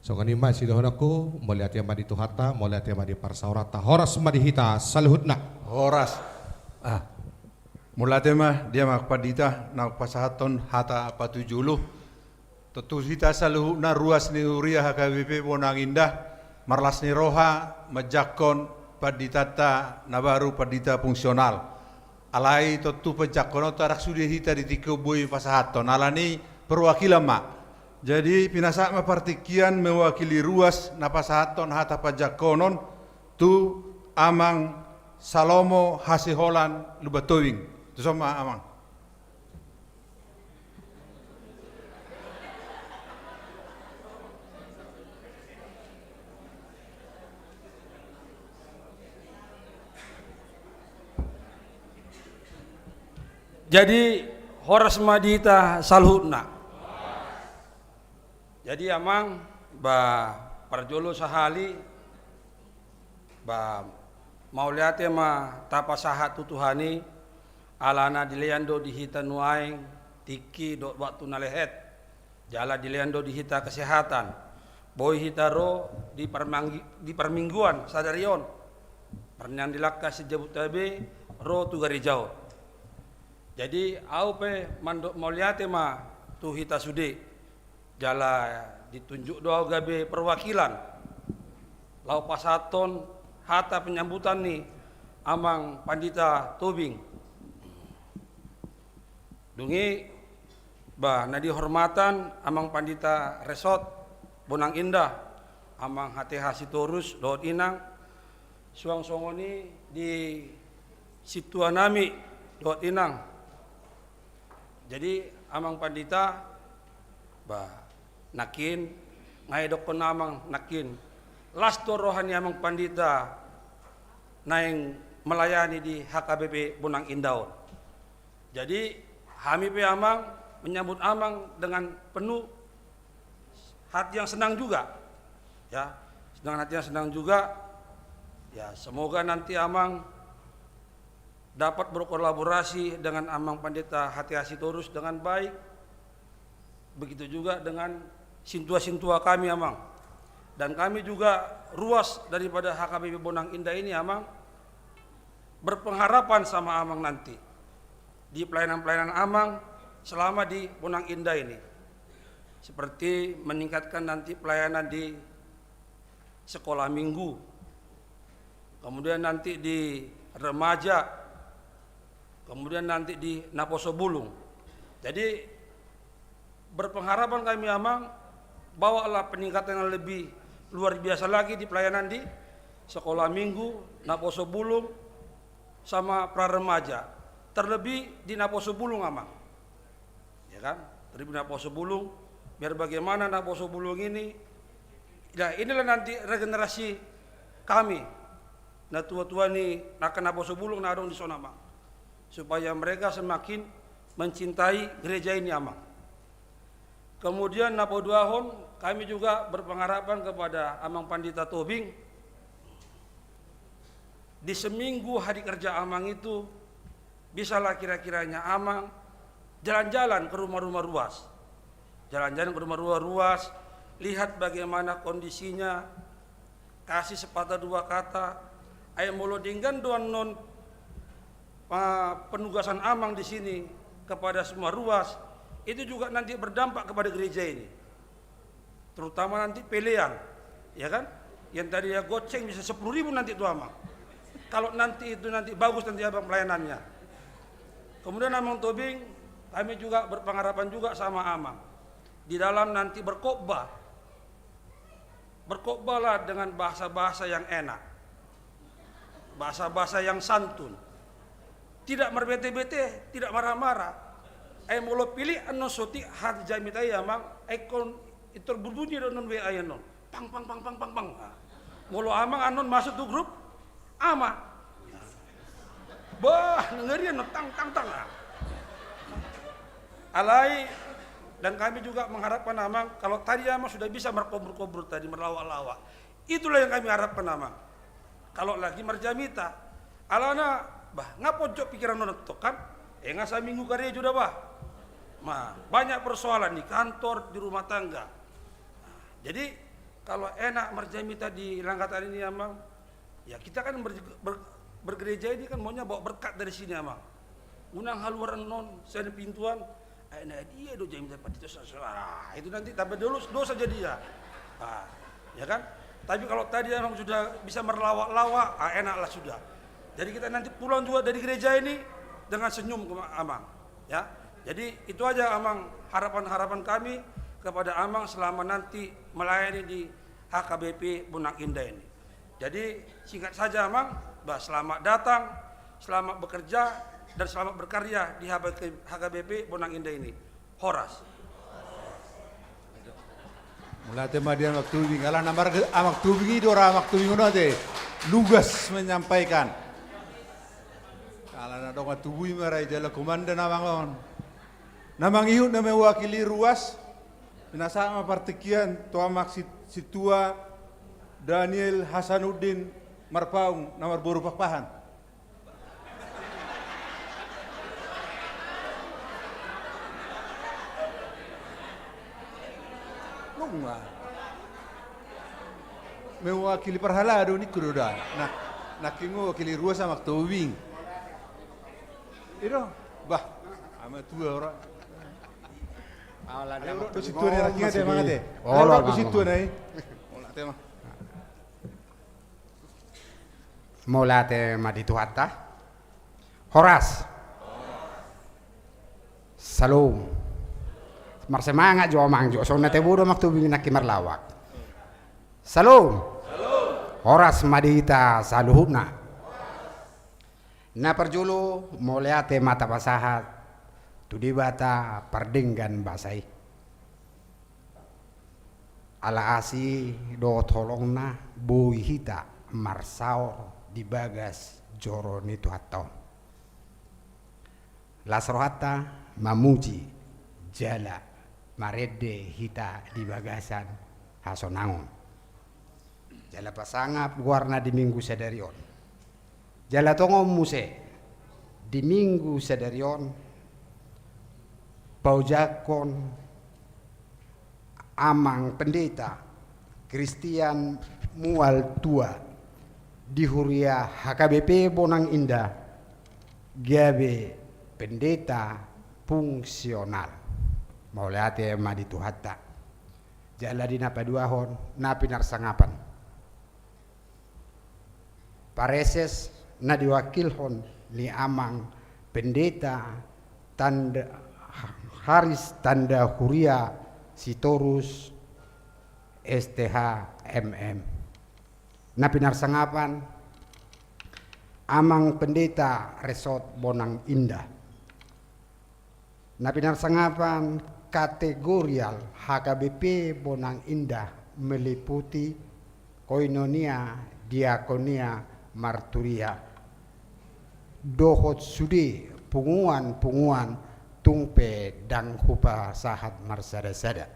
S7: Songoni ma sidohonaku melihat yang madi tuhata melihat yang madi parsaurata horas madihita saluhutna.
S8: Horas. Mulate mah dia mak padita nak pasahaton hata patujulu. Tetu hita saluh na ruas ni Huria HKBP Bonang Indah marlas ni roha majakon paditata na baru padita fungsional alai totu pencakono tarak sudah hita di tiko boy pasahaton alani perwakilan mak. Jadi pinasa ma partikian mewakili ruas na pasahaton hata pajakonon tu amang Salomo Hasiholan Lubatowing. Tu sama amang.
S9: Jadi horas madita salhutna. Jadi amang ba parjolo sahali ba mau lihat ma tapa sahat tutuhani alana dileando dihita nuaing tiki dot waktu nalehet jala dileando dihita kesehatan boy hitaro di permingguan sadarion pernah dilakka sejabut tabe ro tu garijau. Jadi au pe mandok mau lihat ma tu hita sude jala ditunjuk doa gabe perwakilan lau pasaton hata penyambutan nih amang Pandita Tobing dungi bah nadi hormatan amang Pandita Resort Bonang Indah amang HTH Sitorus Laut Inang suang songoni di Situanami Laut Inang. Jadi amang Pandita bah nakin ngai dok penamang nakin lasto rohani amang Pandita naing melayani di HKBP Bonang Indah. Jadi kami pe amang menyambut amang dengan penuh hati yang senang juga. Ya, dengan hati yang senang juga. Ya, semoga nanti amang dapat berkolaborasi dengan amang Pandita HTH Sitorus dengan baik. Begitu juga dengan sintua-sintua kami amang. Dan kami juga ruas daripada HKBP Bonang Indah ini amang berpengharapan sama amang nanti di pelayanan-pelayanan amang selama di Bonang Indah ini. Seperti meningkatkan nanti pelayanan di sekolah minggu. Kemudian nanti di remaja. Kemudian nanti di Naposo Bulung. Jadi berpengharapan kami amang bawalah peningkatan yang lebih luar biasa lagi di pelayanan di sekolah minggu, Naposo Bulung, sama pra remaja. Terlebih di Naposo Bulung amang. Ya kan? Terlebih Naposo Bulung, biar bagaimana Naposo Bulung ini, ya inilah nanti regenerasi kami. Nah tua-tua nih, nak Naposo Bulung nadong di sana amang. Supaya mereka semakin mencintai gereja ini amang. Kemudian Napo Duahon kami juga berpengharapan kepada amang Pandita Tobing di seminggu hari kerja amang itu bisalah kira-kiranya amang jalan-jalan ke rumah-rumah ruas. Jalan-jalan ke rumah-rumah ruas, lihat bagaimana kondisinya, kasih sepatah dua kata, ayam molodinggan doan non penugasan amang di sini kepada semua ruas itu juga nanti berdampak kepada gereja ini, terutama nanti pelean, ya kan? Yang tadi ya goceng bisa 10.000 nanti itu amang. Kalau nanti itu nanti bagus nanti abang pelayanannya. Kemudian amang Tobing kami juga berpengharapan juga sama amang di dalam nanti berkhotbahlah dengan bahasa-bahasa yang enak, bahasa-bahasa yang santun. Tidak merbete-bete, tidak marah-marah. Ay molo pilih anon soti hat jamit ay amang ikon itu berbunyi anon we ay anon. Pang. Molo amang anon masuk tuh grup ama. Bah, ngeri anon tang. Alai dan kami juga mengharapkan amang kalau tadi amang sudah bisa berkobur tadi merlawak-lawak. Itulah yang kami harapkan amang. Kalau lagi merjamita, alana bah ngapojok pikiran non kan ngasa minggu karya juga bah banyak persoalan di kantor, di rumah tangga. Jadi kalau enak merjamita di Langkatan ini amang ya kita kan bergereja ini kan maunya bawa berkat dari sini amang unang haluaran non saya pintuan dia do jamita itu nanti tambah dulu dosa jadi ya kan. Tapi kalau tadi amang sudah bisa merlawak-lawak enaklah sudah. Jadi kita nanti pulang juga dari gereja ini dengan senyum ke Amang. Ya, jadi itu aja Amang, harapan-harapan kami kepada Amang selama nanti melayani di HKBP Bonang Indah ini. Jadi singkat saja Amang, selamat datang, selamat bekerja, dan selamat berkarya di HKBP Bonang Indah ini. Horas.
S8: Mulai tema dia waktu ini, kalau nama amak tubing itu orang amak tubing itu lugas menyampaikan. Kalau nak dong tubuh merai jalan komandan amangon. Namang ihut nama wakili ruas. Pinasama partikian tua amak situa Daniel Hasanuddin Marpaung nomor boru pakpahan. Lunga. Mewakili perhalado ni kuroda. Nak kingo wakili ruas sama towing. Iro, bah, ama tua orang. Ayo do situ ni rakinga te mangate. Ayo do situ nai. Ola tema.
S10: Molate maditu hatta. Horas. Salum. Marsemangat jo mangjo so na tebudo maktubing nakimar lawak. Salum. Horas madita saluhuna. Na perjulu moleate mata pasahat tudibata pardinggan basai. Ala asi do tolongna bui hita marsaor di bagas joro nitu haton. Lasrohata mamuji jala marede hita di bagasan hasonangon. Jala pasangap warna di minggu sedarion. Jala tongo muse di minggu sedarion paujakon amang pendeta Kristian Mual Tua di Huria HKBP Bonang Indah gabe pendeta fungsional maulate maditu hatta jala di napa duahon na pinarsangapan pareses na diwakilhon li amang pendeta tanda Haris Tanda Huria Sitorus STH MM na pinarsangapan amang pendeta Resort Bonang Indah na pinarsangapan kategorial HKBP Bonang Indah meliputi koinonia, diakonia, marturia, dohot sudi, punguan tungpe dan hupa sahat marsada-sada.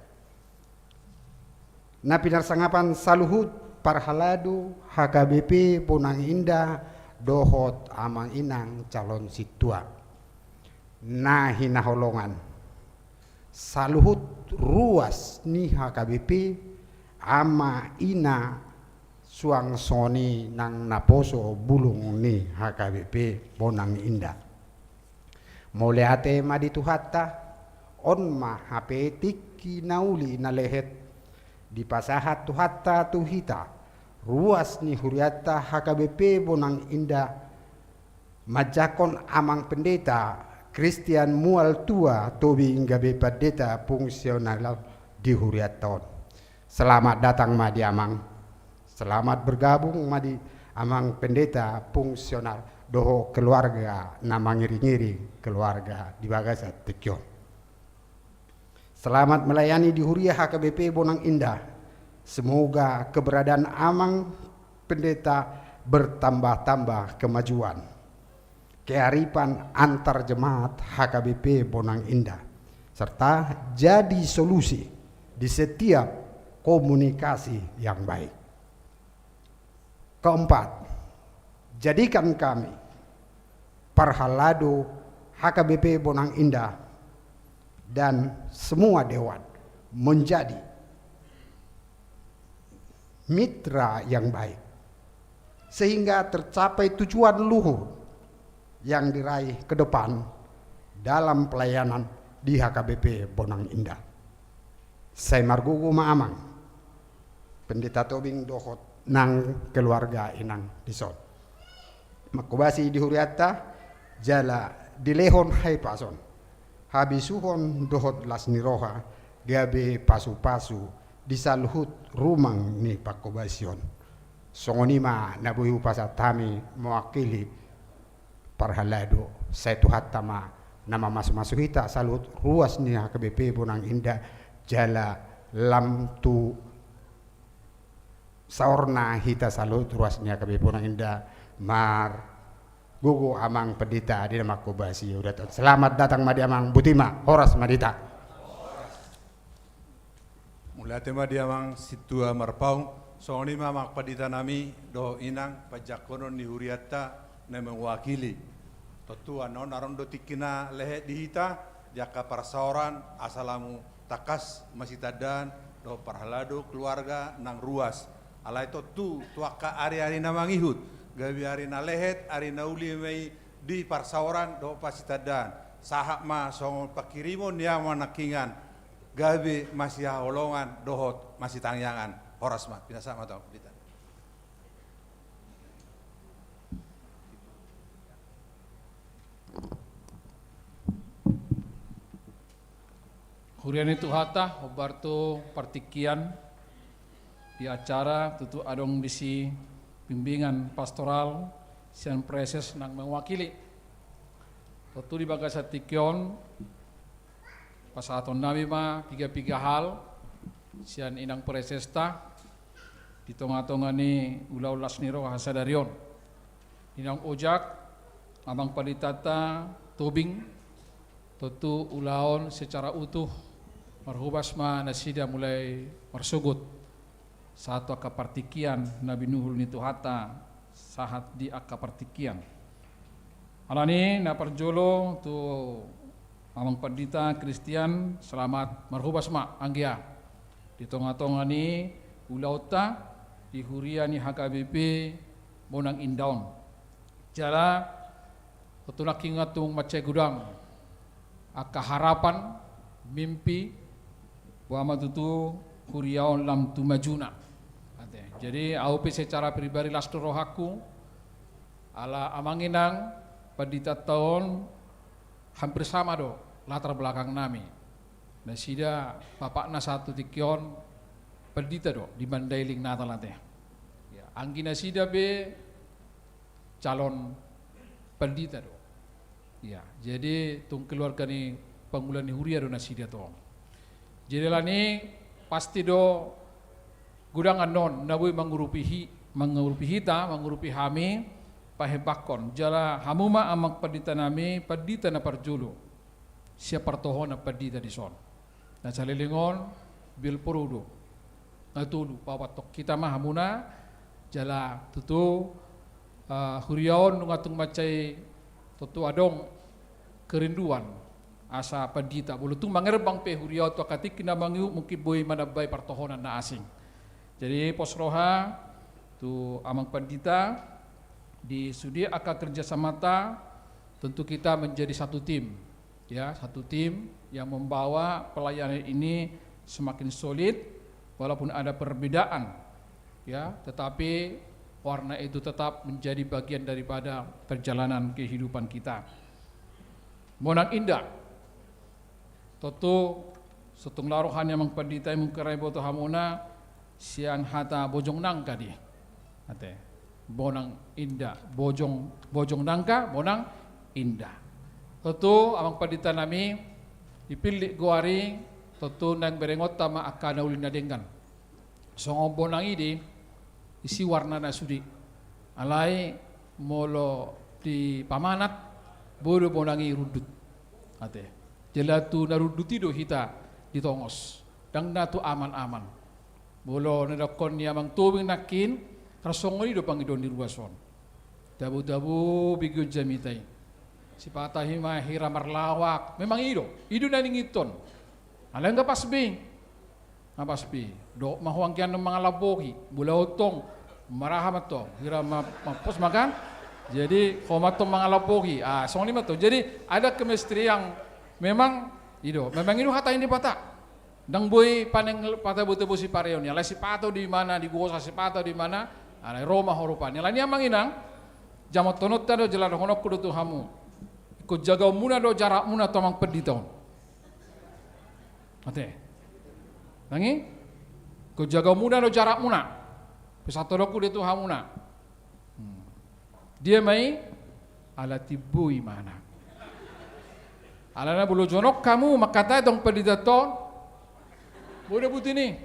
S10: Na pinarsangapan saluhut parhaladu HKBP Bonang Indah dohot amang inang calon situa. Na hinaholongan saluhut ruas ni HKBP ama ina suang soni nang naposo bulung ni HKBP Bonang Indah. Moleate maditu hatta onma HP tiki nauli na lehet di pasahat tu hatta tu hita ruas ni huriata HKBP Bonang Indah majakon amang pendeta Kristian Mual Tua tobi inggabe pendeta fungsional di huriaton. Selamat datang madi amang. Selamat bergabung madi amang pendeta fungsional doho keluarga nama ngiri-ngiri keluarga di Bagasa Tekyon. Selamat melayani di Huria HKBP Bonang Indah. Semoga keberadaan amang pendeta bertambah-tambah kemajuan. Kearifan antar jemaat HKBP Bonang Indah serta jadi solusi di setiap komunikasi yang baik. Keempat, jadikan kami parhalado HKBP Bonang Indah dan semua dewan menjadi mitra yang baik sehingga tercapai tujuan luhur yang diraih ke depan dalam pelayanan di HKBP Bonang Indah. Saya margugu maamang pendeta tobing dohot nang keluarga inang disot makubasi di huriata jala dilehon hai pason habisuhon dohot las niroha gabe pasu-pasu disaluhut rumang ni pakobasion songonima nabuhi upasatami mewakili parhalado satu hatama nama masuk-masuhita salut ruas ni HKBP Bonang Indah jala lam tu saorna hita salut ruasnya HKBP Bonang Indah mar gugu amang pedita di nama kobasi udah selamat datang madi amang butima horas madita
S8: Mulai tema dia mang situa marpaung soni mamak padita nami do inang pajakonon ni huriata na mewakili totua non arondo tikina lehe dihita jaka parsaoran asalamu takas masitadan do parhalado keluarga nang ruas alai totu tuaka ari-ari namang ihut gawi ari na lehet ari na uli mei di parsaoran do pasitadan sahak ma songon pakirimon ya manakingan gabi masih holongan dohot masih tangyangan horas mah pinasa mah tau kita
S4: Hurian itu hata obarto partikian di acara tutu adong bisi bimbingan pastoral sian preses nang mewakili tutu di bagasa tikion pasaton nami ma piga hal sian inang presesta di tonga-tonga ni ulau lasniro hasadarion inang ojak amang paditata tobing tutu ulaon secara utuh marhubas ma nasida mulai marsugut satu akapartikian Nabi Nuhul nitu hata sahat di akapartikian alani na parjolo tu amang padita Kristian selamat marhubas ma anggia di tonga-tonga ni ulauta di huria ni HKBP Bonang Indaon jala tutulak ingatung macai gudang aka harapan mimpi Wama tutu huriaon lam tumajuna. Jadi AOP secara pribadi lastu rohaku ala amanginang padita tahun hampir sama do latar belakang nami. Nah sida bapakna satu tikion padita do di Mandailing Natalate. Ya, anggina sida be calon padita do. Ya, jadi tung keluarga ni panggulan ni huria do nasida to. Jadi lani pasti do gudang anon nabui mengurupi hita mengurupi hami pahebakon jala hamuma amang padita nami padita na parjulu siap partohon na padita di son na calilingon bil purudu ngatulu pawatok kita mah hamuna jala tutu huriaon ngatung macai tutu adong kerinduan asa padita bulutung mangerbang pe huriau tu akatik kina mangiu mungkin boy manabay partohonan na asing. Jadi posroha tu amang padita di sudi aka kerjasama ta tentu kita menjadi satu tim ya satu tim yang membawa pelayanan ini semakin solid walaupun ada perbedaan ya tetapi warna itu tetap menjadi bagian daripada perjalanan kehidupan kita. Bonang Indah Toto sutung laruhan yang mengpaditai mungkerai boto hamuna siang hata bojong nangka di ate Bonang Indah bojong nangka Bonang Indah toto amang padita nami dipilih guari toto nang berengot tama akana ulin nadenggan songo Bonang ini isi warna nasudi alai molo di pamanat bodo Bonangi rudut ate jelatu naruduti do hita ditongos dang natu aman-aman bolo nadakon ni amang tubing nakin rasongoni do pangidon di ruason dabu-dabu bigyo jamitai si patahi mahira marlawak memang ido na ningiton alang ka pasbi do mahuang kian ng mga laboki bulautong marahamat to hira mapos makan jadi komatong mga laboki songni mato jadi ada chemistry yang memang itu hata ini patah. Dang boy paneng patah butuh si pareon ya. Lai si pato di mana di gosa si pato di mana. Alai Roma horupan. Lai ni amang inang jamot tonot tado jalan honok kudu tu hamu. Ko jaga muna do jarak muna tomang peditong. Mate. Nangi? Ko jaga muna do jarak muna. Pesatodoku de tu hamuna. Dia mai ala tibui mana. Alana bulu jonok kamu makata dong peditaton. Boleh buti ni.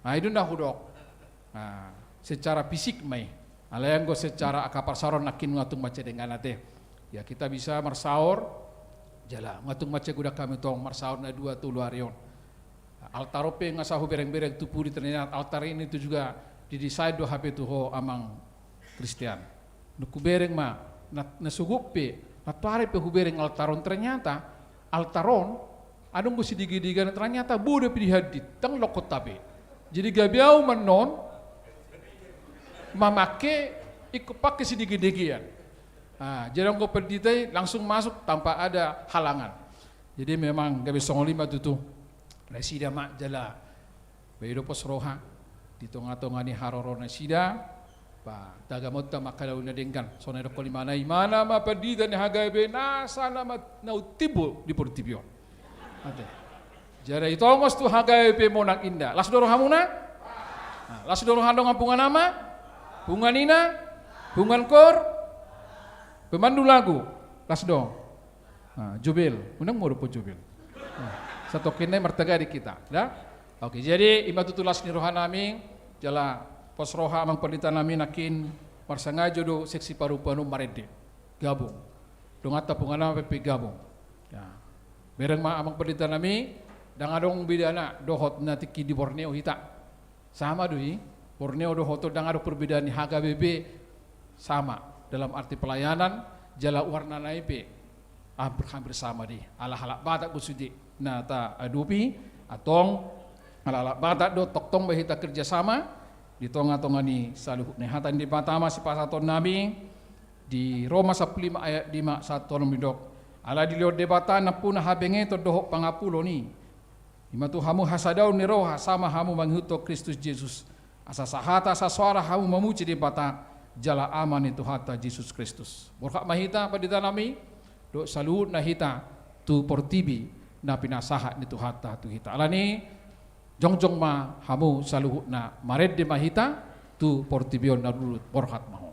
S4: Itu dah hudok. Secara fisik mai. Alayang go secara akapar saron nakin ngatung baca dengan ate. Ya kita bisa marsaur jala ngatung baca guda kami tong marsaur na dua tu luarion. Altarope ngasahu bereng-bereng tupu di ternyata altar ini itu juga didesain do HP tu ho amang Kristian. Nuku bereng ma nasugupe natare pe hubereng altaron ternyata altaron adung gusi digi-digan ternyata bude pi dihadit tang lokot tabe. Jadi gabiau menon mamake ikut pakai si digi-digian. Jadi ko perditai langsung masuk tanpa ada halangan. Jadi memang gabi 05 tutu. Resida mak jala. Bedo pos roha di tengah-tengah ni haroro nasida. Pa tagamota makalau na dengkan. So na ko limana imana ma perdita ni hagabe na sana ma nautibo di portibio. Ate. Jara itu almost tu hagabe monang indah. Las dorong hamuna? Las dorong handong ampungan nama? Bungan Nina? Bungan Kor? Pemandu lagu? Las dong. Jubil. Unang mo po jubil. Satu kini mertega di kita. Dah? Oke, jadi ima tutulas ni roha nami jala pos roha amang pendeta nami nakin marsangajo do seksi paru-panu marede gabung dong ata pungana PP gabung ya bereng ma amang pendeta nami dang adong bidana dohot na tiki di Borneo hita sama doi Borneo dohot dang ado perbedaan ni HKBP sama dalam arti pelayanan jala warna naipe hampir sama di ala-ala batak busudi na ta adupi atong ala-ala batak do toktong bahita kerjasama di tonga-tonga ni saluhut ni hatan di Batama si pasaton nami di Roma 15 ayat 5 1 midok ala di liot debata na puna habenge to dohok pangapulo ni imatu hamu hasadau ni roha sama hamu manghuto Kristus Yesus asa sahata asa suara hamu memuji di bata jala aman itu hata Yesus Kristus borhak mahita padita nami do saluhut na hita tu portibi na pinasaha ni tu hata tu hita ala ni Jongjong ma hamu saluhut na mared de mahita tu portibion na dulu borhat maho.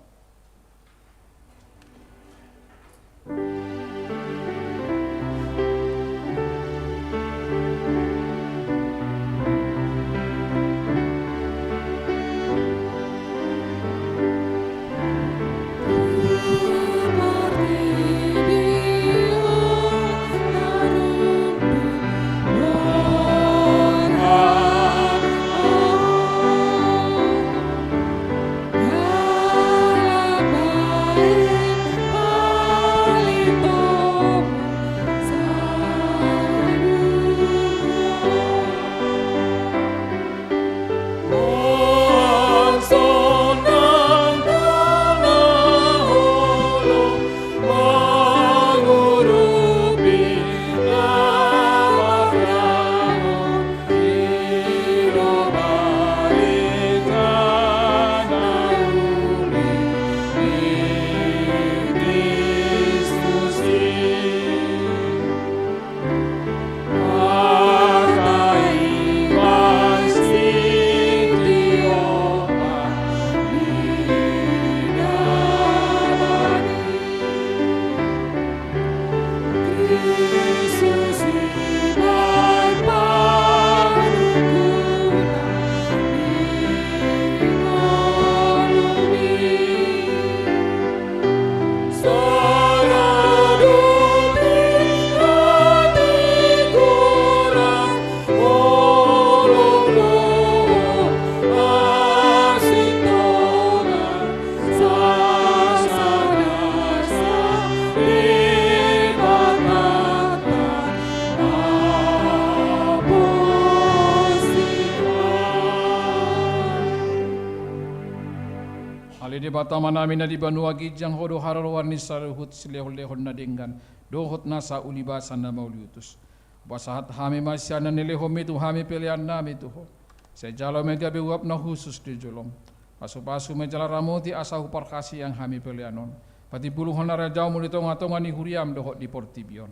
S4: Batama namin na di banua gijang hodo hararuan ni saluhut silehol-lehol na dinggan dohot nasa ulibasan na mauliutus basahat hami masyana nilehom itu hami pilihan nami tuho sejalo media biwap na khusus di jolong pasu-pasu menjala ramoti asahu parkasi yang hami pilihanon Pati puluhan narajau muli tonga-tonga ni huriam dohot di portibion.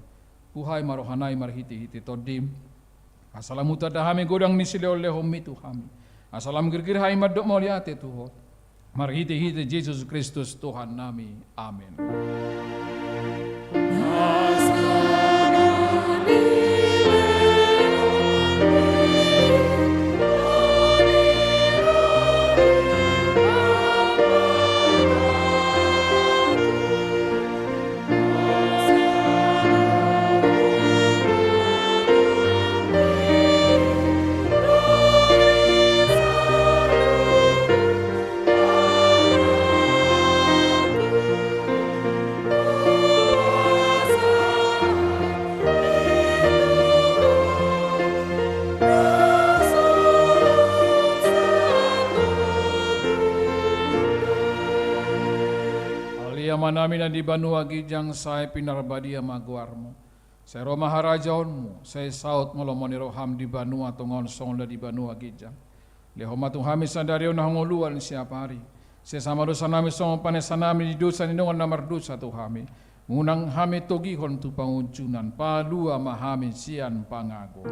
S4: Puhai marohanai marhiti-hiti todim. Asalam utadahami godang ni sileole homitu hami. Asalam girgir hai madok moliate Tuhan. Marhiti-hiti Yesus Kristus Tuhan nami. Amin. Namin na di banua gijang say pinarbadia maguarmo. Say Roma harajaonmu, say saut molomoni roham di banua tungon songla di banua gijang. Lehoma tuhami sandario na hangoluan siapa hari. Say sama dosa nami song panesanami di dosa ninongan namar dosa tuhami. Ngunang hami togihon tu panguncunan, palua mahami sian pangago.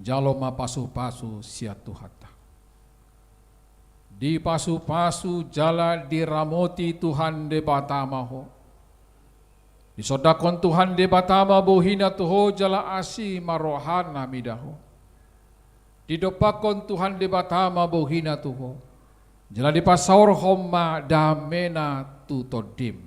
S4: Jaloma pasu-pasu sia Tuhata. Di pasu-pasu jala diramoti Tuhan de batamaho. Disodakon Tuhan de batama bohina tuho jala asi marohana midaho. Didopakon Tuhan de batama bohina tuho. Jala di pasaur homa damena tutodim.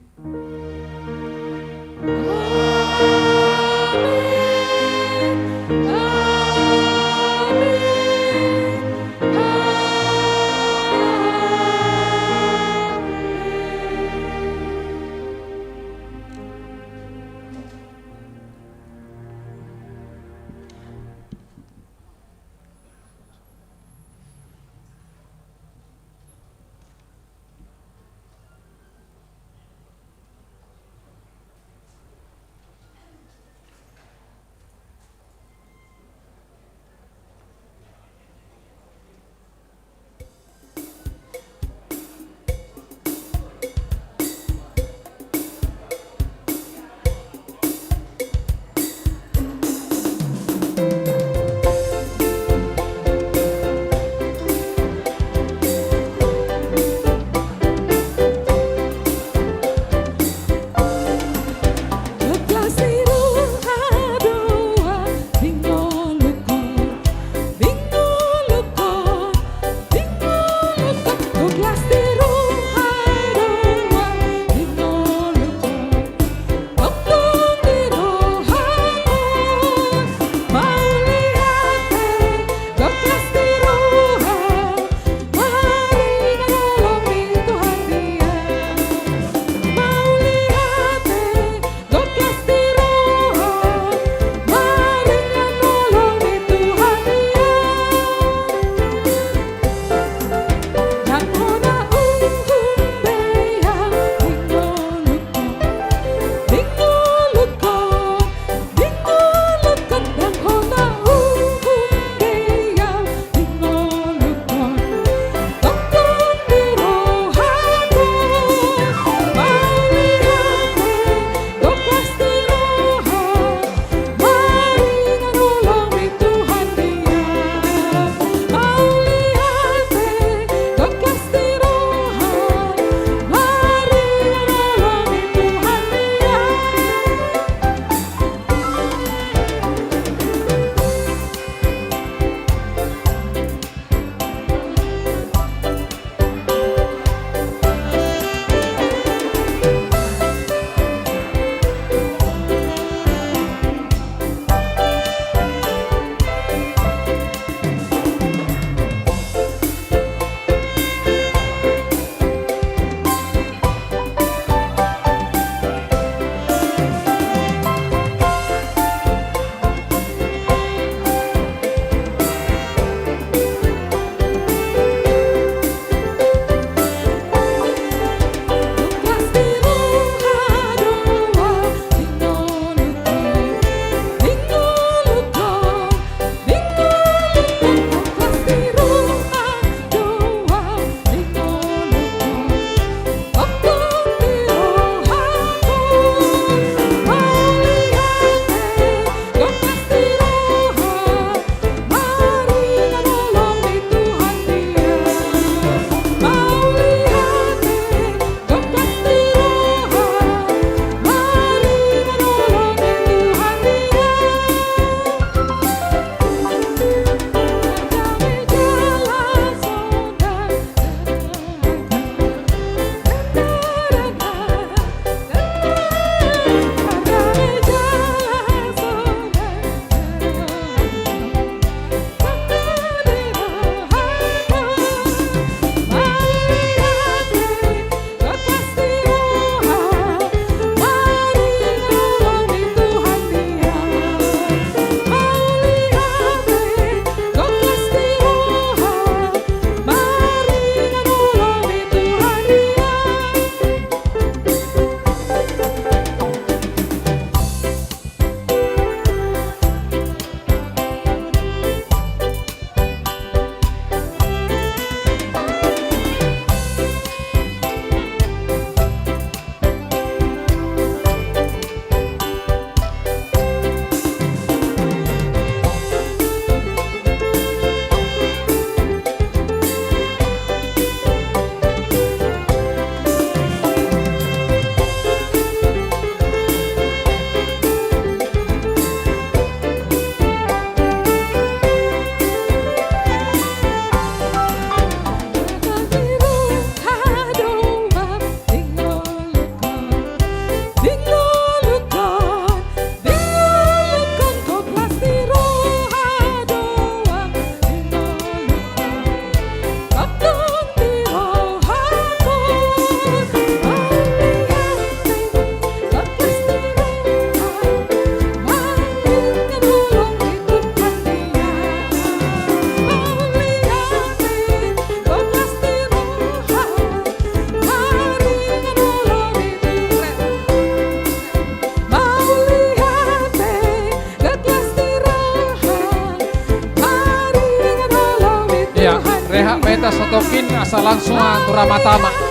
S4: Yokin asa langsung turamatama.